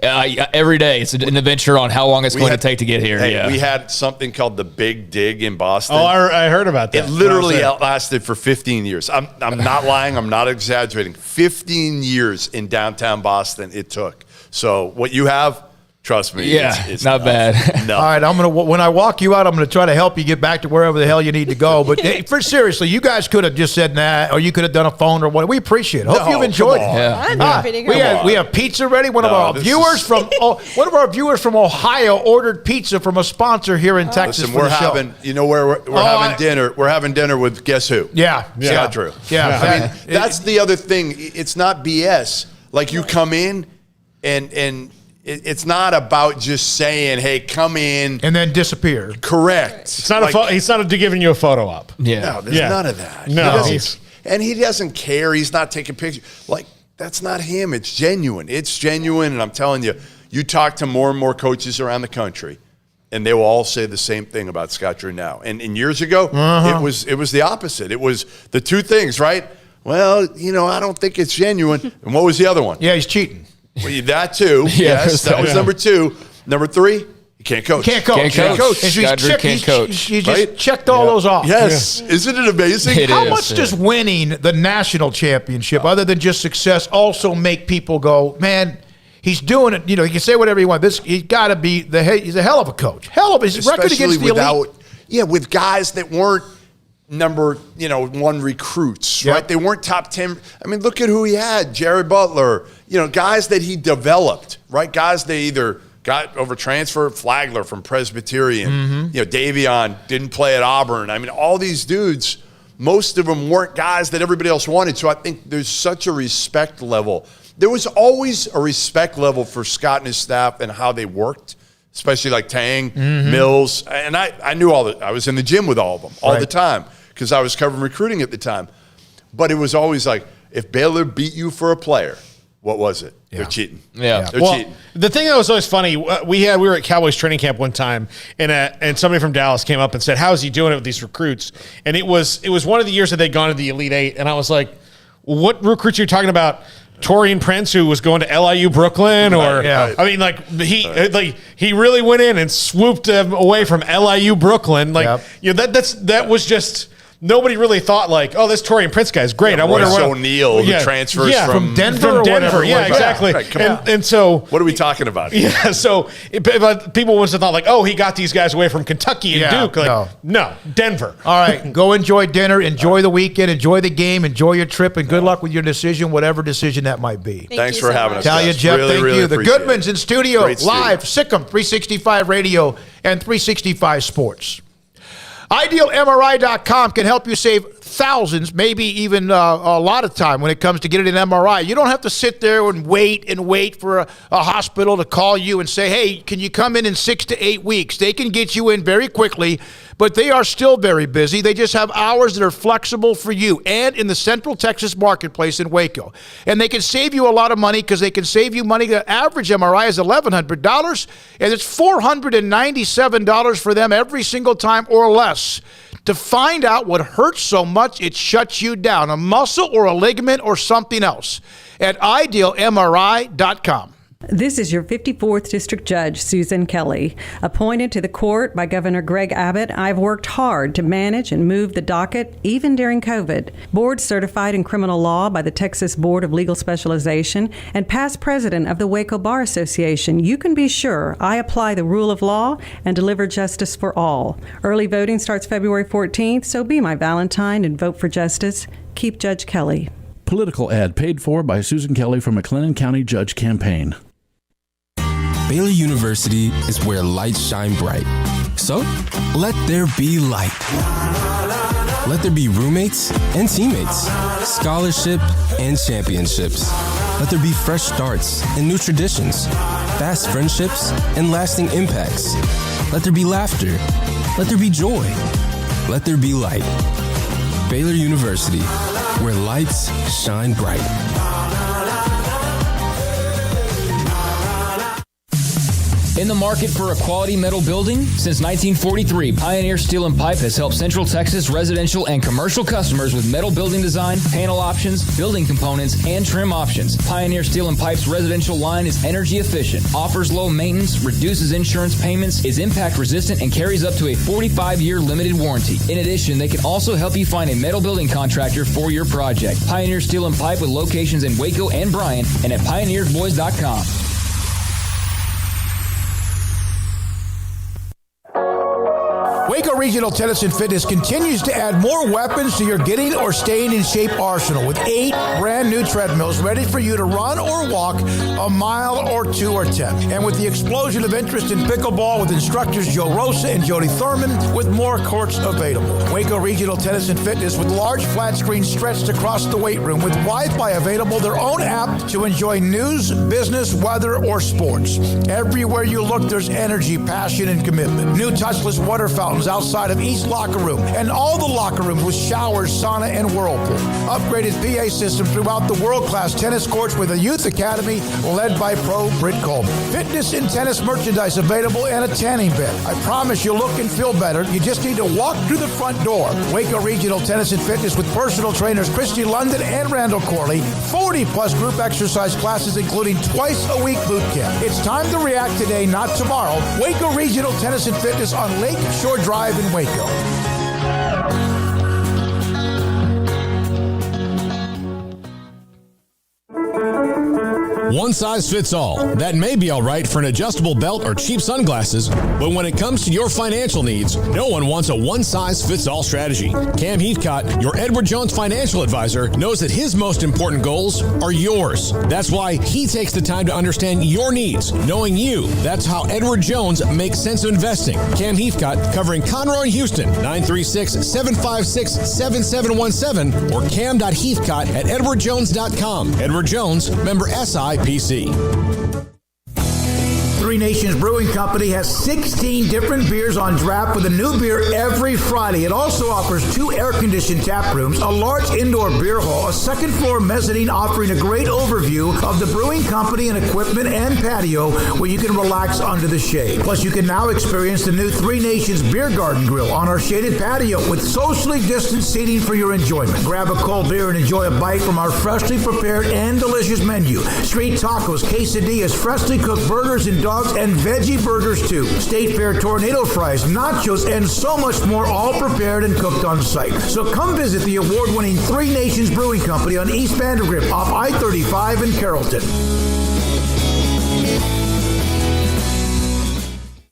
every day it's an adventure on how long it's going to take to get here. Hey, we had something called the Big Dig in Boston. Oh, I heard about that. It literally outlasted for 15 years. I'm not lying. I'm not exaggerating. 15 years in downtown Boston it took. So what you have, trust me, it's not bad. No. All right, when I walk you out, I'm going to try to help you get back to wherever the hell you need to go. But seriously, you guys could have just said nah, or you could have done a phone or what. We appreciate it. Hope you've enjoyed it. Yeah. I'm happy to go. We have pizza ready. One of our viewers from Ohio ordered pizza from a sponsor here in Texas. Listen, we're having having dinner. We're having dinner with guess who? Scott Drew. Yeah. I mean, that's the other thing. It's not BS. Like you come in and it's not about just saying, "Hey, come in," and then disappear. Correct. It's not he's not giving you a photo op. No, there's none of that. No, he doesn't care. He's not taking pictures. Like that's not him. It's genuine. And I'm telling you, you talk to more and more coaches around the country, and they will all say the same thing about Scott Drew now. And years ago, it was the opposite. It was the two things, right? Well, I don't think it's genuine. And what was the other one? Yeah, he's cheating. Well, that too. Yes, that was number two. Number three, you can't coach. Can't coach. And Scott Drew can't coach. You just checked all those off. Yes. Yeah. Isn't it amazing? How much does winning the national championship, other than just success, also make people go, man, he's doing it. He can say whatever he wants. He's got to be he's a hell of a coach. His record against the elite. Yeah, with guys that weren't number one recruits, right? They weren't top 10. I mean, look at who he had. Jerry Butler, guys that he developed, right? Guys they either got over transfer. Flagler from Presbyterian, Davion didn't play at Auburn. I mean, all these dudes, most of them weren't guys that everybody else wanted. So I think there's such a respect level. There was always a respect level for Scott and his staff and how they worked, especially like Tang, Mills. And I knew I was in the gym with all of them all the time because I was covering recruiting at the time. But it was always like, if Baylor beat you for a player, what was it? Yeah. They're cheating. Yeah. They're cheating. The thing that was always funny, we were at Cowboys training camp one time, and somebody from Dallas came up and said, "How is he doing it with these recruits?" And it was one of the years that they'd gone to the Elite Eight, and I was like, "What recruits are you talking about?" Torian Prince, who was going to LIU Brooklyn, I mean, he really went in and swooped them away from LIU Brooklyn. That was just. Nobody really thought this Torian Prince guy is great. I wonder what O'Neal who transfers from Denver. Yeah, exactly. Right, and so, what are we talking about? Yeah, so people must have thought he got these guys away from Kentucky and Duke. No, Denver. All right, go enjoy dinner, enjoy the weekend, enjoy the game, enjoy your trip, and good luck with your decision, whatever decision that might be. Thanks for having us. Talia, Jeff, really, thank really you. The Goodmans in studio, live, studio. Sikkim 365 Radio and 365 Sports. IdealMRI.com can help you save thousands, maybe even a lot of time when it comes to getting an MRI. You don't have to sit there and wait for a hospital to call you and say, hey, can you come in 6 to 8 weeks? They can get you in very quickly, but they are still very busy. They just have hours that are flexible for you and in the Central Texas marketplace in Waco. And they can save you a lot of money because they can save you money. The average MRI is $1,100, and it's $497 for them every single time or less. To find out what hurts so much it shuts you down, a muscle or a ligament or something else, at IdealMRI.com. This is your 54th District Judge, Susan Kelly. Appointed to the court by Governor Greg Abbott, I've worked hard to manage and move the docket, even during COVID. Board certified in criminal law by the Texas Board of Legal Specialization and past president of the Waco Bar Association, you can be sure I apply the rule of law and deliver justice for all. Early voting starts February 14th, so be my Valentine and vote for justice. Keep Judge Kelly. Political ad paid for by Susan Kelly from McLennan County Judge Campaign. Baylor University is where lights shine bright. So, let there be light. Let there be roommates and teammates, scholarship and championships. Let there be fresh starts and new traditions, fast friendships and lasting impacts. Let there be laughter. Let there be joy. Let there be light. Baylor University, where lights shine bright. In the market for a quality metal building? Since 1943, Pioneer Steel and Pipe has helped Central Texas residential and commercial customers with metal building design, panel options, building components, and trim options. Pioneer Steel and Pipe's residential line is energy efficient, offers low maintenance, reduces insurance payments, is impact resistant, and carries up to a 45-year limited warranty. In addition, they can also help you find a metal building contractor for your project. Pioneer Steel and Pipe with locations in Waco and Bryan and at pioneersboys.com. Waco Regional Tennis and Fitness continues to add more weapons to your getting or staying in shape arsenal with 8 brand new treadmills ready for you to run or walk a mile or 2 or 10. And with the explosion of interest in pickleball with instructors Joe Rosa and Jody Thurman with more courts available. Waco Regional Tennis and Fitness with large flat screens stretched across the weight room with Wi-Fi available, their own app to enjoy news, business, weather, or sports. Everywhere you look, there's energy, passion, and commitment. New touchless water fountains outside of each locker room, and all the locker rooms with showers, sauna, and whirlpool. Upgraded PA system throughout the world-class tennis courts with a youth academy led by pro Britt Coleman. Fitness and tennis merchandise available and a tanning bed. I promise you'll look and feel better. You just need to walk through the front door. Waco Regional Tennis and Fitness with personal trainers Christy London and Randall Corley. 40-plus group exercise classes, including twice-a-week boot camp. It's time to react today, not tomorrow. Waco Regional Tennis and Fitness on Lake Shore Drive in Waco. One size fits all. That may be all right for an adjustable belt or cheap sunglasses, but when it comes to your financial needs, no one wants a one-size-fits-all strategy. Cam Heathcott, your Edward Jones financial advisor, knows that his most important goals are yours. That's why he takes the time to understand your needs, knowing you. That's how Edward Jones makes sense of investing. Cam Heathcott, covering Conroe and Houston, 936-756-7717 or cam.heathcott@edwardjones.com. Edward Jones, member SIPC. Three Nations Brewing Company has 16 different beers on draft with a new beer every Friday. It also offers 2 air-conditioned tap rooms, a large indoor beer hall, a second-floor mezzanine offering a great overview of the brewing company and equipment and patio where you can relax under the shade. Plus, you can now experience the new Three Nations Beer Garden Grill on our shaded patio with socially distanced seating for your enjoyment. Grab a cold beer and enjoy a bite from our freshly prepared and delicious menu. Street tacos, quesadillas, freshly cooked burgers and dogs and veggie burgers too. State Fair tornado fries, nachos, and so much more, all prepared and cooked on site. So come visit the award-winning Three Nations Brewing Company on East Vandergrift off I-35 in Carrollton.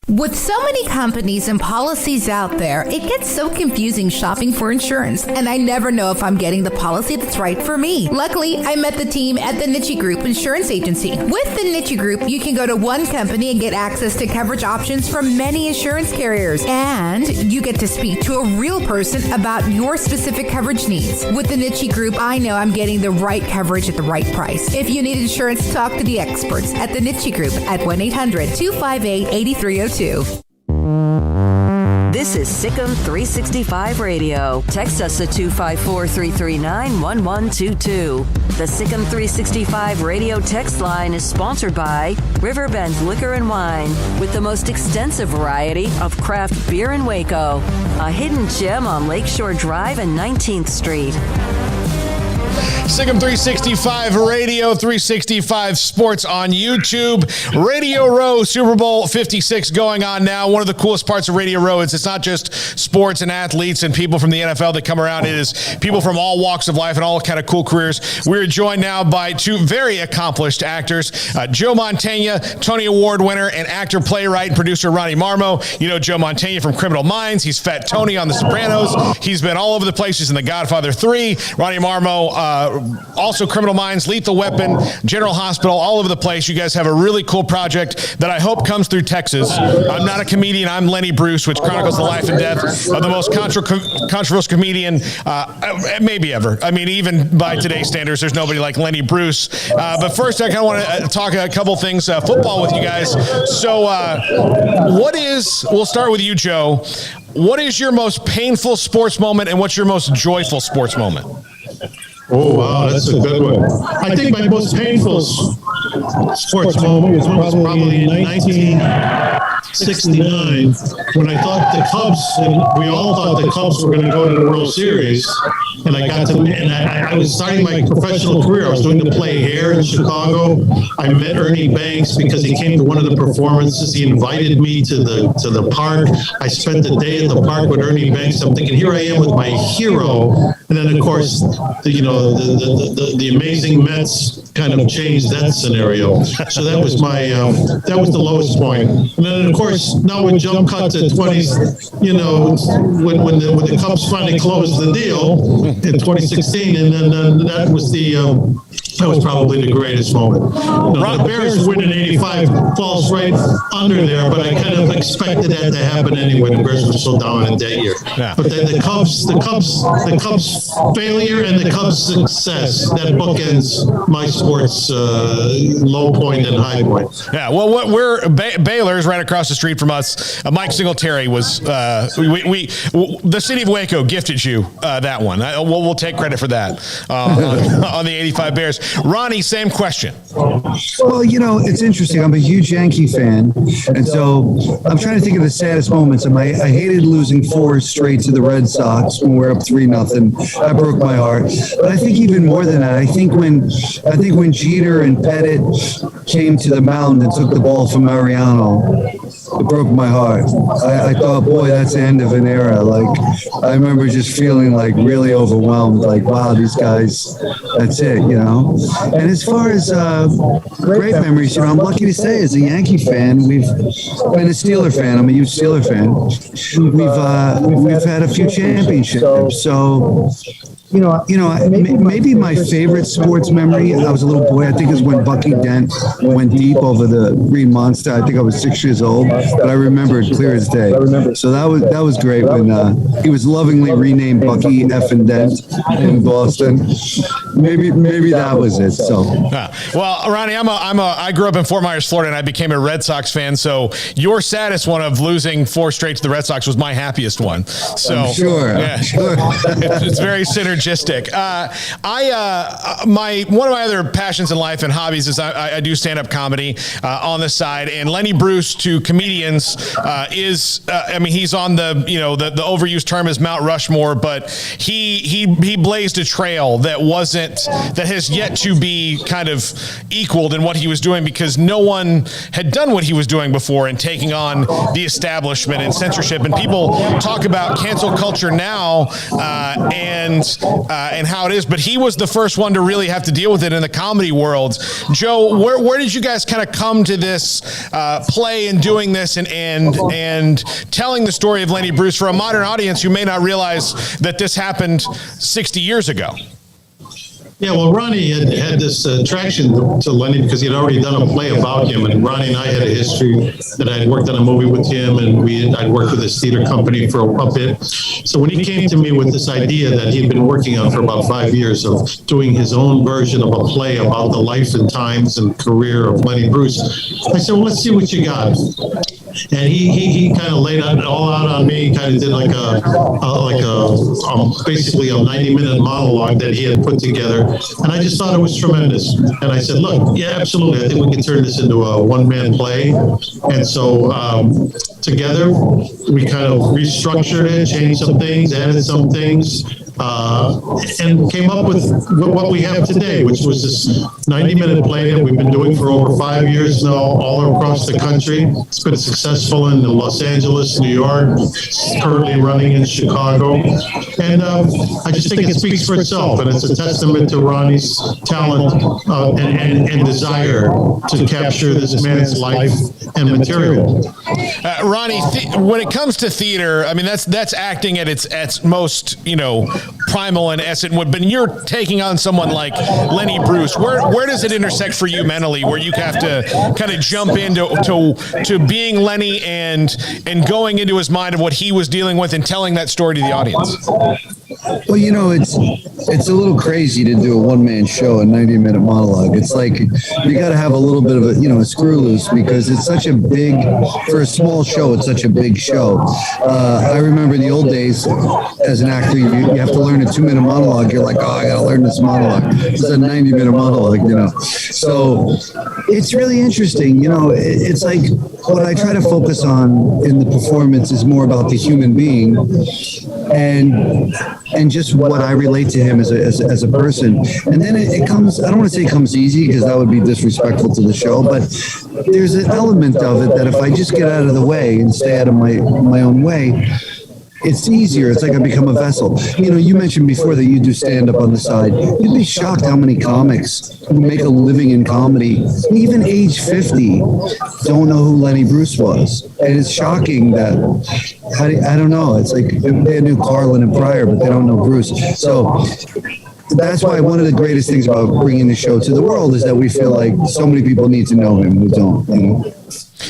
With so many companies and policies out there, it gets so confusing shopping for insurance, and I never know if I'm getting the policy that's right for me. Luckily, I met the team at the Niche Group Insurance Agency. With the Niche Group, you can go to one company and get access to coverage options from many insurance carriers, and you get to speak to a real person about your specific coverage needs. With the Niche Group, I know I'm getting the right coverage at the right price. If you need insurance, talk to the experts at the Niche Group at 1-800-258-8302. This is Sikkim 365 Radio. Text us at 254-339-1122. The Sikkim 365 Radio text line is sponsored by Riverbend Liquor and Wine, with the most extensive variety of craft beer in Waco. A hidden gem on Lakeshore Drive and 19th Street. Sikkim 365 Radio, 365 Sports on YouTube. Radio Row Super Bowl 56 going on now. One of the coolest parts of Radio Row is it's not just sports and athletes and people from the NFL that come around. It is people from all walks of life and all kind of cool careers. We're joined now by two very accomplished actors, Joe Mantegna, Tony Award winner, and actor, playwright, and producer Ronnie Marmo. You know Joe Mantegna from Criminal Minds. He's Fat Tony on The Sopranos. He's been all over the place. He's in The Godfather 3. Ronnie Marmo, also Criminal Minds, Lethal Weapon, General Hospital, all over the place. You guys have a really cool project that I hope comes through Texas. I'm not a comedian. I'm Lenny Bruce, which chronicles the life and death of the most controversial comedian maybe ever. I mean, even by today's standards, there's nobody like Lenny Bruce. But first, I kind of want to talk a couple things football with you guys. So we'll start with you, Joe. What is your most painful sports moment and what's your most joyful sports moment? Oh, wow, that's a good one. I think my most painful sports moment was probably in 1969 when I thought the Cubs, and we all thought the Cubs were going to go to the World Series. And I was starting my professional career. I was doing the play here in Chicago. I met Ernie Banks because he came to one of the performances. He invited me to the park. I spent the day at the park with Ernie Banks. I'm thinking, here I am with my hero. And then, of course, the amazing Mets kind of changed that scenario. So that was that was the lowest point. And then, of course, now we jump cut to 20s. When the Cubs finally closed the deal in 2016, and then that was probably the greatest moment. The Bears win in '85 falls right under there, but I kind of expected that to happen anyway. The Bears were so dominant that year. Yeah. But then the Cubs failure and the Cubs success, that bookends my sports low point and high point. Yeah, well, we're Baylor's right across the street from us. Mike Singletary was the city of Waco gifted you that one. We'll take credit for that on the '85 Bears. Ronnie, same question. Well, it's interesting. I'm a huge Yankee fan, and so I'm trying to think of the saddest moments. I hated losing 4 straight to the Red Sox when we're up 3-0. That broke my heart. But I think even more than that, I think when Jeter and Pettit came to the mound and took the ball from Mariano, it broke my heart. I thought, boy, that's the end of an era. Like, I remember just feeling like really overwhelmed. Like, wow, these guys, that's it, And as far as great memories, I'm lucky to say, as a Yankee fan, we've been a Steeler fan. I'm a huge Steeler fan. We've had a few championships. So, maybe my favorite sports memory, I was a little boy, I think is when Bucky Dent went deep over the Green Monster. I think I was 6 years old, but I remember it clear as day. So that was great when he was lovingly renamed Bucky Effin Dent in Boston. Maybe that was it. So, well, Ronnie, I grew up in Fort Myers, Florida, and I became a Red Sox fan. So your saddest one of losing 4 straight to the Red Sox was my happiest one. So I'm sure. Yeah, sure. It's very synergistic. One of my other passions in life and hobbies is I do stand-up comedy on the side, and Lenny Bruce to comedians he's on the overused term is Mount Rushmore, but he blazed a trail that has yet to be kind of equaled in what he was doing, because no one had done what he was doing before and taking on the establishment and censorship. And people talk about cancel culture now and how it is, but he was the first one to really have to deal with it in the comedy world. Joe, where did you guys kind of come to this play and doing this and telling the story of Lenny Bruce for a modern audience who may not realize that this happened 60 years ago? Yeah, well, Ronnie had this attraction to Lenny because he had already done a play about him, and Ronnie and I had a history that I had worked on a movie with him, and I'd worked with his theater company for a bit. So when he came to me with this idea that he'd been working on for about 5 years of doing his own version of a play about the life and times and career of Lenny Bruce, I said, well, let's see what you got. And he kind of laid it all out on me. He kind of did basically a 90-minute monologue that he had put together, and I just thought it was tremendous. And I said, look, yeah, absolutely, I think we can turn this into a one-man play. And so together we kind of restructured it, changed some things, added some things, and came up with what we have today, which was this 90-minute play that we've been doing for over 5 years now, all across the country. It's been successful in Los Angeles, New York, currently running in Chicago. And I just think it speaks for itself, and it's a testament to Ronnie's talent and desire to capture this man's life and material. Ronnie, when it comes to theater, I mean, that's acting at its most, primal and essence. But you're taking on someone like Lenny Bruce. Where does it intersect for you mentally, where you have to kind of jump into being Lenny and going into his mind of what he was dealing with and telling that story to the audience? Well, it's a little crazy to do a one-man show, a 90-minute monologue. It's like you got to have a little bit of a screw loose, because it's such a big, for a small show, it's such a big show. I remember the old days as an actor, you have to learn a 2-minute monologue. You're like, I got to learn this monologue. It's a 90-minute monologue, So it's really interesting. It's like what I try to focus on in the performance is more about the human being and just what I relate to him as a person. And then it comes, I don't want to say it comes easy, because that would be disrespectful to the show, but there's an element of it that if I just get out of the way and stay out of my own way, it's easier. It's like I become a vessel. You mentioned before that you do stand-up on the side. You'd be shocked how many comics who make a living in comedy, even age 50, don't know who Lenny Bruce was. And it's shocking that, I don't know, it's like they knew Carlin and Pryor, but they don't know Bruce. So that's why one of the greatest things about bringing the show to the world is that we feel like so many people need to know him who don't.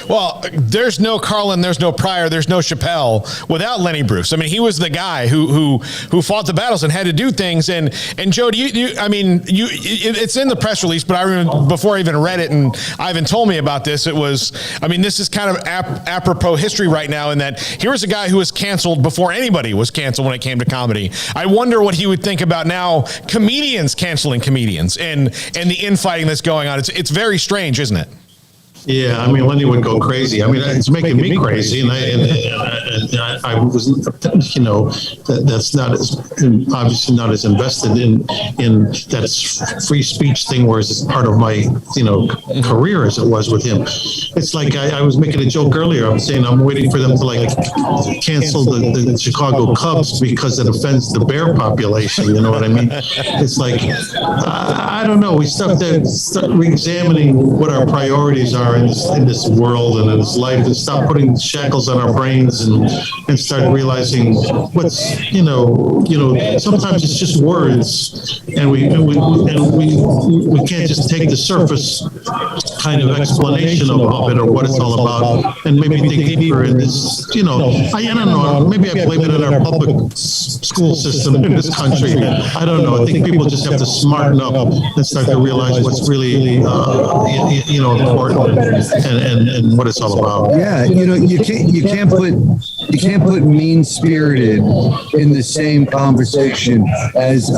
Well, there's no Carlin, there's no Pryor, there's no Chappelle without Lenny Bruce. I mean, he was the guy who fought the battles and had to do things. And Joe, it's in the press release, but I remember before I even read it, and Ivan told me about this. This is kind of apropos history right now, in that here's a guy who was canceled before anybody was canceled when it came to comedy. I wonder what he would think about now comedians canceling comedians and the infighting that's going on. It's very strange, isn't it? Yeah, I mean, Lenny would go crazy. I mean, it's making me crazy, and I was, that's not obviously not as invested in that free speech thing, whereas it's part of my career as it was with him. It's like I was making a joke earlier. I'm saying I'm waiting for them to cancel the Chicago Cubs because it offends the bear population. You know what I mean? It's like I don't know. We start re-examining what our priorities are in this world and in this life, and stop putting shackles on our brains and start realizing what's sometimes it's just words, and we can't just take the surface kind of explanation of it or what it's all about, and maybe dig deeper in this. I don't know, maybe I blame it on our public school system in this country. I don't know. I think people just have to smarten up and start to realize what's really important and what it's all about. Yeah, you can't put mean-spirited in the same conversation as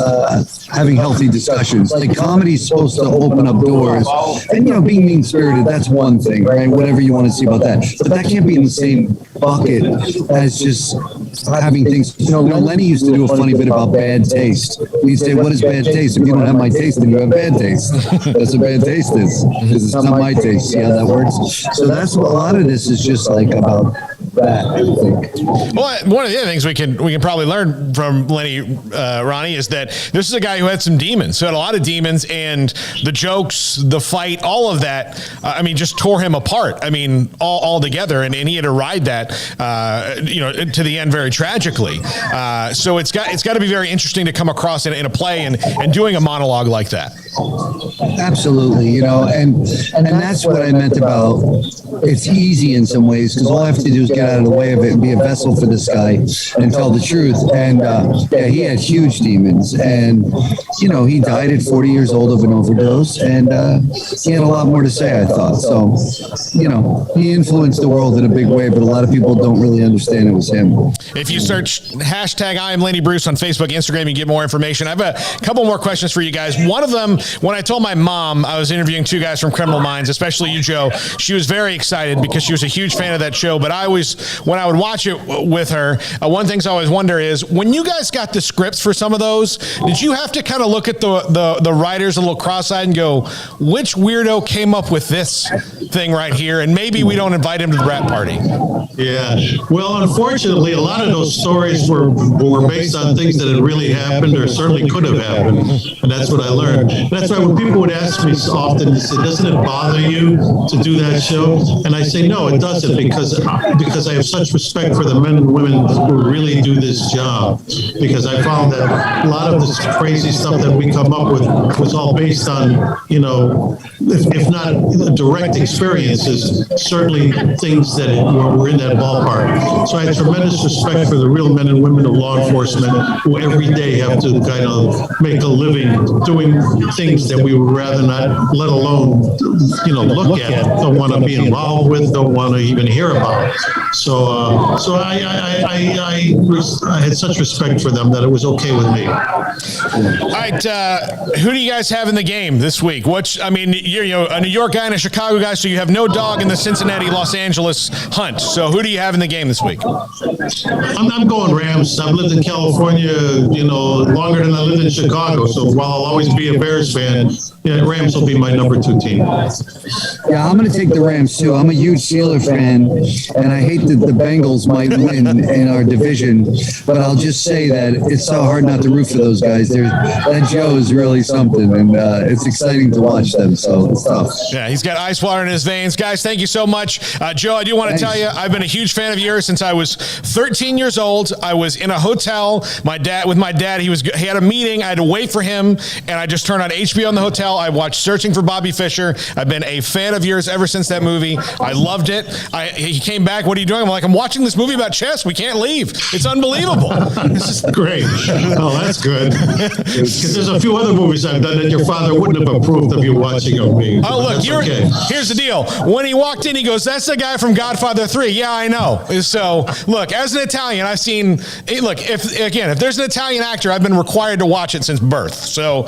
having healthy discussions. Like, comedy's supposed to open up doors, and being mean-spirited, that's one thing, right? Whatever you want to see about that, but that can't be in the same bucket as just having things. Lenny used to do a funny bit about bad taste. He'd say, "What is bad taste? If you don't have my taste, then you have bad taste." That's what bad taste is, because it's not my taste. See how that works? So that's what a lot of this is just like about that, I think. Well, one of the other things we can probably learn from Lenny, Ronnie, is that this is a guy who had some demons, who had a lot of demons, and the jokes, the fight, all of that, just tore him apart. All together, and he had to ride that, to the end very tragically. So it's got to be very interesting to come across in a play and doing a monologue like that. Absolutely, and that's what I meant about it's easy in some ways, because all I have to do is get out of the way of it and be a vessel for this guy and tell the truth. And he had huge demons, and he died at 40 years old of an overdose, and he had a lot more to say, I thought. So he influenced the world in a big way, but a lot of people don't really understand it was him. If you search hashtag I am Lenny Bruce on Facebook, Instagram, you can get more information. I have a couple more questions for you guys. One of them, when I told my mom I was interviewing two guys from Criminal Minds, especially you, Joe, she was very excited because she was a huge fan of that show. But when I would watch it with her, one thing I always wonder is, when you guys got the scripts for some of those, did you have to kind of look at the writers a little cross-eyed and go, which weirdo came up with this thing right here? And maybe we don't invite him to the rap party. Yeah. Well, unfortunately, a lot of those stories were based on things that had really happened or certainly could have happened. And that's what I learned. That's why when people would ask me often, they say, doesn't it bother you to do that show? And I say, no, it doesn't, because I have such respect for the men and women who really do this job. Because I found that a lot of this crazy stuff that we come up with was all based on, if not direct experiences, certainly things that were in that ballpark. So I have tremendous respect for the real men and women of law enforcement who every day have to kind of make a living doing things that we would rather not, let alone, look at, don't want to be involved with, don't want to even hear about. So I had such respect for them that it was okay with me. All right, who do you guys have in the game this week? You're a New York guy and a Chicago guy, so you have no dog in the Cincinnati-Los Angeles hunt. So who do you have in the game this week? I'm going Rams. I've lived in California, longer than I lived in Chicago. So while I'll always be a Bears fan, Rams will be my number 2 team. Yeah, I'm going to take the Rams too. I'm a huge Steeler fan, and I hate that the Bengals might win in our division, but I'll just say that it's so hard not to root for those guys. That Joe is really something, and it's exciting to watch them, so it's tough. Yeah, he's got ice water in his veins. Guys, thank you so much. Joe, I do want to tell you, I've been a huge fan of yours since I was 13 years old. I was in a hotel, with my dad. He had a meeting. I had to wait for him, and I just turned on HBO in the hotel. I watched Searching for Bobby Fischer. I've been a fan of yours ever since that movie. I loved it. He came back. What are you doing? I'm like, I'm watching this movie about chess. We can't leave. It's unbelievable. This is great. Oh, that's good. Because there's a few other movies I've done that your father wouldn't have approved of you watching of me. Oh, look, here's the deal. When he walked in, he goes, that's the guy from Godfather 3. Yeah, I know. So, look, as an Italian, I've seen, if there's an Italian actor, I've been required to watch it since birth. So,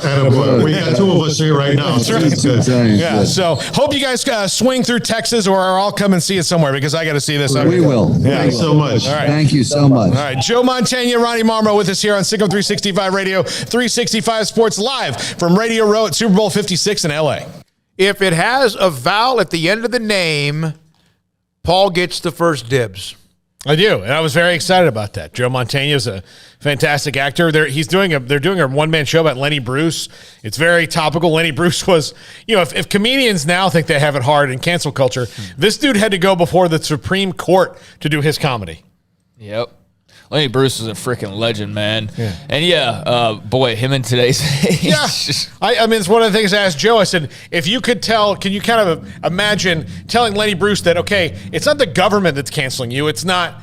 we got 2 of us here right now. That's right. Yeah, so hope you guys swing through Texas or I'll come and see it somewhere because I got to see this. We will. Yeah. Thanks so much. All right. Thank you so much. All right, Joe Montana, Ronnie Marmo with us here on Sicko 365 Radio, 365 Sports live from Radio Row at Super Bowl 56 in LA. If it has a vowel at the end of the name, Paul gets the first dibs. I do, and I was very excited about that. Joe Montana is a fantastic actor. They're doing a one-man show about Lenny Bruce. It's very topical. Lenny Bruce was, if comedians now think they have it hard in cancel culture, this dude had to go before the Supreme Court to do his comedy. Yep. Lenny Bruce is a freaking legend, man. Yeah. And boy, him in today's age. Yeah. I mean, it's one of the things I asked Joe. I said, if you could can you kind of imagine telling Lenny Bruce that, okay, it's not the government that's canceling you. It's not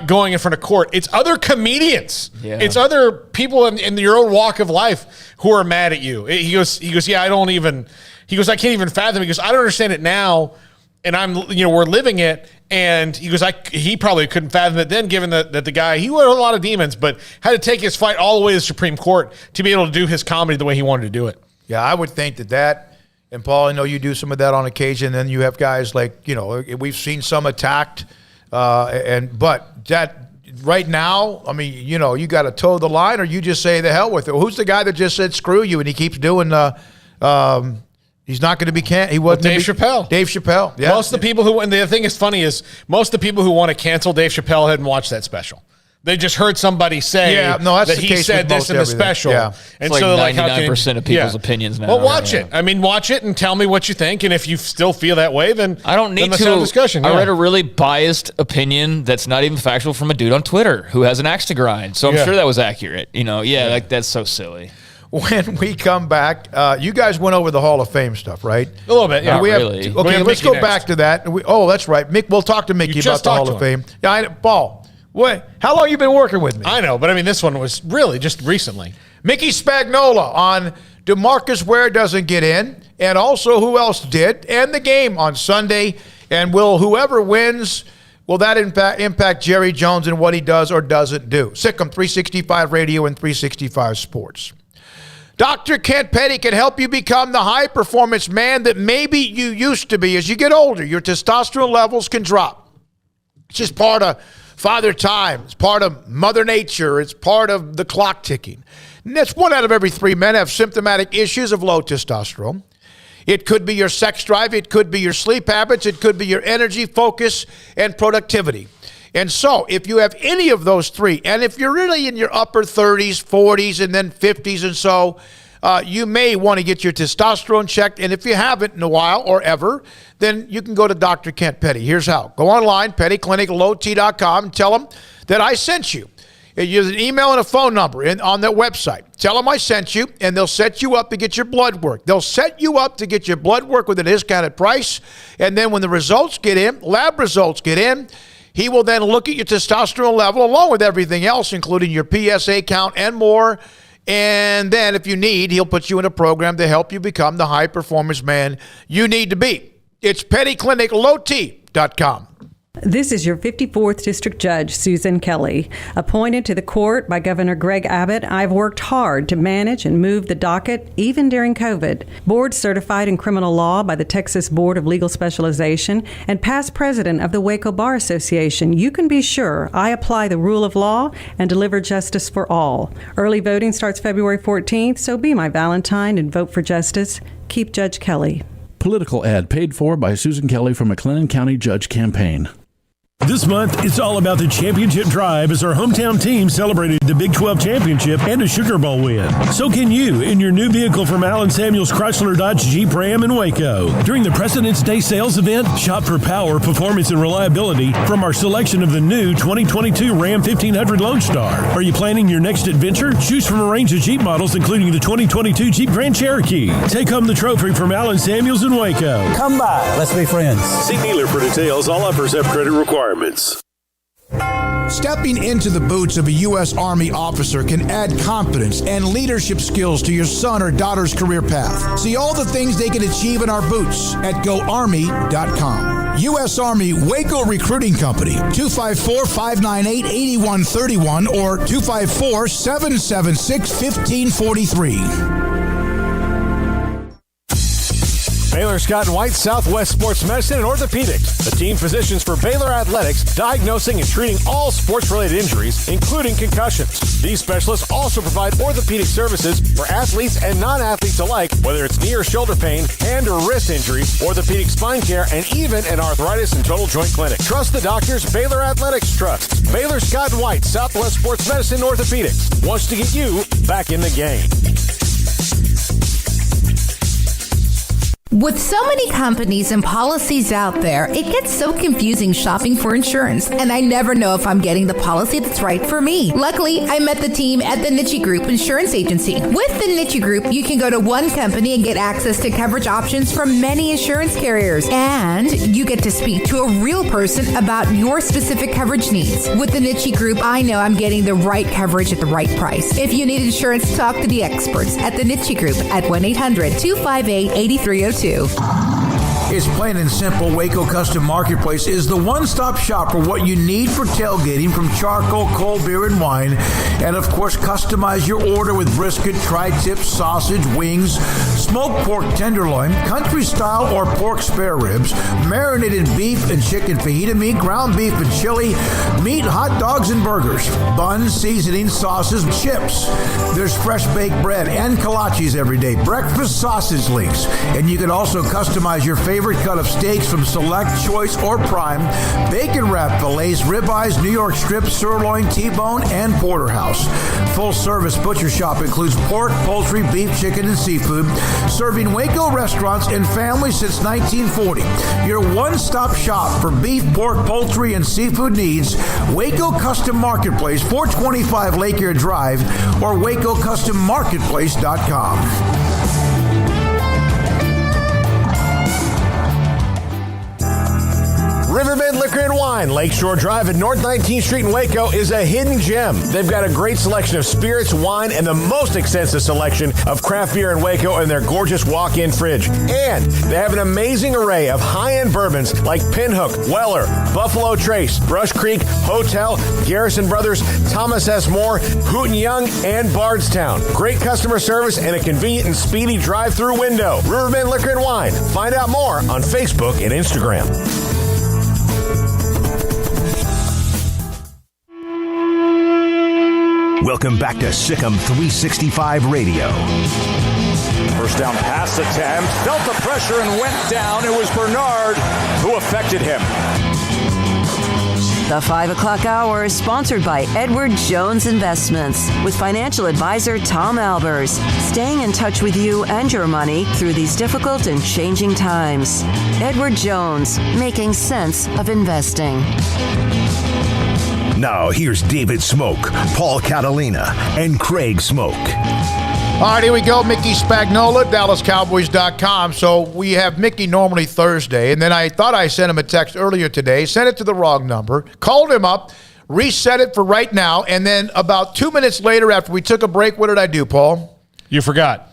going in front of court. It's other comedians. Yeah. It's other people in your own walk of life who are mad at you. He goes, yeah, I can't even fathom it. He goes, I don't understand it now. And we're living it. And he goes, he probably couldn't fathom it then, given that the guy, he had a lot of demons, but had to take his fight all the way to the Supreme Court to be able to do his comedy the way he wanted to do it. Yeah, I would think that, and Paul, I know you do some of that on occasion. Then you have guys like, we've seen some attacked, but that right now, I mean, you got to toe the line, or you just say the hell with it. Who's the guy that just said screw you, and he keeps doing he's not going to be He wasn't Dave Chappelle. Dave Chappelle. Yeah. Most of the people and the thing is funny is most of the people who want to cancel Dave Chappelle hadn't watched that special. They just heard somebody say that he said this in the special. Yeah. And so like 99% of people's opinions now. Well, watch it. I mean, watch it and tell me what you think. And if you still feel that way, then I don't need to. Discussion. I read a really biased opinion that's not even factual from a dude on Twitter who has an axe to grind. So I'm sure that was accurate. Like that's so silly. When we come back, you guys went over the Hall of Fame stuff, right? A little bit, yeah. Not really. Okay, let's go back to that. That's right. Mick, we'll talk to Mickey about the Hall of Fame. Yeah, Paul, how long you been working with me? I know, but I mean, this one was really just recently. Mickey Spagnola on DeMarcus Ware doesn't get in, and also who else did, and the game on Sunday. And whoever wins will that impact Jerry Jones and what he does or doesn't do? Sikkim 365 Radio and 365 Sports. Dr. Kent Petty can help you become the high-performance man that maybe you used to be. As you get older, your testosterone levels can drop. It's just part of Father Time. It's part of Mother Nature. It's part of the clock ticking. And that's 1 out of every 3 men have symptomatic issues of low testosterone. It could be your sex drive. It could be your sleep habits. It could be your energy, focus, and productivity. And so if you have any of those 3, and if you're really in your upper 30s, 40s, and then 50s and so, you may want to get your testosterone checked. And if you haven't in a while or ever, then you can go to Dr. Kent Petty. Here's how. Go online, pettycliniclowt.com, and tell them that I sent you. Use an email and a phone number on their website. Tell them I sent you, and they'll set you up to get your blood work. They'll set you up to get your blood work with a discounted price. And then when the results get in, lab results get in, he will then look at your testosterone level along with everything else, including your PSA count and more. And then if you need, he'll put you in a program to help you become the high-performance man you need to be. It's pettycliniclowt.com. This is your 54th District Judge, Susan Kelly. Appointed to the court by Governor Greg Abbott, I've worked hard to manage and move the docket, even during COVID. Board certified in criminal law by the Texas Board of Legal Specialization and past president of the Waco Bar Association, you can be sure I apply the rule of law and deliver justice for all. Early voting starts February 14th, so be my Valentine and vote for justice. Keep Judge Kelly. Political ad paid for by Susan Kelly from McLennan County Judge Campaign. This month, it's all about the championship drive as our hometown team celebrated the Big 12 championship and a Sugar Bowl win. So can you in your new vehicle from Allen Samuels Chrysler Dodge Jeep Ram in Waco. During the President's Day sales event, shop for power, performance, and reliability from our selection of the new 2022 Ram 1500 Lone Star. Are you planning your next adventure? Choose from a range of Jeep models, including the 2022 Jeep Grand Cherokee. Take home the trophy from Allen Samuels in Waco. Come by. Let's be friends. See dealer for details. All offers have credit requirements. Stepping into the boots of a U.S. Army officer can add confidence and leadership skills to your son or daughter's career path. See all the things they can achieve in our boots at GoArmy.com. U.S. Army Waco Recruiting Company, 254-598-8131 or 254-776-1543. Baylor Scott and White Southwest Sports Medicine and Orthopedics, the team physicians for Baylor Athletics, diagnosing and treating all sports-related injuries, including concussions. These specialists also provide orthopedic services for athletes and non-athletes alike, whether it's knee or shoulder pain, hand or wrist injury, orthopedic spine care, and even an arthritis and total joint clinic. Trust the doctors Baylor Athletics trusts. Baylor Scott and White Southwest Sports Medicine and Orthopedics wants to get you back in the game. With so many companies and policies out there, it gets so confusing shopping for insurance, and I never know if I'm getting the policy that's right for me. Luckily, I met the team at the Niche Group Insurance Agency. With the Niche Group, you can go to one company and get access to coverage options from many insurance carriers, and you get to speak to a real person about your specific coverage needs. With the Niche Group, I know I'm getting the right coverage at the right price. If you need insurance, talk to the experts at the Niche Group at 1-800-258-8302. It's plain and simple. Waco Custom Marketplace is the one-stop shop for what you need for tailgating, from charcoal, cold beer, and wine. And, of course, customize your order with brisket, tri-tip, sausage, wings, smoked pork tenderloin, country style or pork spare ribs, marinated beef and chicken fajita meat, ground beef and chili, meat, hot dogs, and burgers, buns, seasoning, sauces, chips. There's fresh baked bread and kolaches every day, breakfast sausage links, and you can also customize your favorite cut of steaks from Select, Choice, or Prime, bacon wrap fillets, ribeyes, New York strips, sirloin, T-bone, and porterhouse. Full service butcher shop includes pork, poultry, beef, chicken, and seafood, serving Waco restaurants and families since 1940. Your one-stop shop for beef, pork, poultry, and seafood needs. Waco Custom Marketplace, 425 Lake Erie Drive, or WacoCustomMarketplace.com. Riverbend Liquor and Wine, Lakeshore Drive at North 19th Street in Waco, is a hidden gem. They've got a great selection of spirits, wine, and the most extensive selection of craft beer in Waco in their gorgeous walk-in fridge. And they have an amazing array of high-end bourbons like Pinhook, Weller, Buffalo Trace, Brush Creek, Hotel, Garrison Brothers, Thomas S. Moore, Hooten Young, and Bardstown. Great customer service and a convenient and speedy drive-through window. Riverbend Liquor and Wine. Find out more on Facebook and Instagram. Welcome back to Sikkim 365 Radio. First down pass attempt, felt the pressure and went down. It was Bernard who affected him. The 5 o'clock hour is sponsored by Edward Jones Investments with financial advisor Tom Albers, staying in touch with you and your money through these difficult and changing times. Edward Jones, making sense of investing. Now here's David Smoak, Paul Catalina, and Craig Smoak. All right, here we go. Mickey Spagnola, DallasCowboys.com. So we have Mickey normally Thursday, and then I thought I sent him a text earlier today, sent it to the wrong number, called him up, reset it for right now, and then about 2 minutes later after we took a break, what did I do, Paul? You forgot.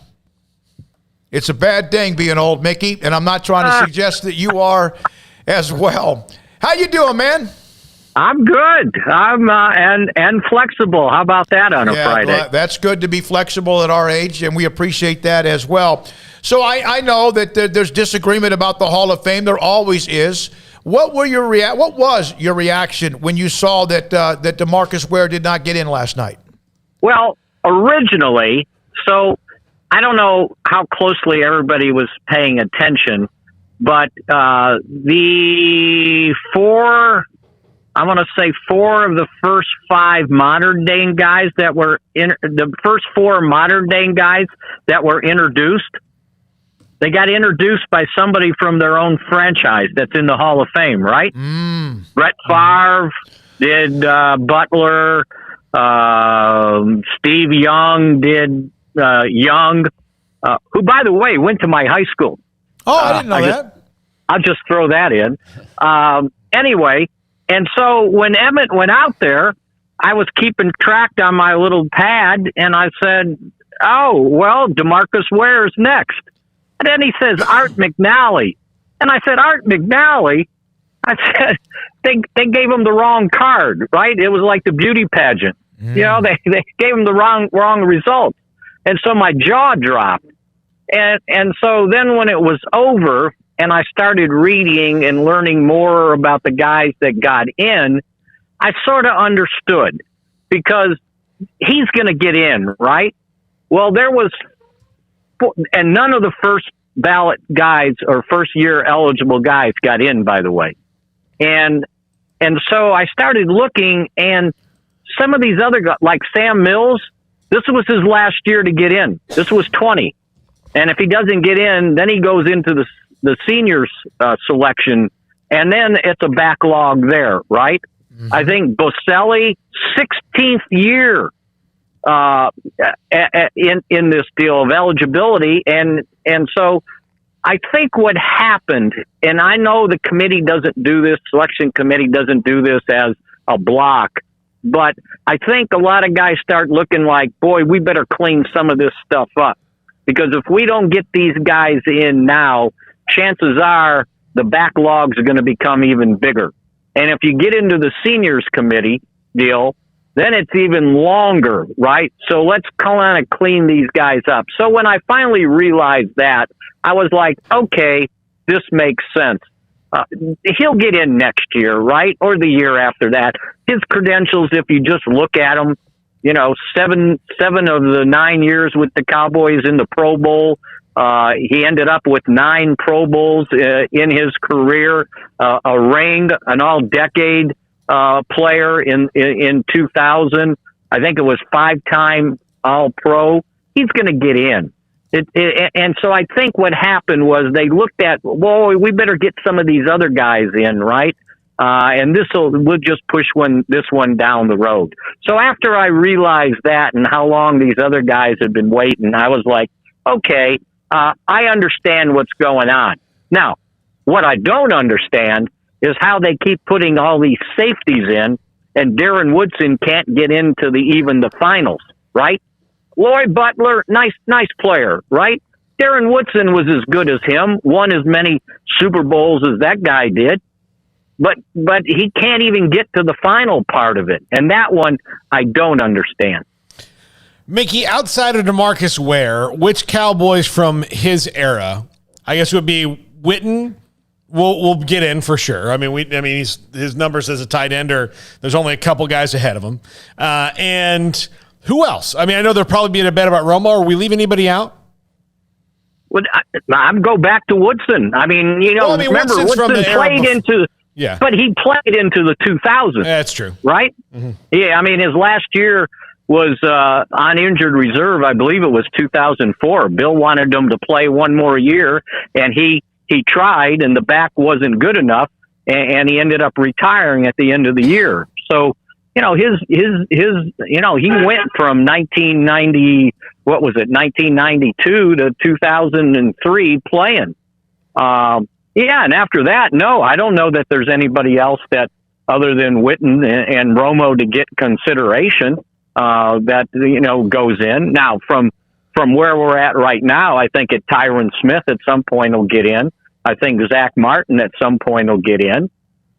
It's a bad thing being old, Mickey, and I'm not trying to suggest that you are as well. How you doing, man? I'm good. I'm and flexible. How about that on a Friday? Well, that's good to be flexible at our age, and we appreciate that as well. So I know that there's disagreement about the Hall of Fame. There always is. What was your reaction when you saw that that DeMarcus Ware did not get in last night? Well, originally, so I don't know how closely everybody was paying attention, but I want to say 4 of the first 5 modern day guys that were the first 4 modern day guys that were introduced. They got introduced by somebody from their own franchise that's in the Hall of Fame, right? Brett Favre did Butler. Steve Young did Young, who, by the way, went to my high school. Oh, I didn't know that. I'll just throw that in. Anyway. And so when Emmett went out there, I was keeping track on my little pad, and I said, oh, well, DeMarcus Ware's next. And then he says, Art McNally. And I said, Art McNally? I said, they gave him the wrong card, right? It was like the beauty pageant. You know, they gave him the wrong result. And so my jaw dropped. And so then when it was over, and I started reading and learning more about the guys that got in, I sort of understood, because he's going to get in, right? Well, there was, and none of the first ballot guys or first year eligible guys got in, by the way. And so I started looking, and some of these other guys, like Sam Mills, this was his last year to get in. This was 20. And if he doesn't get in, then he goes into the seniors selection, and then it's a backlog there, right? I think Boselli, 16th year in this deal of eligibility, and so I think what happened, and I know the committee doesn't do this, selection committee doesn't do this as a block, but I think a lot of guys start looking like, boy, we better clean some of this stuff up, because if we don't get these guys in now, chances are the backlogs are going to become even bigger. And if you get into the seniors committee deal, then it's even longer, right? So let's kind of clean these guys up. So when I finally realized that, I was like, okay, this makes sense. He'll get in next year, right? Or the year after that. His credentials, if you just look at them, you know, seven of the 9 years with the Cowboys in the Pro Bowl, he ended up with 9 Pro Bowls in his career, a ring, an all-decade player in 2000. I think it was 5-time All-Pro. He's going to get in. And so I think what happened was they looked at, well, we better get some of these other guys in, right? And we'll just push this one down the road. So after I realized that and how long these other guys had been waiting, I was like, okay, I understand what's going on. Now, what I don't understand is how they keep putting all these safeties in, and Darren Woodson can't get into even the finals, right? Lloyd Butler, nice player, right? Darren Woodson was as good as him, won as many Super Bowls as that guy did, but he can't even get to the final part of it, and that one I don't understand. Mickey, outside of DeMarcus Ware, which Cowboys from his era, I guess would be Witten? We'll get in for sure. I mean, his numbers as a tight end there's only a couple guys ahead of him. And who else? I mean, I know there'll probably be a bet about Romo. Are we leaving anybody out? Well, I'd go back to Woodson. I mean, remember Woodson played into, but he played into the 2000s. That's true, right? Mm-hmm. Yeah, I mean, his last year was on injured reserve. I believe it was 2004. Bill wanted him to play one more year, and he tried, and the back wasn't good enough, and he ended up retiring at the end of the year. So, he went from 1992 to 2003 playing. And after that, no, I don't know that there's anybody else that other than Witten and Romo to get consideration that goes in. Now, from where we're at right now, I think Tyron Smith at some point will get in. I think Zach Martin at some point will get in.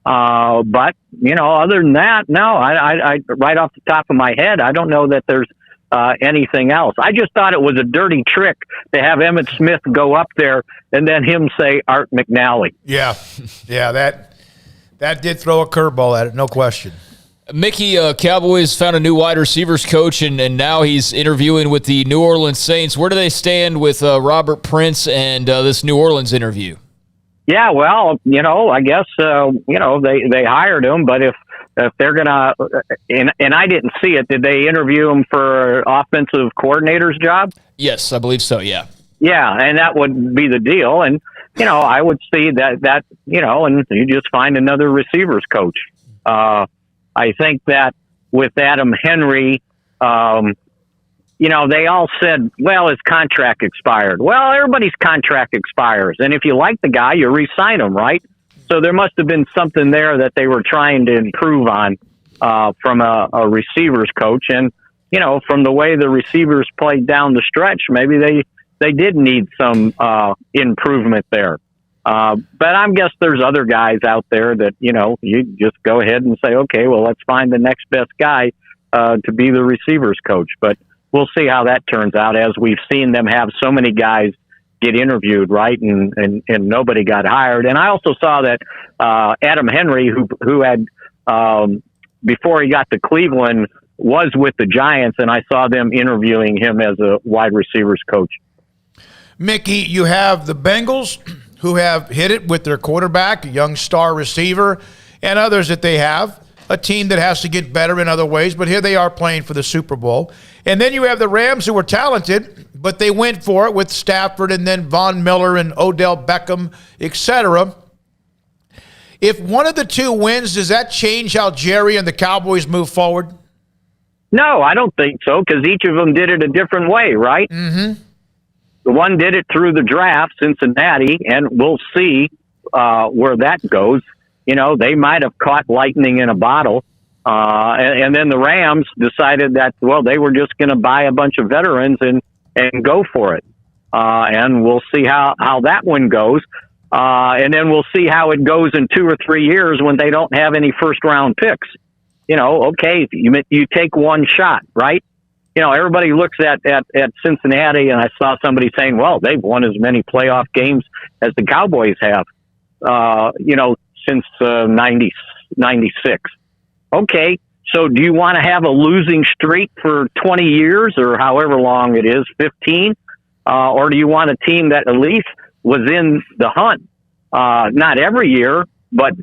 But other than that, no, I right off the top of my head, I don't know that there's anything else. I just thought it was a dirty trick to have Emmitt Smith go up there and then him say Art McNally. Yeah, that did throw a curveball at it, no question. Mickey, Cowboys found a new wide receivers coach, and now he's interviewing with the New Orleans Saints. Where do they stand with Robert Prince and this New Orleans interview? Yeah, well, I guess, they hired him, but if they're going to, and I didn't see it, did they interview him for offensive coordinator's job? Yes, I believe so, yeah. Yeah, and that would be the deal. And, I would see that, and you just find another receivers coach. I think that with Adam Henry, they all said, well, his contract expired. Well, everybody's contract expires. And if you like the guy, you re-sign him, right? So there must have been something there that they were trying to improve on from a receivers coach. And, from the way the receivers played down the stretch, maybe they did need some improvement there. But I guess there's other guys out there that, you just go ahead and say, okay, well, let's find the next best guy to be the receivers coach. But we'll see how that turns out, as we've seen them have so many guys get interviewed, right? And nobody got hired. And I also saw that Adam Henry, who had, before he got to Cleveland, was with the Giants, and I saw them interviewing him as a wide receivers coach. Mickey, you have the Bengals, who have hit it with their quarterback, a young star receiver, and others that they have, a team that has to get better in other ways, but here they are playing for the Super Bowl. And then you have the Rams, who were talented, but they went for it with Stafford and then Von Miller and Odell Beckham, etc. If one of the two wins, does that change how Jerry and the Cowboys move forward? No, I don't think so, because each of them did it a different way, right? Mm-hmm. The one did it through the draft, Cincinnati, and we'll see where that goes. They might have caught lightning in a bottle. And then the Rams decided that, well, they were just going to buy a bunch of veterans and go for it. And we'll see how that one goes. And then we'll see how it goes in 2 or 3 years when they don't have any first-round picks. Okay, you take one shot, right? Everybody looks at Cincinnati, and I saw somebody saying, well, they've won as many playoff games as the Cowboys have, since 96. Okay, so do you want to have a losing streak for 20 years or however long it is, 15? Or do you want a team that at least was in the hunt? Not every year, but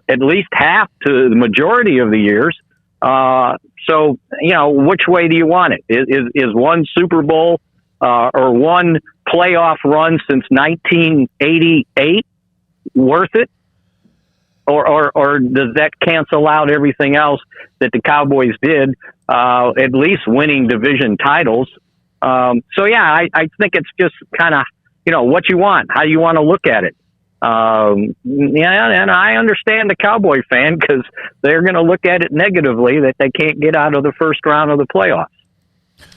at least half to the majority of the years. So, which way do you want it? Is one Super Bowl or one playoff run since 1988 worth it? Or does that cancel out everything else that the Cowboys did, at least winning division titles? I think it's just kind of, what you want, how you want to look at it. And I understand the Cowboy fan because they're going to look at it negatively that they can't get out of the first round of the playoffs.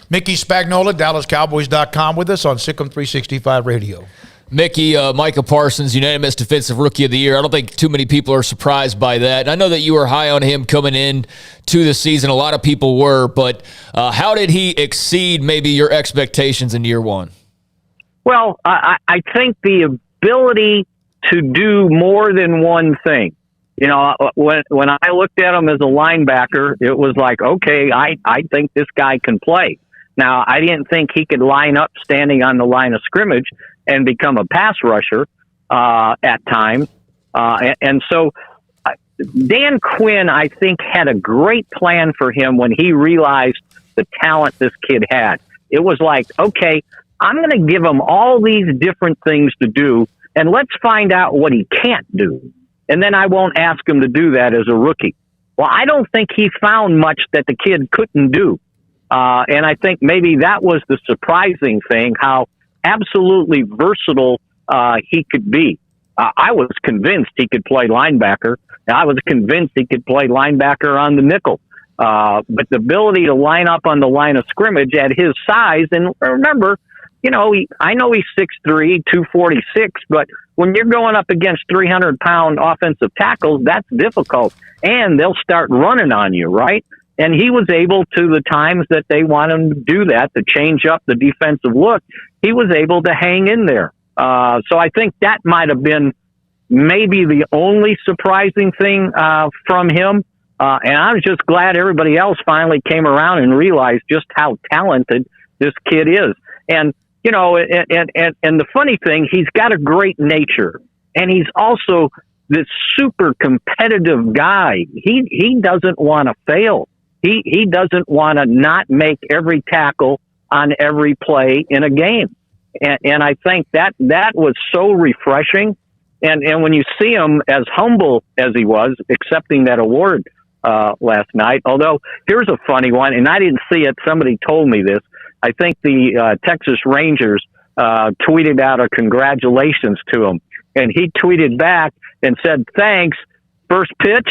Mickey Spagnola, DallasCowboys.com with us on Sikkim 365 Radio. Mickey, Micah Parsons, unanimous Defensive Rookie of the Year. I don't think too many people are surprised by that. And I know that you were high on him coming in to the season. A lot of people were. But how did he exceed maybe your expectations in year one? Well, I think the ability to do more than one thing. You know, when I looked at him as a linebacker, it was like, okay, I think this guy can play. Now, I didn't think he could line up standing on the line of scrimmage and become a pass rusher at times. And so Dan Quinn, I think, had a great plan for him when he realized the talent this kid had. It was like, okay, I'm going to give him all these different things to do, and let's find out what he can't do. And then I won't ask him to do that as a rookie. Well, I don't think he found much that the kid couldn't do. And I think maybe that was the surprising thing, how absolutely versatile he could be. I was convinced he could play linebacker. I was convinced he could play linebacker on the nickel. But the ability to line up on the line of scrimmage at his size, and remember, you know, I know he's 6'3", 246, but when you're going up against 300-pound offensive tackles, that's difficult. And they'll start running on you, right? And he was able to, the times that they want him to do that, to change up the defensive look, he was able to hang in there. So I think that might have been maybe the only surprising thing from him. And I was just glad everybody else finally came around and realized just how talented this kid is. And, you know, and the funny thing, he's got a great nature. And he's also this super competitive guy. He doesn't want to fail. He doesn't want to not make every tackle on every play in a game. And I think that was so refreshing. And when you see him as humble as he was, accepting that award last night, although here's a funny one, and I didn't see it. Somebody told me this. I think the Texas Rangers tweeted out a congratulations to him. And he tweeted back and said, thanks, first pitch.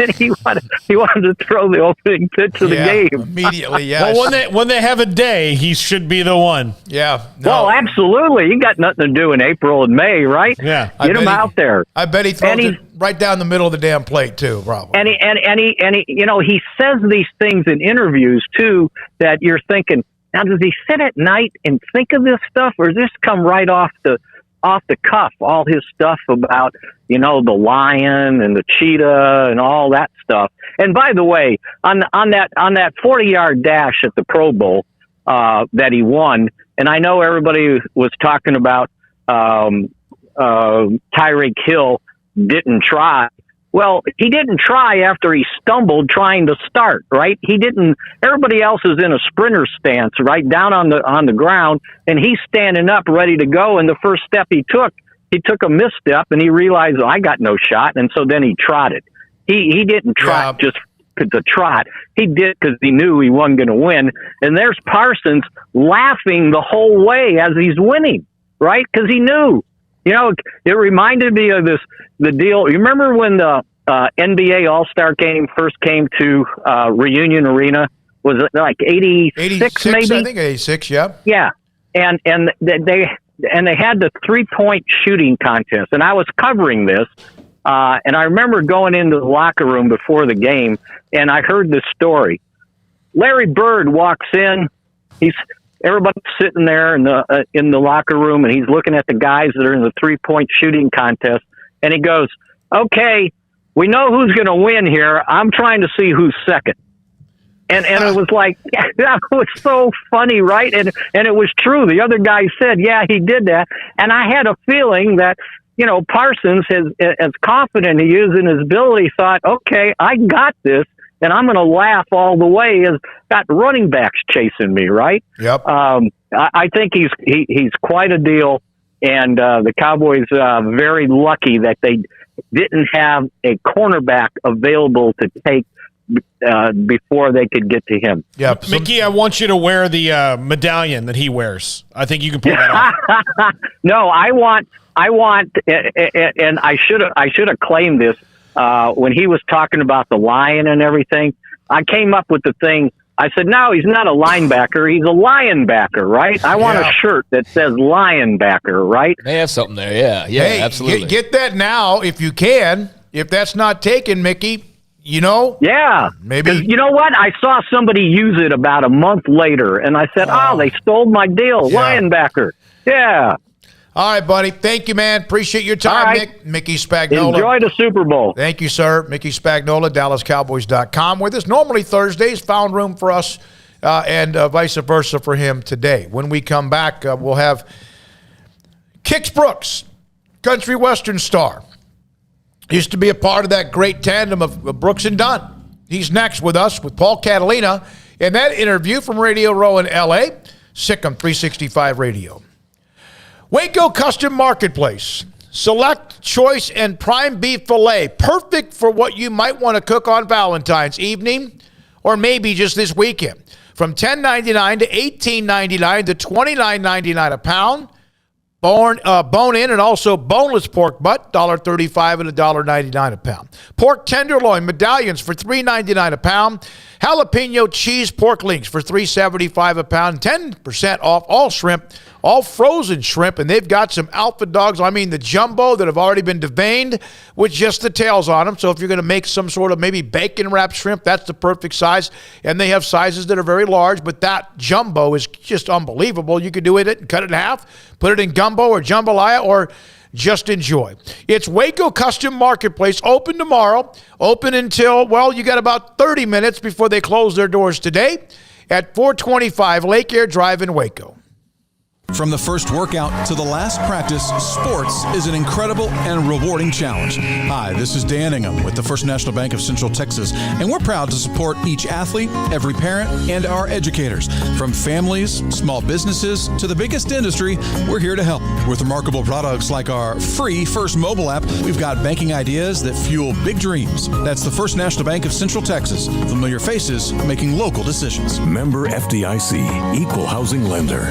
And he wanted to throw the opening pitch of the game immediately. Yeah. Well, when they have a day, he should be the one. Yeah. No. Well, absolutely. You got nothing to do in April and May, right? Yeah. Get him out there. I bet he throws it right down the middle of the damn plate too, probably. And he, you know, he says these things in interviews too that you're thinking, now does he sit at night and think of this stuff, or does this come right off the cuff, all his stuff about, you know, the lion and the cheetah and all that stuff. And by the way, on that 40-yard dash at the Pro Bowl that he won, and I know everybody was talking about Tyreek Hill didn't try. Well, he didn't try after he stumbled trying to start, right? He didn't. Everybody else is in a sprinter stance, right, down on the ground, and he's standing up ready to go. And the first step he took a misstep, and he realized, I got no shot, and so then he trotted. He didn't trot just to trot. He did because he knew he wasn't going to win. And there's Parsons laughing the whole way as he's winning, right? Because he knew. You know, it reminded me of the deal. You remember when the NBA All-Star game first came to Reunion Arena? Was it like 86 maybe? I think 86, yeah. Yeah. And they had the 3-point shooting contest. And I was covering this. And I remember going into the locker room before the game, and I heard this story. Larry Bird walks in. Everybody's sitting there in the locker room, and he's looking at the guys that are in the 3-point shooting contest, and he goes, "Okay, we know who's going to win here. I'm trying to see who's second." And it was like, that was so funny, right? And it was true. The other guy said, yeah, he did that. And I had a feeling that, you know, Parsons, as confident he is in his ability, thought, okay, I got this. And I'm going to laugh all the way as got running backs chasing me, right? Yep. I think he's quite a deal, and the Cowboys very lucky that they didn't have a cornerback available to take before they could get to him. Yep. Mickey, I want you to wear the medallion that he wears. I think you can pull that off. No, I want I want, and I should have claimed this when he was talking about the lion and everything. I came up with the thing. I said, no, he's not a linebacker. He's a linebacker, right? I want a shirt that says linebacker, right? They have something there, yeah, Hey, absolutely. Get that now if you can. If that's not taken, Mickey, Yeah. maybe. You know what? I saw somebody use it about a month later, and I said, they stole my deal. Yeah. Linebacker. Yeah. All right, buddy. Thank you, man. Appreciate your time, right. Mickey Spagnola. Enjoy the Super Bowl. Thank you, sir. Mickey Spagnola, DallasCowboys.com with us. Normally Thursdays, found room for us and vice versa for him today. When we come back, we'll have Kix Brooks, country western star. Used to be a part of that great tandem of Brooks and Dunn. He's next with us with Paul Catalina in that interview from Radio Row in L.A., Sikkim 365 Radio. Waco Custom Marketplace. Select, choice, and prime beef filet. Perfect for what you might want to cook on Valentine's evening or maybe just this weekend. From $10.99 to $18.99 to $29.99 a pound. Bone-in and also boneless pork butt, $1.35 and $1.99 a pound. Pork tenderloin medallions for $3.99 a pound. Jalapeno cheese pork links for $3.75 a pound. 10% off all shrimp, all frozen shrimp, and they've got some alpha dogs. I mean the jumbo that have already been deveined with just the tails on them. So if you're going to make some sort of maybe bacon wrapped shrimp, that's the perfect size. And they have sizes that are very large, but that jumbo is just unbelievable. You could do it and cut it in half, put it in gumbo or jambalaya, or just enjoy. It's Waco Custom Marketplace, open tomorrow, open until, you got about 30 minutes before they close their doors today at 425 Lake Air Drive in Waco. From the first workout to the last practice, sports is an incredible and rewarding challenge. Hi, this is Dan Ingham with the First National Bank of Central Texas, and we're proud to support each athlete, every parent, and our educators. From families, small businesses, to the biggest industry, we're here to help. With remarkable products like our free First mobile app, we've got banking ideas that fuel big dreams. That's the First National Bank of Central Texas. Familiar faces making local decisions. Member FDIC, Equal Housing Lender.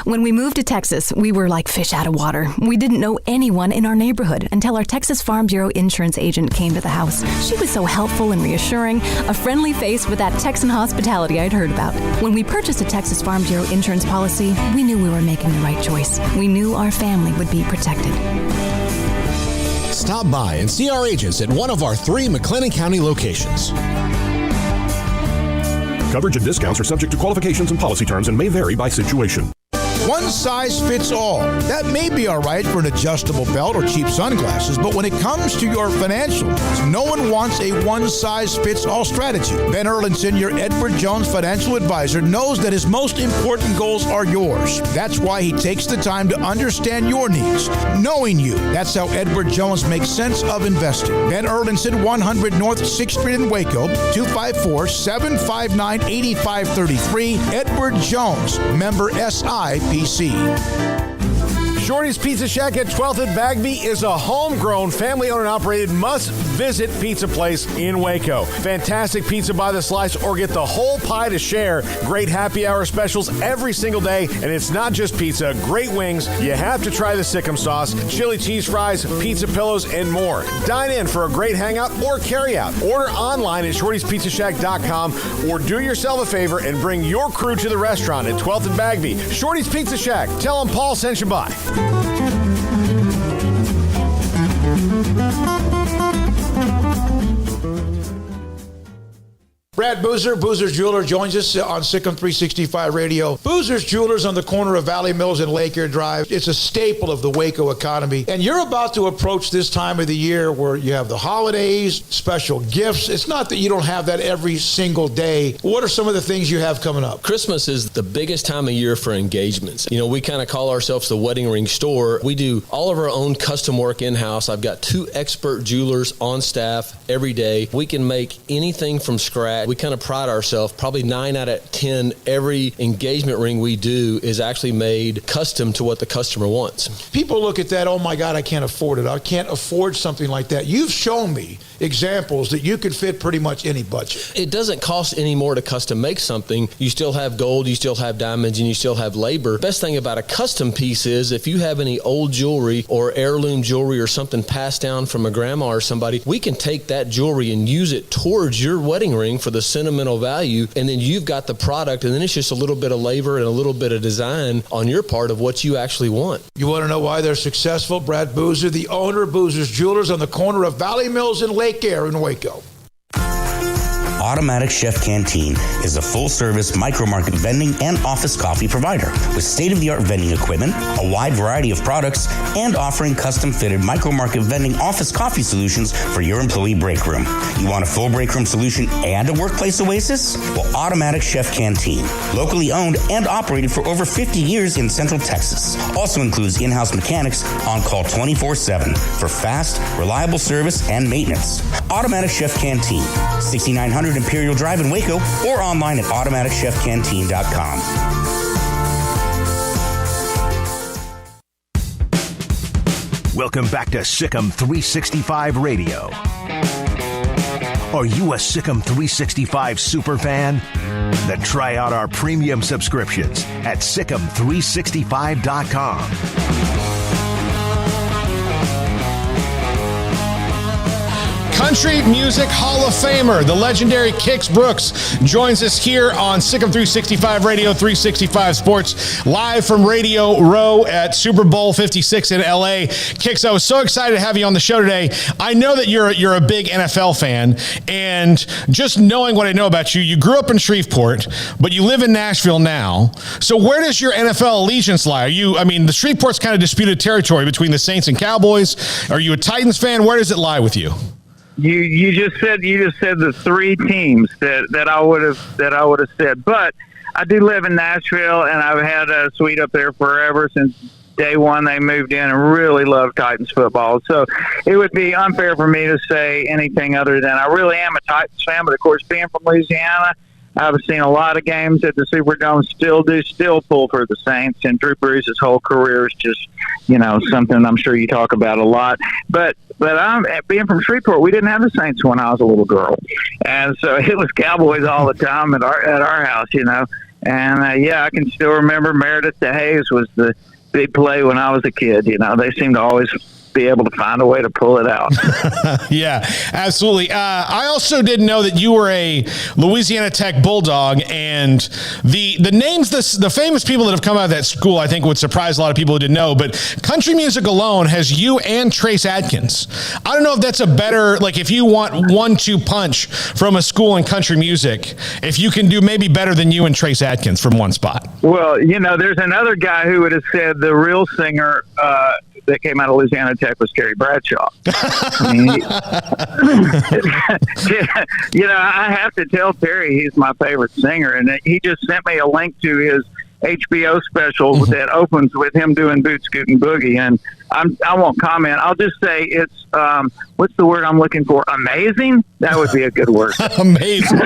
When we moved to Texas, we were like fish out of water. We didn't know anyone in our neighborhood until our Texas Farm Bureau insurance agent came to the house. She was so helpful and reassuring, a friendly face with that Texan hospitality I'd heard about. When we purchased a Texas Farm Bureau insurance policy, we knew we were making the right choice. We knew our family would be protected. Stop by and see our agents at one of our 3 McLennan County locations. Coverage and discounts are subject to qualifications and policy terms and may vary by situation. One size fits all. That may be all right for an adjustable belt or cheap sunglasses, but when it comes to your financial needs, no one wants a one-size-fits-all strategy. Ben Erlinson, your Edward Jones financial advisor, knows that his most important goals are yours. That's why he takes the time to understand your needs, knowing you. That's how Edward Jones makes sense of investing. Ben Erlinson, 100 North 6th Street in Waco, 254-759-8533. Edward Jones, member SIPC. Shorty's Pizza Shack at 12th and Bagby is a homegrown, family-owned and operated must-visit pizza place in Waco. Fantastic pizza by the slice or get the whole pie to share. Great happy hour specials every single day, and it's not just pizza. Great wings. You have to try the Sikkim sauce, chili cheese fries, pizza pillows, and more. Dine in for a great hangout or carry-out. Order online at shortyspizzashack.com or do yourself a favor and bring your crew to the restaurant at 12th and Bagby. Shorty's Pizza Shack. Tell them Paul sent you by. Brad Boozer, Boozer's Jeweler, joins us on Sikkim 365 Radio. Boozer's Jewelers on the corner of Valley Mills and Lake Air Drive. It's a staple of the Waco economy. And you're about to approach this time of the year where you have the holidays, special gifts. It's not that you don't have that every single day. What are some of the things you have coming up? Christmas is the biggest time of year for engagements. You know, we kind of call ourselves the wedding ring store. We do all of our own custom work in-house. I've got 2 expert jewelers on staff every day. We can make anything from scratch. We we kind of pride ourselves. Probably 9 out of 10, every engagement ring we do is actually made custom to what the customer wants. People look at that, oh my God, I can't afford it. I can't afford something like that. You've shown me examples that you could fit pretty much any budget. It doesn't cost any more to custom make something. You still have gold, you still have diamonds, and you still have labor. Best thing about a custom piece is if you have any old jewelry or heirloom jewelry or something passed down from a grandma or somebody, we can take that jewelry and use it towards your wedding ring for the sentimental value, and then you've got the product, and then it's just a little bit of labor and a little bit of design on your part of what you actually want. You want to know why they're successful? Brad Boozer, the owner of Boozer's Jewelers on the corner of Valley Mills and Lake Air in Waco. Automatic Chef Canteen is a full-service micro-market vending and office coffee provider with state-of-the-art vending equipment, a wide variety of products, and offering custom-fitted micro-market vending office coffee solutions for your employee break room. You want a full break room solution and a workplace oasis? Well, Automatic Chef Canteen, locally owned and operated for over 50 years in Central Texas, also includes in-house mechanics on call 24/7 for fast, reliable service and maintenance. Automatic Chef Canteen, 6900 Imperial Drive in Waco, or online at automaticchefcanteen.com. Welcome back to Sikkim 365 Radio. Are you a Sikkim 365 superfan? Then try out our premium subscriptions at Sikkim365.com. Country Music Hall of Famer, the legendary Kix Brooks, joins us here on Sikkim 365 Radio, 365 Sports, live from Radio Row at Super Bowl 56 in LA. Kix, I was so excited to have you on the show today. I know that you're a big NFL fan, and just knowing what I know about you, you grew up in Shreveport, but you live in Nashville now. So where does your NFL allegiance lie? The Shreveport's kind of disputed territory between the Saints and Cowboys. Are you a Titans fan? Where does it lie with you? You just said the three teams that I would have said, but I do live in Nashville, and I've had a suite up there forever since day one. They moved in and really love Titans football, so it would be unfair for me to say anything other than I really am a Titans fan. But of course, being from Louisiana, I've seen a lot of games at the Superdome. Still pull for the Saints, and Drew Brees' whole career is just something I'm sure you talk about a lot. But I'm being from Shreveport, we didn't have the Saints when I was a little girl, and so it was Cowboys all the time at our house, And I can still remember Meredith DeHaze was the big play when I was a kid. They seemed to always be able to find a way to pull it out. Yeah, absolutely. I also didn't know that you were a Louisiana Tech Bulldog, and the names, the famous people that have come out of that school, I think would surprise a lot of people who didn't know, but country music alone has you and Trace Adkins. I don't know if that's a better, if you want 1-2 punch from a school in country music, if you can do maybe better than you and Trace Adkins from one spot. Well, there's another guy who would have said the real singer that came out of Louisiana Tech was Terry Bradshaw. I have to tell Terry he's my favorite singer, and he just sent me a link to his HBO special that opens with him doing Boot Scootin' Boogie, and I won't comment. I'll just say it's what's the word I'm looking for? Amazing? That would be a good word. Amazing.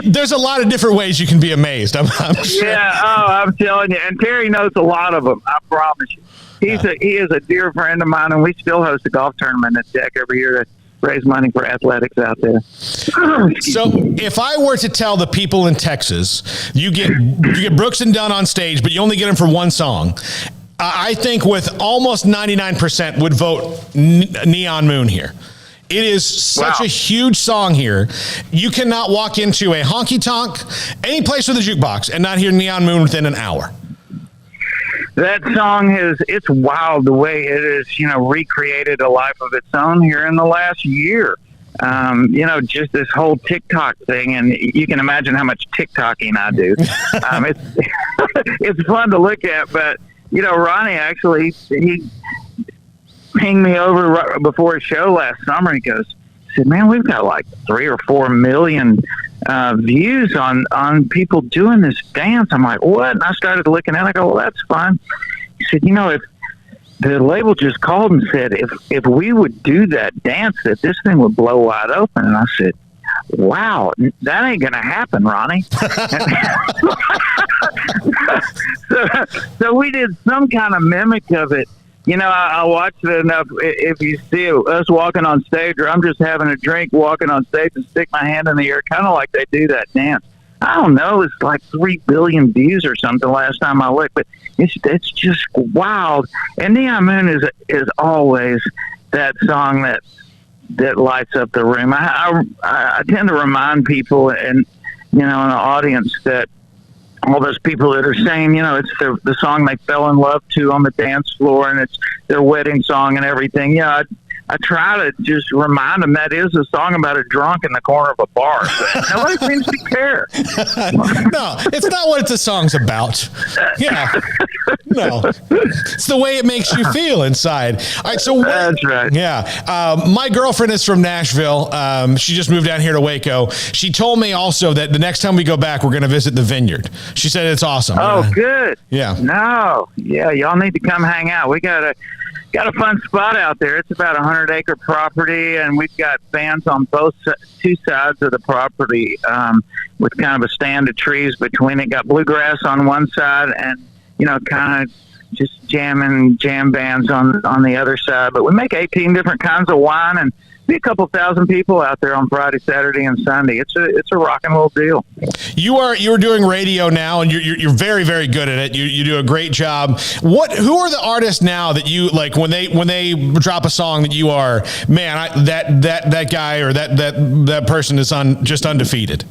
There's a lot of different ways you can be amazed. I'm sure. Yeah. Oh, I'm telling you. And Terry knows a lot of them. I promise you. He is a dear friend of mine, and we still host a golf tournament at Tech every year to raise money for athletics out there. So if I were to tell the people in Texas, you get Brooks and Dunn on stage, but you only get them for one song, I think with almost 99% would vote Neon Moon here. It is such a huge song here. You cannot walk into a honky-tonk, any place with a jukebox, and not hear Neon Moon within an hour. That song it's wild the way it is, recreated a life of its own here in the last year. Just this whole TikTok thing, and you can imagine how much TikToking I do. It's fun to look at, but, Ronnie actually, he pinged me over right before his show last summer. He said, man, we've got 3 or 4 million views on people doing this dance. I'm like, what? And I started looking at it. I go, well, that's fun. He said, if the label just called and said if we would do that dance, that this thing would blow wide open. And I said, wow, that ain't going to happen, Ronnie. so we did some kind of mimic of it. You know, I watched it enough. If you see us walking on stage, or I'm just having a drink walking on stage and stick my hand in the air, kind of like they do that dance. I don't know. It's like 3 billion views or something last time I looked, but it's just wild. And Neon Moon is always that song that lights up the room. I tend to remind people and, you know, in the audience that all those people that are saying, you know, it's the song they fell in love to on the dance floor and it's their wedding song and everything. Yeah, I try to just remind them that is a song about a drunk in the corner of a bar. Nobody seems to care. No, it's not what the song's about. Yeah. No. It's the way it makes you feel inside. All right, so that's right. Yeah. My girlfriend is from Nashville. She just moved down here to Waco. She told me also that the next time we go back, we're going to visit the Vineyard. She said it's awesome. Oh, good. Yeah. No. Yeah, y'all need to come hang out. We got a fun spot out there. It's about 100-acre property, and we've got fans on two sides of the property with kind of a stand of trees between it. Got bluegrass on one side and, you know, kind of just jam bands on the other side. But we make 18 different kinds of wine and be a couple thousand people out there on Friday, Saturday, and Sunday. It's a rock and roll deal. You're doing radio now, and you're very, very good at it. You do a great job. Who are the artists now that you like when they drop a song that you are, man, that guy or that person is just undefeated?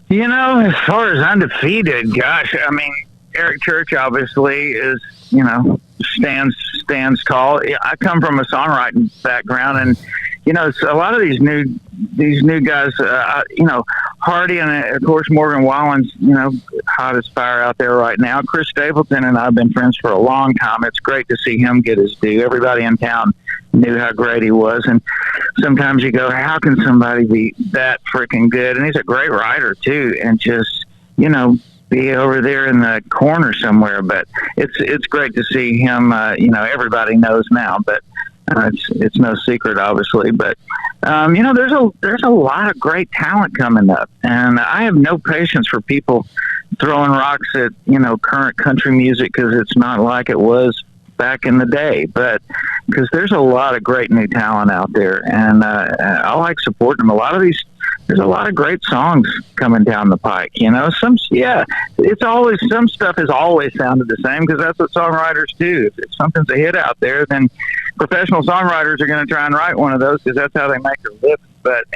You know, as far as undefeated, gosh, I mean, Eric Church obviously is, you know, stands tall. I come from a songwriting background, and you know, a lot of these new guys, you know, Hardy and of course Morgan Wallen's, you know, hot as fire out there right now. Chris Stapleton and I have been friends for a long time. It's great to see him get his due. Everybody in town knew how great he was, and sometimes you go, how can somebody be that freaking good? And he's a great writer too, and just, you know, be over there in the corner somewhere. But it's great to see him. You know, everybody knows now, but it's no secret, obviously. But you know, there's a lot of great talent coming up, and I have no patience for people throwing rocks at, you know, current country music because it's not like it was back in the day. But because there's a lot of great new talent out there, and I like supporting them. There's a lot of great songs coming down the pike, you know. Some stuff has always sounded the same because that's what songwriters do. If something's a hit out there, then professional songwriters are going to try and write one of those because that's how they make their living.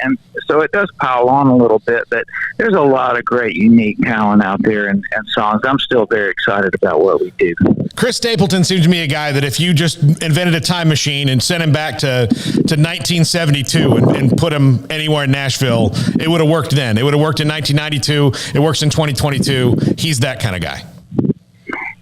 And so it does pile on a little bit, but there's a lot of great, unique talent out there and songs. I'm still very excited about what we do. Chris Stapleton seems to me a guy that if you just invented a time machine and sent him back to 1972 and put him anywhere in Nashville, it would have worked then. It would have worked in 1992. It works in 2022. He's that kind of guy.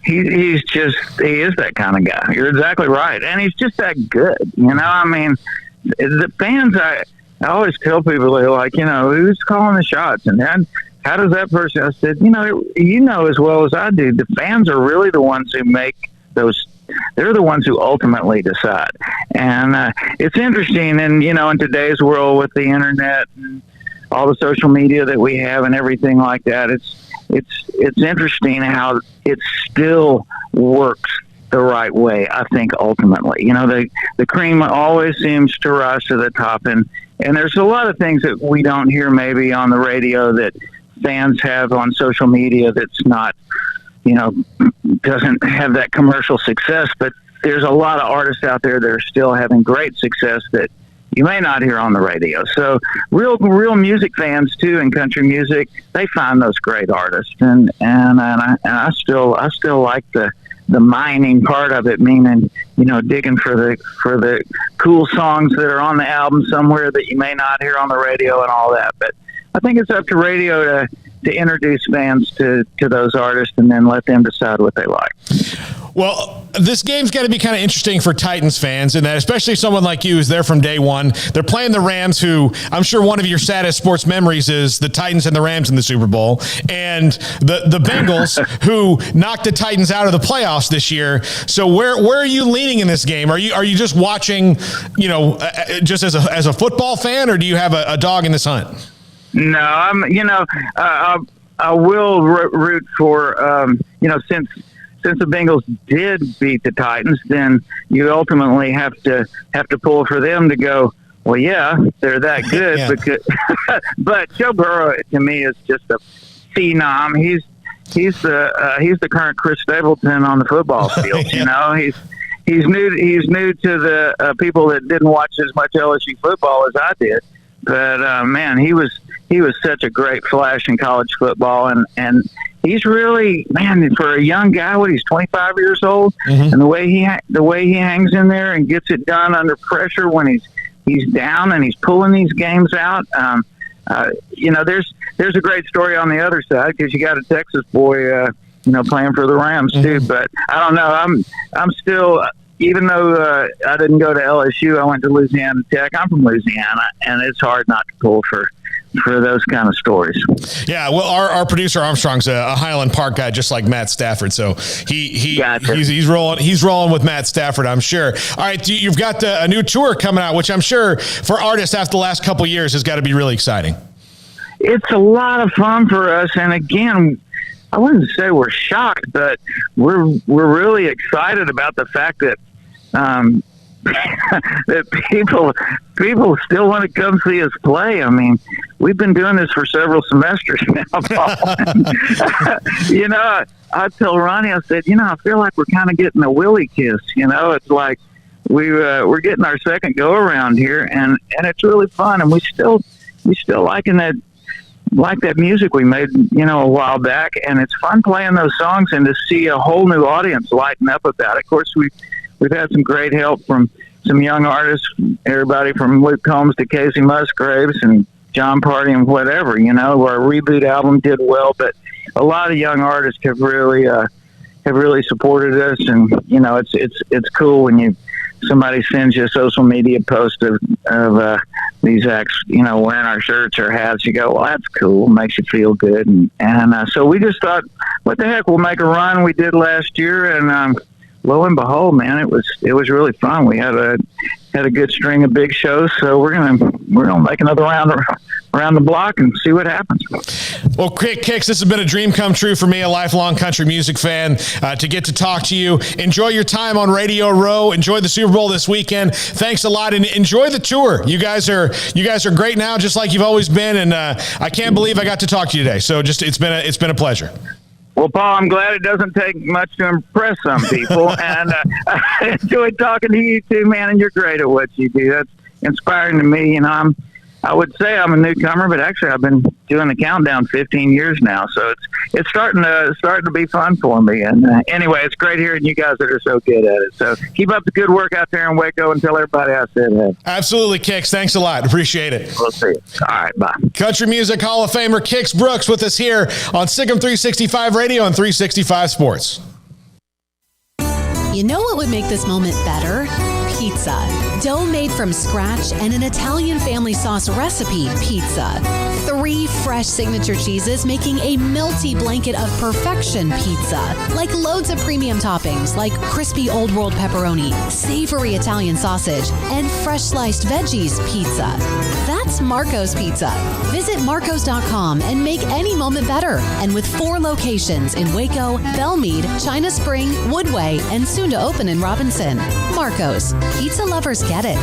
He is that kind of guy. You're exactly right. And he's just that good. You know, I mean, the fans, I always tell people, they're like, you know, who's calling the shots? And then how does that person? I said, you know as well as I do, the fans are really the ones who make those. They're the ones who ultimately decide. And it's interesting, and you know, in today's world with the internet and all the social media that we have and everything like that, it's interesting how it still works the right way. I think ultimately, you know, the cream always seems to rise to the top, and there's a lot of things that we don't hear maybe on the radio that fans have on social media that's not, you know, doesn't have that commercial success. But there's a lot of artists out there that are still having great success that you may not hear on the radio. So real music fans too, in country music, they find those great artists, and I still like the mining part of it, meaning, you know, digging for the cool songs that are on the album somewhere that you may not hear on the radio and all that. But I think it's up to radio to introduce fans to those artists and then let them decide what they like. Well, this game's got to be kind of interesting for Titans fans, in that especially someone like you who's there from day one. They're playing the Rams, who I'm sure one of your saddest sports memories is the Titans and the Rams in the Super Bowl, and the Bengals who knocked the Titans out of the playoffs this year. So where are you leaning in this game? Are you just watching, just as a football fan, or do you have a dog in this hunt? No, I will root for since the Bengals did beat the Titans, then you ultimately have to pull for them to go, well, yeah, they're that good. Yeah. Because, but Joe Burrow, to me, is just a phenom. He's the current Chris Stapleton on the football field. He's new to the people that didn't watch as much LSU football as I did. But man, he was such a great flash in college football, and he's really, man, for a young guy, he's 25 years old, and the way he hangs in there and gets it done under pressure when he's down and he's pulling these games out. There's a great story on the other side, because you got a Texas boy, playing for the Rams too. But I don't know. I'm still. Even though I didn't go to LSU, I went to Louisiana Tech. I'm from Louisiana, and it's hard not to pull for those kind of stories. Yeah, well, our producer Armstrong's a Highland Park guy, just like Matt Stafford. So he's rolling with Matt Stafford, I'm sure. All right, you've got a new tour coming out, which I'm sure for artists after the last couple of years has got to be really exciting. It's a lot of fun for us, and again, I wouldn't say we're shocked, but we're really excited about the fact that that people still want to come see us play. I mean, we've been doing this for several semesters now, Paul. I tell Ronnie, I said, I feel like we're kind of getting a Willie kiss. It's like we're getting our second go around here, and it's really fun, and we still liking that. Like that music we made, a while back, and it's fun playing those songs and to see a whole new audience lighten up about it. Of course, we've had some great help from some young artists, everybody from Luke Combs to Casey Musgraves and John Party and whatever. Our Reboot album did well, but a lot of young artists have really supported us, and it's cool when somebody sends you a social media post of these acts, wearing our shirts or hats. You go, well, that's cool. It makes you feel good. And so we just thought, what the heck, we'll make a run. We did last year, and lo and behold, man, it was really fun. We had a good string of big shows, so we're gonna make another round around the block and see what happens. Well, Kicks, this has been a dream come true for me, a lifelong country music fan, to get to talk to you. Enjoy your time on Radio Row. Enjoy the Super Bowl this weekend. Thanks a lot, and enjoy the tour. You guys are great now, just like you've always been, and I can't believe I got to talk to you today. So it's been a pleasure. Well, Paul, I'm glad it doesn't take much to impress some people, and I enjoyed talking to you too, man. And you're great at what you do. That's inspiring to me. I would say I'm a newcomer, but actually I've been doing the countdown 15 years now, so it's starting to be fun for me. And anyway, it's great hearing you guys that are so good at it. So keep up the good work out there in Waco, and tell everybody I said hey. Absolutely, Kicks. Thanks a lot. Appreciate it. We'll see you. All right, bye. Country Music Hall of Famer Kix Brooks with us here on Sikkim 365 Radio and 365 Sports. You know what would make this moment better? Pizza. Dough made from scratch and an Italian family sauce recipe pizza. 3 fresh signature cheeses making a melty blanket of perfection pizza. Like loads of premium toppings like crispy Old World pepperoni, savory Italian sausage, and fresh sliced veggies pizza. That's Marco's Pizza. Visit marcos.com and make any moment better. And with 4 locations in Waco, Belmead, China Spring, Woodway, and soon to open in Robinson. Marco's. Pizza lovers get it.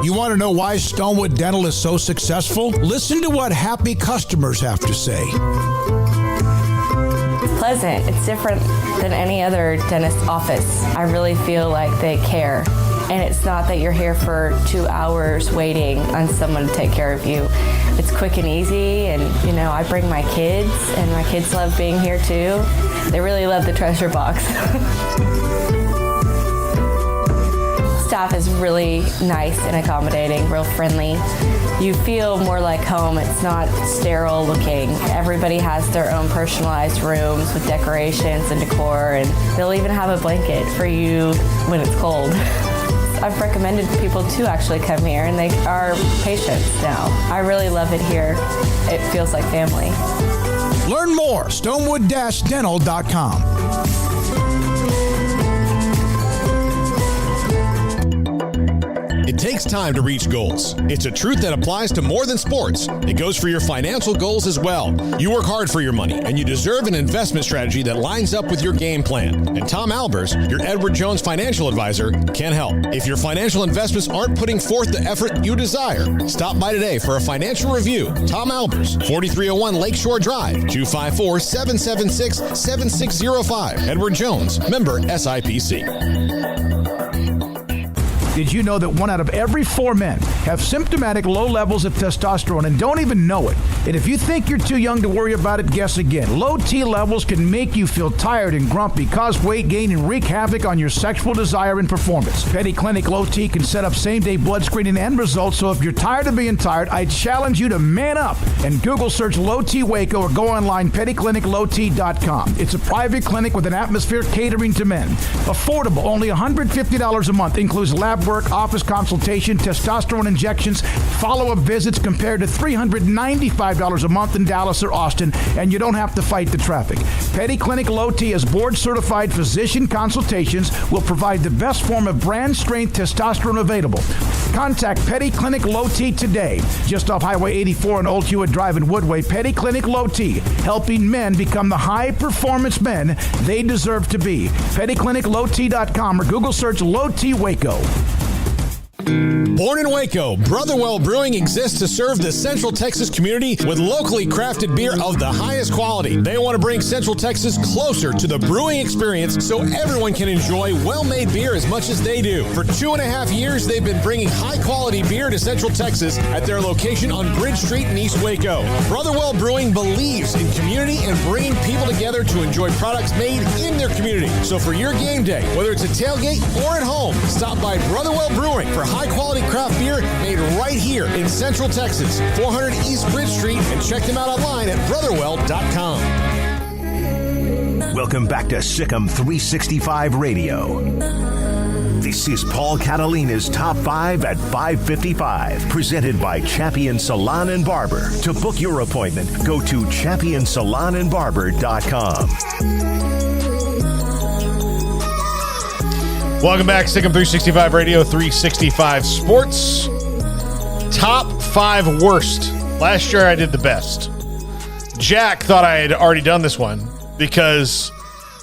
You want to know why Stonewood Dental is so successful? Listen to what happy customers have to say. Pleasant. It's different than any other dentist office. I really feel like they care. And it's not that you're here for 2 hours waiting on someone to take care of you. It's quick and easy, and I bring my kids, and my kids love being here too. They really love the treasure box. staff is really nice and accommodating, real friendly. You feel more like home. It's not sterile looking. Everybody has their own personalized rooms with decorations and decor, and they'll even have a blanket for you when it's cold. I've recommended people to actually come here, and they are patients now. I really love it here. It feels like family. Learn more, stonewood-dental.com. It takes time to reach goals. It's a truth that applies to more than sports. It goes for your financial goals as well. You work hard for your money, and you deserve an investment strategy that lines up with your game plan. And Tom Albers, your Edward Jones financial advisor, can help. If your financial investments aren't putting forth the effort you desire, stop by today for a financial review. Tom Albers, 4301 Lakeshore Drive, 254-776-7605. Edward Jones, member SIPC. Did you know that 1 out of every 4 men have symptomatic low levels of testosterone and don't even know it? And if you think you're too young to worry about it, guess again. Low T levels can make you feel tired and grumpy, cause weight gain, and wreak havoc on your sexual desire and performance. Petty Clinic Low T can set up same-day blood screening and results, so if you're tired of being tired, I challenge you to man up and Google search Low T Waco or go online pettycliniclowt.com. It's a private clinic with an atmosphere catering to men. Affordable, only $150 a month, includes lab work, office consultation, testosterone injections, follow-up visits compared to $395 a month in Dallas or Austin, and you don't have to fight the traffic. Petty Clinic Low T as board-certified physician consultations will provide the best form of brand-strength testosterone available. Contact Petty Clinic Low T today, just off Highway 84 and Old Hewitt Drive in Woodway. Petty Clinic Low T, helping men become the high-performance men they deserve to be. PettyClinicLowT.com or Google search Low T Waco. Born in Waco, Brotherwell Brewing exists to serve the Central Texas community with locally crafted beer of the highest quality. They want to bring Central Texas closer to the brewing experience so everyone can enjoy well-made beer as much as they do. For 2.5 years, they've been bringing high-quality beer to Central Texas at their location on Bridge Street in East Waco. Brotherwell Brewing believes in community and bringing people together to enjoy products made in their community. So for your game day, whether it's a tailgate or at home, stop by Brotherwell Brewing for high-quality craft beer made right here in Central Texas, 400 East Bridge Street, and check them out online at brotherwell.com. Welcome back to Sikkim 365 Radio. This is Paul Catalina's Top 5 at 5:55, presented by Champion Salon and Barber. To book your appointment, go to championsalonandbarber.com. Welcome back, Sikkim 365 Radio, 365 Sports. Top 5 worst. Last year I did the best. Jack thought I had already done this one because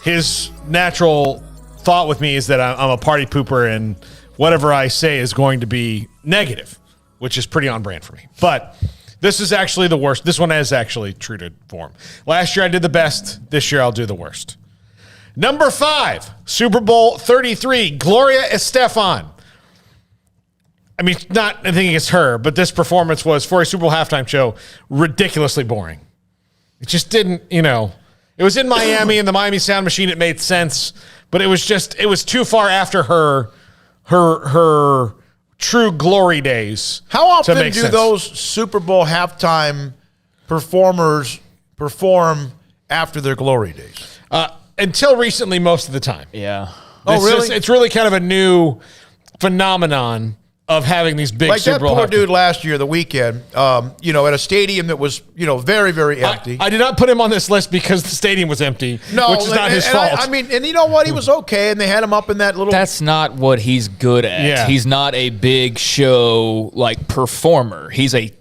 his natural thought with me is that I'm a party pooper and whatever I say is going to be negative, which is pretty on brand for me. But this is actually the worst. This one is actually true to form. Last year I did the best. This year I'll do the worst. Number 5, Super Bowl 33, Gloria Estefan. I mean, not anything against her, but this performance was, for a Super Bowl halftime show, ridiculously boring. It just didn't, it was in Miami, in the Miami Sound Machine, it made sense, but it was too far after her true glory days. How often do sense. those Super Bowl halftime performers perform after their glory days? Until recently, most of the time. Yeah. Oh, really? It's really kind of a new phenomenon of having these big Super Bowl. Like that poor dude last year, the weekend, at a stadium that was, very, very empty. I did not put him on this list because the stadium was empty, which is not his fault. And you know what? He was okay, and they had him up in that little... That's not what he's good at. Yeah. He's not a big show, performer. He's a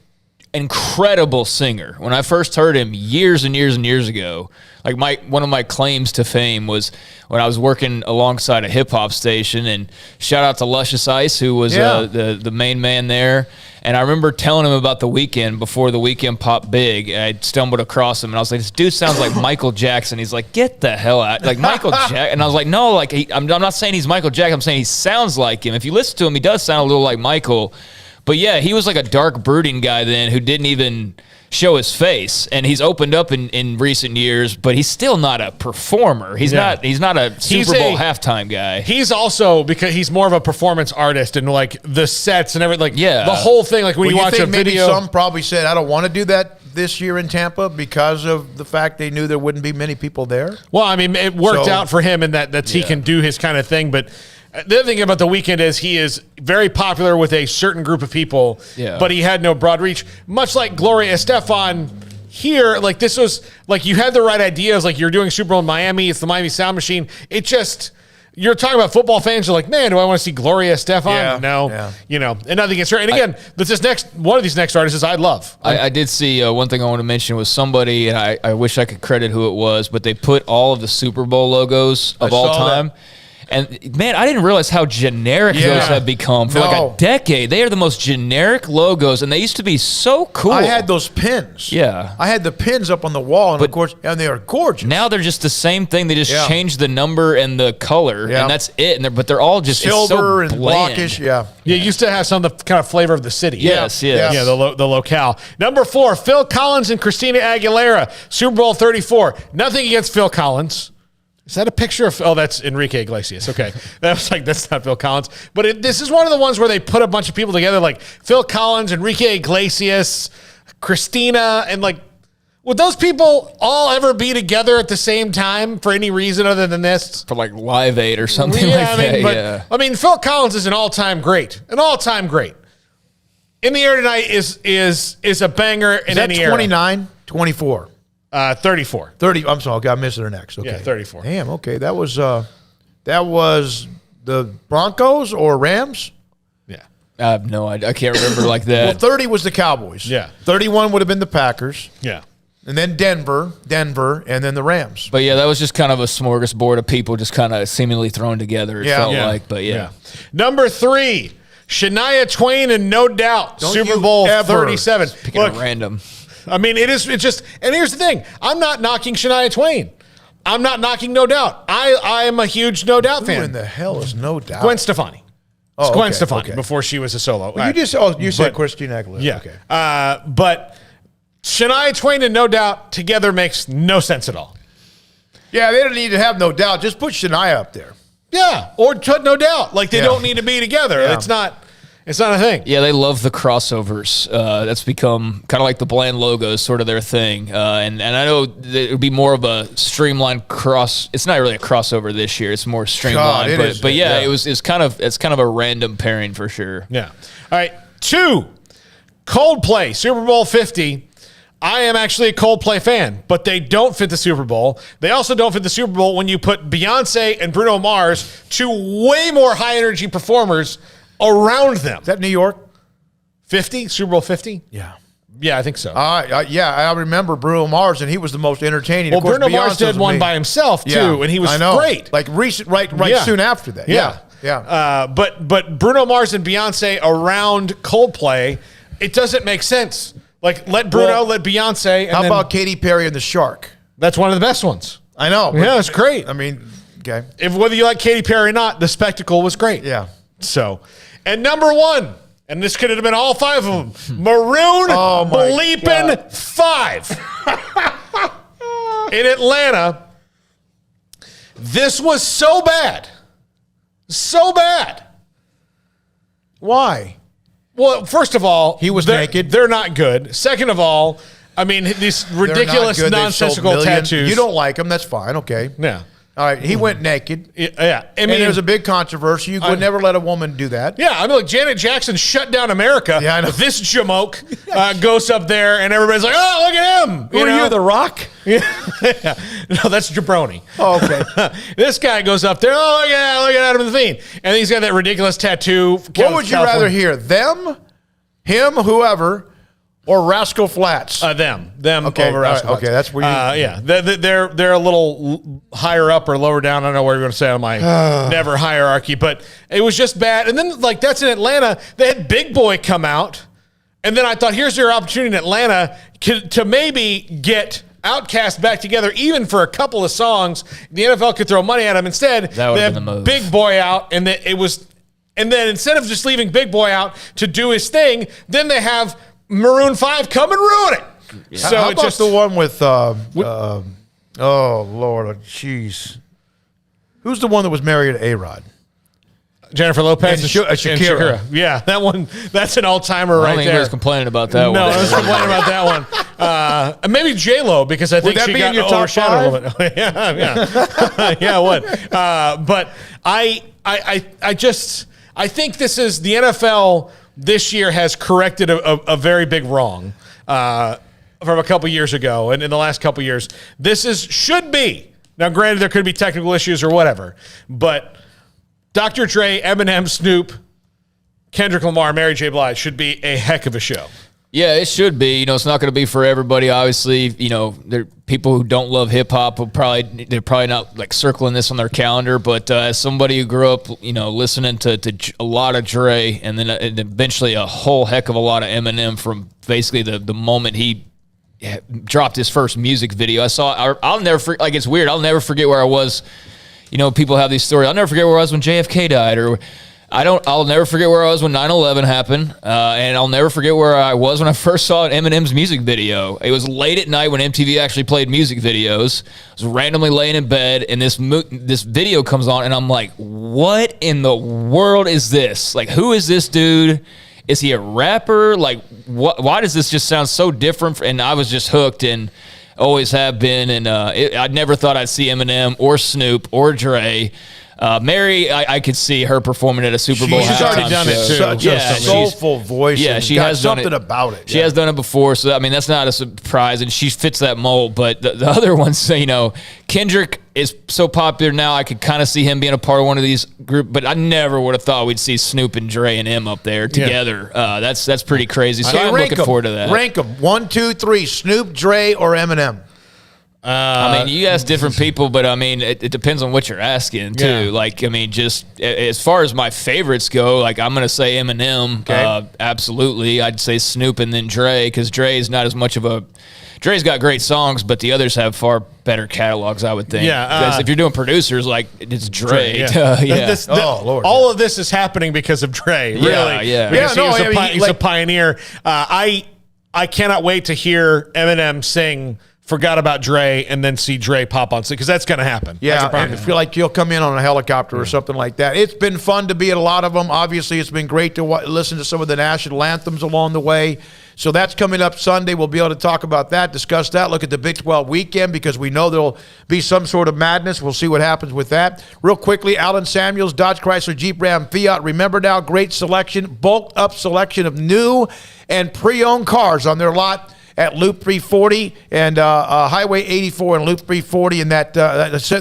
incredible singer. When I first heard him years and years and years ago, one of my claims to fame was when I was working alongside a hip hop station, and shout out to Luscious Ice, who was the main man there. And I remember telling him about The Weeknd before The Weeknd popped big. I stumbled across him, and I was like, "This dude sounds like Michael Jackson." He's like, "Get the hell out!" Like Michael Jackson. And I was like, "No, I'm not saying he's Michael Jackson. I'm saying he sounds like him. If you listen to him, he does sound a little like Michael." But yeah, he was like a dark, brooding guy then who didn't even show his face, and he's opened up in recent years, but he's still not a performer. He's not a Super Bowl halftime guy. He's also, because he's more of a performance artist, and like the sets and everything, the whole thing, like when you watch a video. Maybe some probably said, I don't want to do that this year in Tampa because of the fact they knew there wouldn't be many people there. Well, I mean, it worked out for him in that he can do his kind of thing, but the other thing about The Weeknd is he is very popular with a certain group of people, but he had no broad reach. Much like Gloria Estefan here, like this was, like you had the right ideas, like you're doing Super Bowl in Miami, it's the Miami Sound Machine. It just, you're talking about football fans, you're like, man, do I want to see Gloria Estefan? No. You know, and nothing against her. And again, one of these next artists I love. I did see one thing I want to mention was somebody, and I wish I could credit who it was, but they put all of the Super Bowl logos of all time. That. And, man, I didn't realize how generic those have become for like a decade. They are the most generic logos, and they used to be so cool. I had those pins. Yeah. I had the pins up on the wall, and of course, and they are gorgeous. Now they're just the same thing. They just changed the number and the color, and that's it. But they're all just silver so and blockish. Yeah, you used to have some of the kind of flavor of the city. Yes. Yeah, the locale. Number 4, Phil Collins and Christina Aguilera, Super Bowl 34. Nothing against Phil Collins. Is that a picture of? Oh, that's Enrique Iglesias. Okay, that was like, that's not Phil Collins. But this is one of the ones where they put a bunch of people together, like Phil Collins, Enrique Iglesias, Christina, and like, would those people all ever be together at the same time for any reason other than this? For like Live Aid or something like that. I mean, Phil Collins is an all-time great. In the Air Tonight is a banger in any era. 29, 24. 34. 30. I'm sorry. I missed their next. Okay. Yeah, 34. Damn. Okay. That was the Broncos or Rams? Yeah. No, I can't remember like that. Well, 30 was the Cowboys. Yeah. 31 would have been the Packers. Yeah. And then Denver, and then the Rams. But yeah, that was just kind of a smorgasbord of people just kind of seemingly thrown together, it felt like. But yeah. Number 3, Shania Twain and No Doubt, Super Bowl 37. Picking at random. I mean, it's just, and here's the thing. I'm not knocking Shania Twain. I'm not knocking No Doubt. I am a huge No Doubt fan. Who in the hell is No Doubt? Gwen Stefani. It's Gwen Stefani before she was a solo. Well, you said Christina Aguilera. Yeah. Okay. But Shania Twain and No Doubt together makes no sense at all. Yeah, they don't need to have No Doubt. Just put Shania up there. Yeah, or put No Doubt. Like, they don't need to be together. Yeah. It's not a thing. Yeah, they love the crossovers. That's become kind of like the Bland logo is sort of their thing. And I know it would be more of a streamlined cross. It's not really a crossover this year. It's more streamlined. But it's kind of a random pairing for sure. Yeah. All right. 2, Coldplay, Super Bowl 50. I am actually a Coldplay fan, but they don't fit the Super Bowl. They also don't fit the Super Bowl when you put Beyonce and Bruno Mars, 2 way more high energy performers, around them. Is that New York? 50? Super Bowl 50? Yeah. Yeah, I think so. I remember Bruno Mars, and he was the most entertaining. Well, of course, Bruno Mars did one by himself, too, and he was great. Like soon after that. Yeah. But Bruno Mars and Beyonce around Coldplay, it doesn't make sense. Like, let Bruno, let Beyonce. And how about Katy Perry and the Shark? That's one of the best ones. I know. Yeah, it's great. I mean, okay. Whether you like Katy Perry or not, the spectacle was great. Yeah. So, and number 1, and this could have been all 5 of them, Maroon bleeping 5 in Atlanta. This was so bad. So bad. Why? Well, first of all, he was naked. They're not good. Second of all, I mean, these ridiculous nonsensical tattoos. You don't like them. That's fine. Okay. Yeah. All right, he went naked. Yeah. I mean, there's a big controversy. You would never let a woman do that. Yeah, I mean, like, Janet Jackson shut down America. Yeah, I know. This jamoke goes up there, and everybody's like, oh, look at him. Who are you, The Rock? Yeah. No, that's Jabroni. Oh, okay. This guy goes up there, oh, yeah, look at Adam Levine. And he's got that ridiculous tattoo. What would you rather hear, them, him, whoever, or Rascal Flatts? Them over Rascal Flatts. Okay, that's where you... yeah, they're a little higher up or lower down. I don't know what you're going to say on my never hierarchy, but it was just bad. And then, like, that's in Atlanta. They had Big Boy come out, and then I thought, here's your opportunity in Atlanta to maybe get Outkast back together, even for a couple of songs. The NFL could throw money at them. Instead, they have Big Boy out, and and then instead of just leaving Big Boy out to do his thing, then they have Maroon 5 come and ruin it. So how about the one with oh Lord, jeez, who's the one that was married to A-Rod? Jennifer Lopez and Shakira. Yeah, that one. That's an all-timer right there. I don't think he was complaining about that one. No, I was complaining about that one. Maybe J-Lo, because I think she got overshadowed a little bit. yeah. Yeah, what? But I think this is the NFL this year has corrected a very big wrong from a couple years ago, and in the last couple years, should be. Now, granted, there could be technical issues or whatever, but Dr. Dre, Eminem, Snoop, Kendrick Lamar, Mary J. Blige should be a heck of a show. Yeah, it should be. You know, it's not going to be for everybody. Obviously, you know, there people who don't love hip hop they're probably not like circling this on their calendar. But as somebody who grew up, you know, listening to a lot of Dre and then eventually a whole heck of a lot of Eminem from basically the moment he dropped his first music video, I'll never like it's weird. I'll never forget where I was. You know, people have these stories. I'll never forget where I was when JFK died, or I'll never forget where I was when 9/11 happened, and I'll never forget where I was when I first saw Eminem's music video. It was late at night when MTV actually played music videos. I was randomly laying in bed, and this video comes on, and I'm like, what in the world is this? Like, who is this dude? Is he a rapper? Like, why does this just sound so different? And I was just hooked, and always have been, and I never thought I'd see Eminem or Snoop or Dre. Mary, I could see her performing at a Super Bowl. She's already done it too. Such a soulful voice. Yeah, she has done something about it. She has done it before, so I mean that's not a surprise, and she fits that mold. But the other ones, you know, Kendrick is so popular now. I could kind of see him being a part of one of these groups, but I never would have thought we'd see Snoop and Dre and M up there together. Yeah. That's pretty crazy. So I'm looking forward to that. Rank them 1, 2, 3: Snoop, Dre, or Eminem. I mean, you ask different people, but I mean, it depends on what you're asking too. Yeah. Like, I mean, just as far as my favorites go, like I'm going to say Eminem. Okay. Absolutely. I'd say Snoop and then Dre, because Dre is not as much of a. Dre's got great songs, but the others have far better catalogs, I would think. Yeah. Because if you're doing producers, like it's Dre. Yeah. Lord. All of this is happening because of Dre. Really. Yeah. He's a pioneer. I cannot wait to hear Eminem sing Forgot About Dre and then see Dre pop on, because that's going to happen. Yeah, and I feel like you'll come in on a helicopter or something like that. It's been fun to be at a lot of them. Obviously, it's been great to listen to some of the national anthems along the way. So that's coming up Sunday. We'll be able to talk about that, discuss that, look at the Big 12 weekend, because we know there'll be some sort of madness. We'll see what happens with that. Real quickly, Allen Samuels, Dodge, Chrysler, Jeep, Ram, Fiat. Remember now, great selection, bulked up selection of new and pre-owned cars on their lot at Loop 340 and Highway 84 and Loop 340. And that the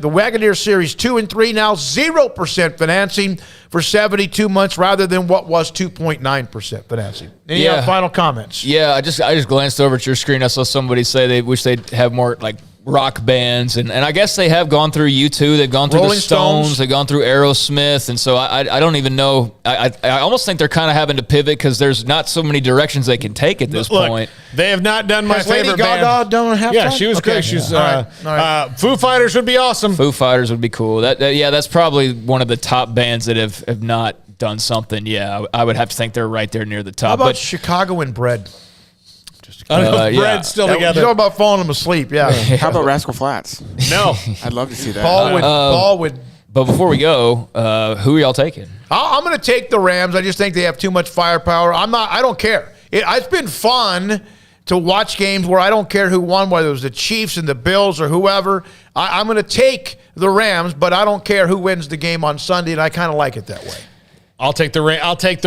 Wagoneer Series 2 and 3 now 0% financing for 72 months rather than what was 2.9% financing. Any final comments? Yeah, I just glanced over at your screen. I saw somebody say they wish they'd have more like rock bands, and I guess they have gone through U2, they've gone through Rolling the Stones, they've gone through Aerosmith, and so I don't even know. I almost think they're kind of having to pivot because there's not so many directions they can take at this point. They have not done my favorite band. Yeah, she was great. She's Foo Fighters would be awesome. Foo Fighters would be cool. That's probably one of the top bands that have not done something. Yeah, I would have to think they're right there near the top. How about Chicago and Bread? Bread's still together. You know about falling them asleep, How about Rascal Flats? No. I'd love to see that. Paul would. But before we go, who are y'all taking? I'm going to take the Rams. I just think they have too much firepower. I don't care. It's been fun to watch games where I don't care who won, whether it was the Chiefs and the Bills or whoever. I'm going to take the Rams, but I don't care who wins the game on Sunday, and I kind of like it that way. I'll take the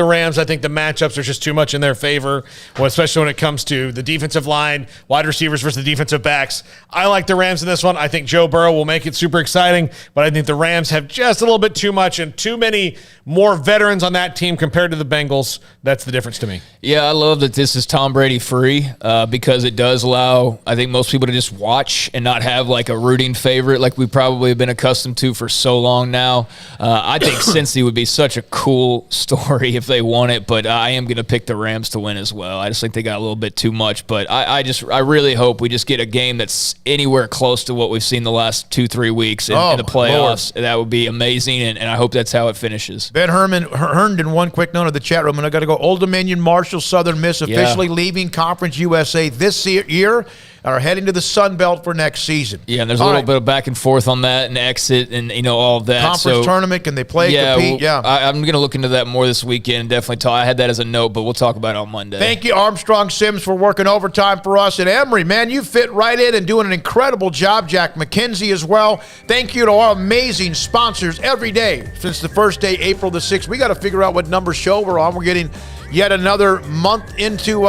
Rams. I think the matchups are just too much in their favor, especially when it comes to the defensive line, wide receivers versus the defensive backs. I like the Rams in this one. I think Joe Burrow will make it super exciting, but I think the Rams have just a little bit too much and too many more veterans on that team compared to the Bengals. That's the difference to me. Yeah, I love that this is Tom Brady free because it does allow, I think, most people to just watch and not have like a rooting favorite like we probably have been accustomed to for so long now. I think Cincy would be such a cool cool story if they won it, but I am going to pick the Rams to win as well. I just think they got a little bit too much, but I really hope we just get a game that's anywhere close to what we've seen the last 2-3 weeks in the playoffs. Lord. That would be amazing, and I hope that's how it finishes. Ben Herndon, one quick note of the chat room, and I got to go. Old Dominion, Marshall, Southern Miss officially leaving Conference USA this year. Are heading to the Sun Belt for next season. Yeah, and there's a little bit of back and forth on that and exit and, all of that. Conference tournament, can they play, compete? I'm going to look into that more this weekend and definitely talk. I had that as a note, but we'll talk about it on Monday. Thank you, Armstrong Sims, for working overtime for us. And Emory, man, you fit right in and doing an incredible job. Jack McKenzie as well. Thank you to our amazing sponsors every day since the first day, April the 6th. We got to figure out what number show we're on. We're getting yet another month into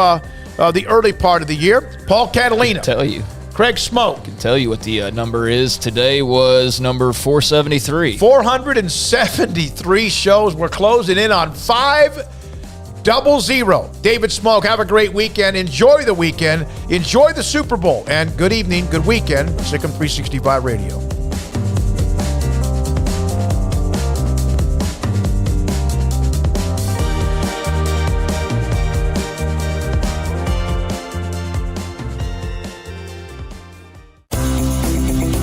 the early part of the year. Paul Catalina. I can tell you. Craig Smoak. I can tell you what the number is. Today was number 473. 473 shows. We're closing in on 500. David Smoak, have a great weekend. Enjoy the weekend. Enjoy the Super Bowl. And good evening, good weekend. Sikkim 365 Radio.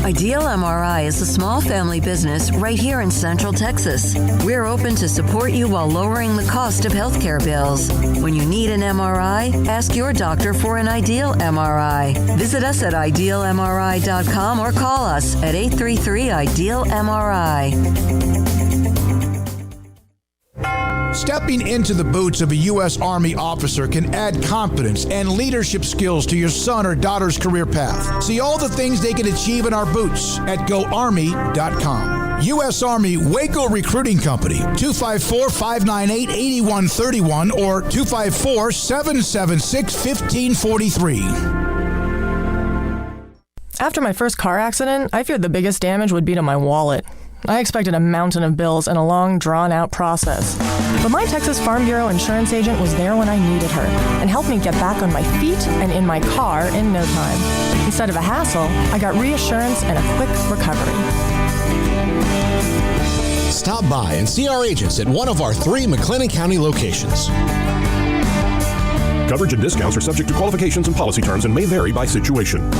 Ideal MRI is a small family business right here in Central Texas. We're open to support you while lowering the cost of healthcare bills. When you need an MRI, ask your doctor for an Ideal MRI. Visit us at idealmri.com or call us at 833-IDEAL-MRI. Stepping into the boots of a U.S. Army officer can add confidence and leadership skills to your son or daughter's career path. See all the things they can achieve in our boots at GoArmy.com. U.S. Army Waco Recruiting Company, 254-598-8131 or 254-776-1543. After my first car accident, I feared the biggest damage would be to my wallet. I expected a mountain of bills and a long, drawn-out process. But my Texas Farm Bureau insurance agent was there when I needed her and helped me get back on my feet and in my car in no time. Instead of a hassle, I got reassurance and a quick recovery. Stop by and see our agents at one of our 3 McLennan County locations. Coverage and discounts are subject to qualifications and policy terms and may vary by situation.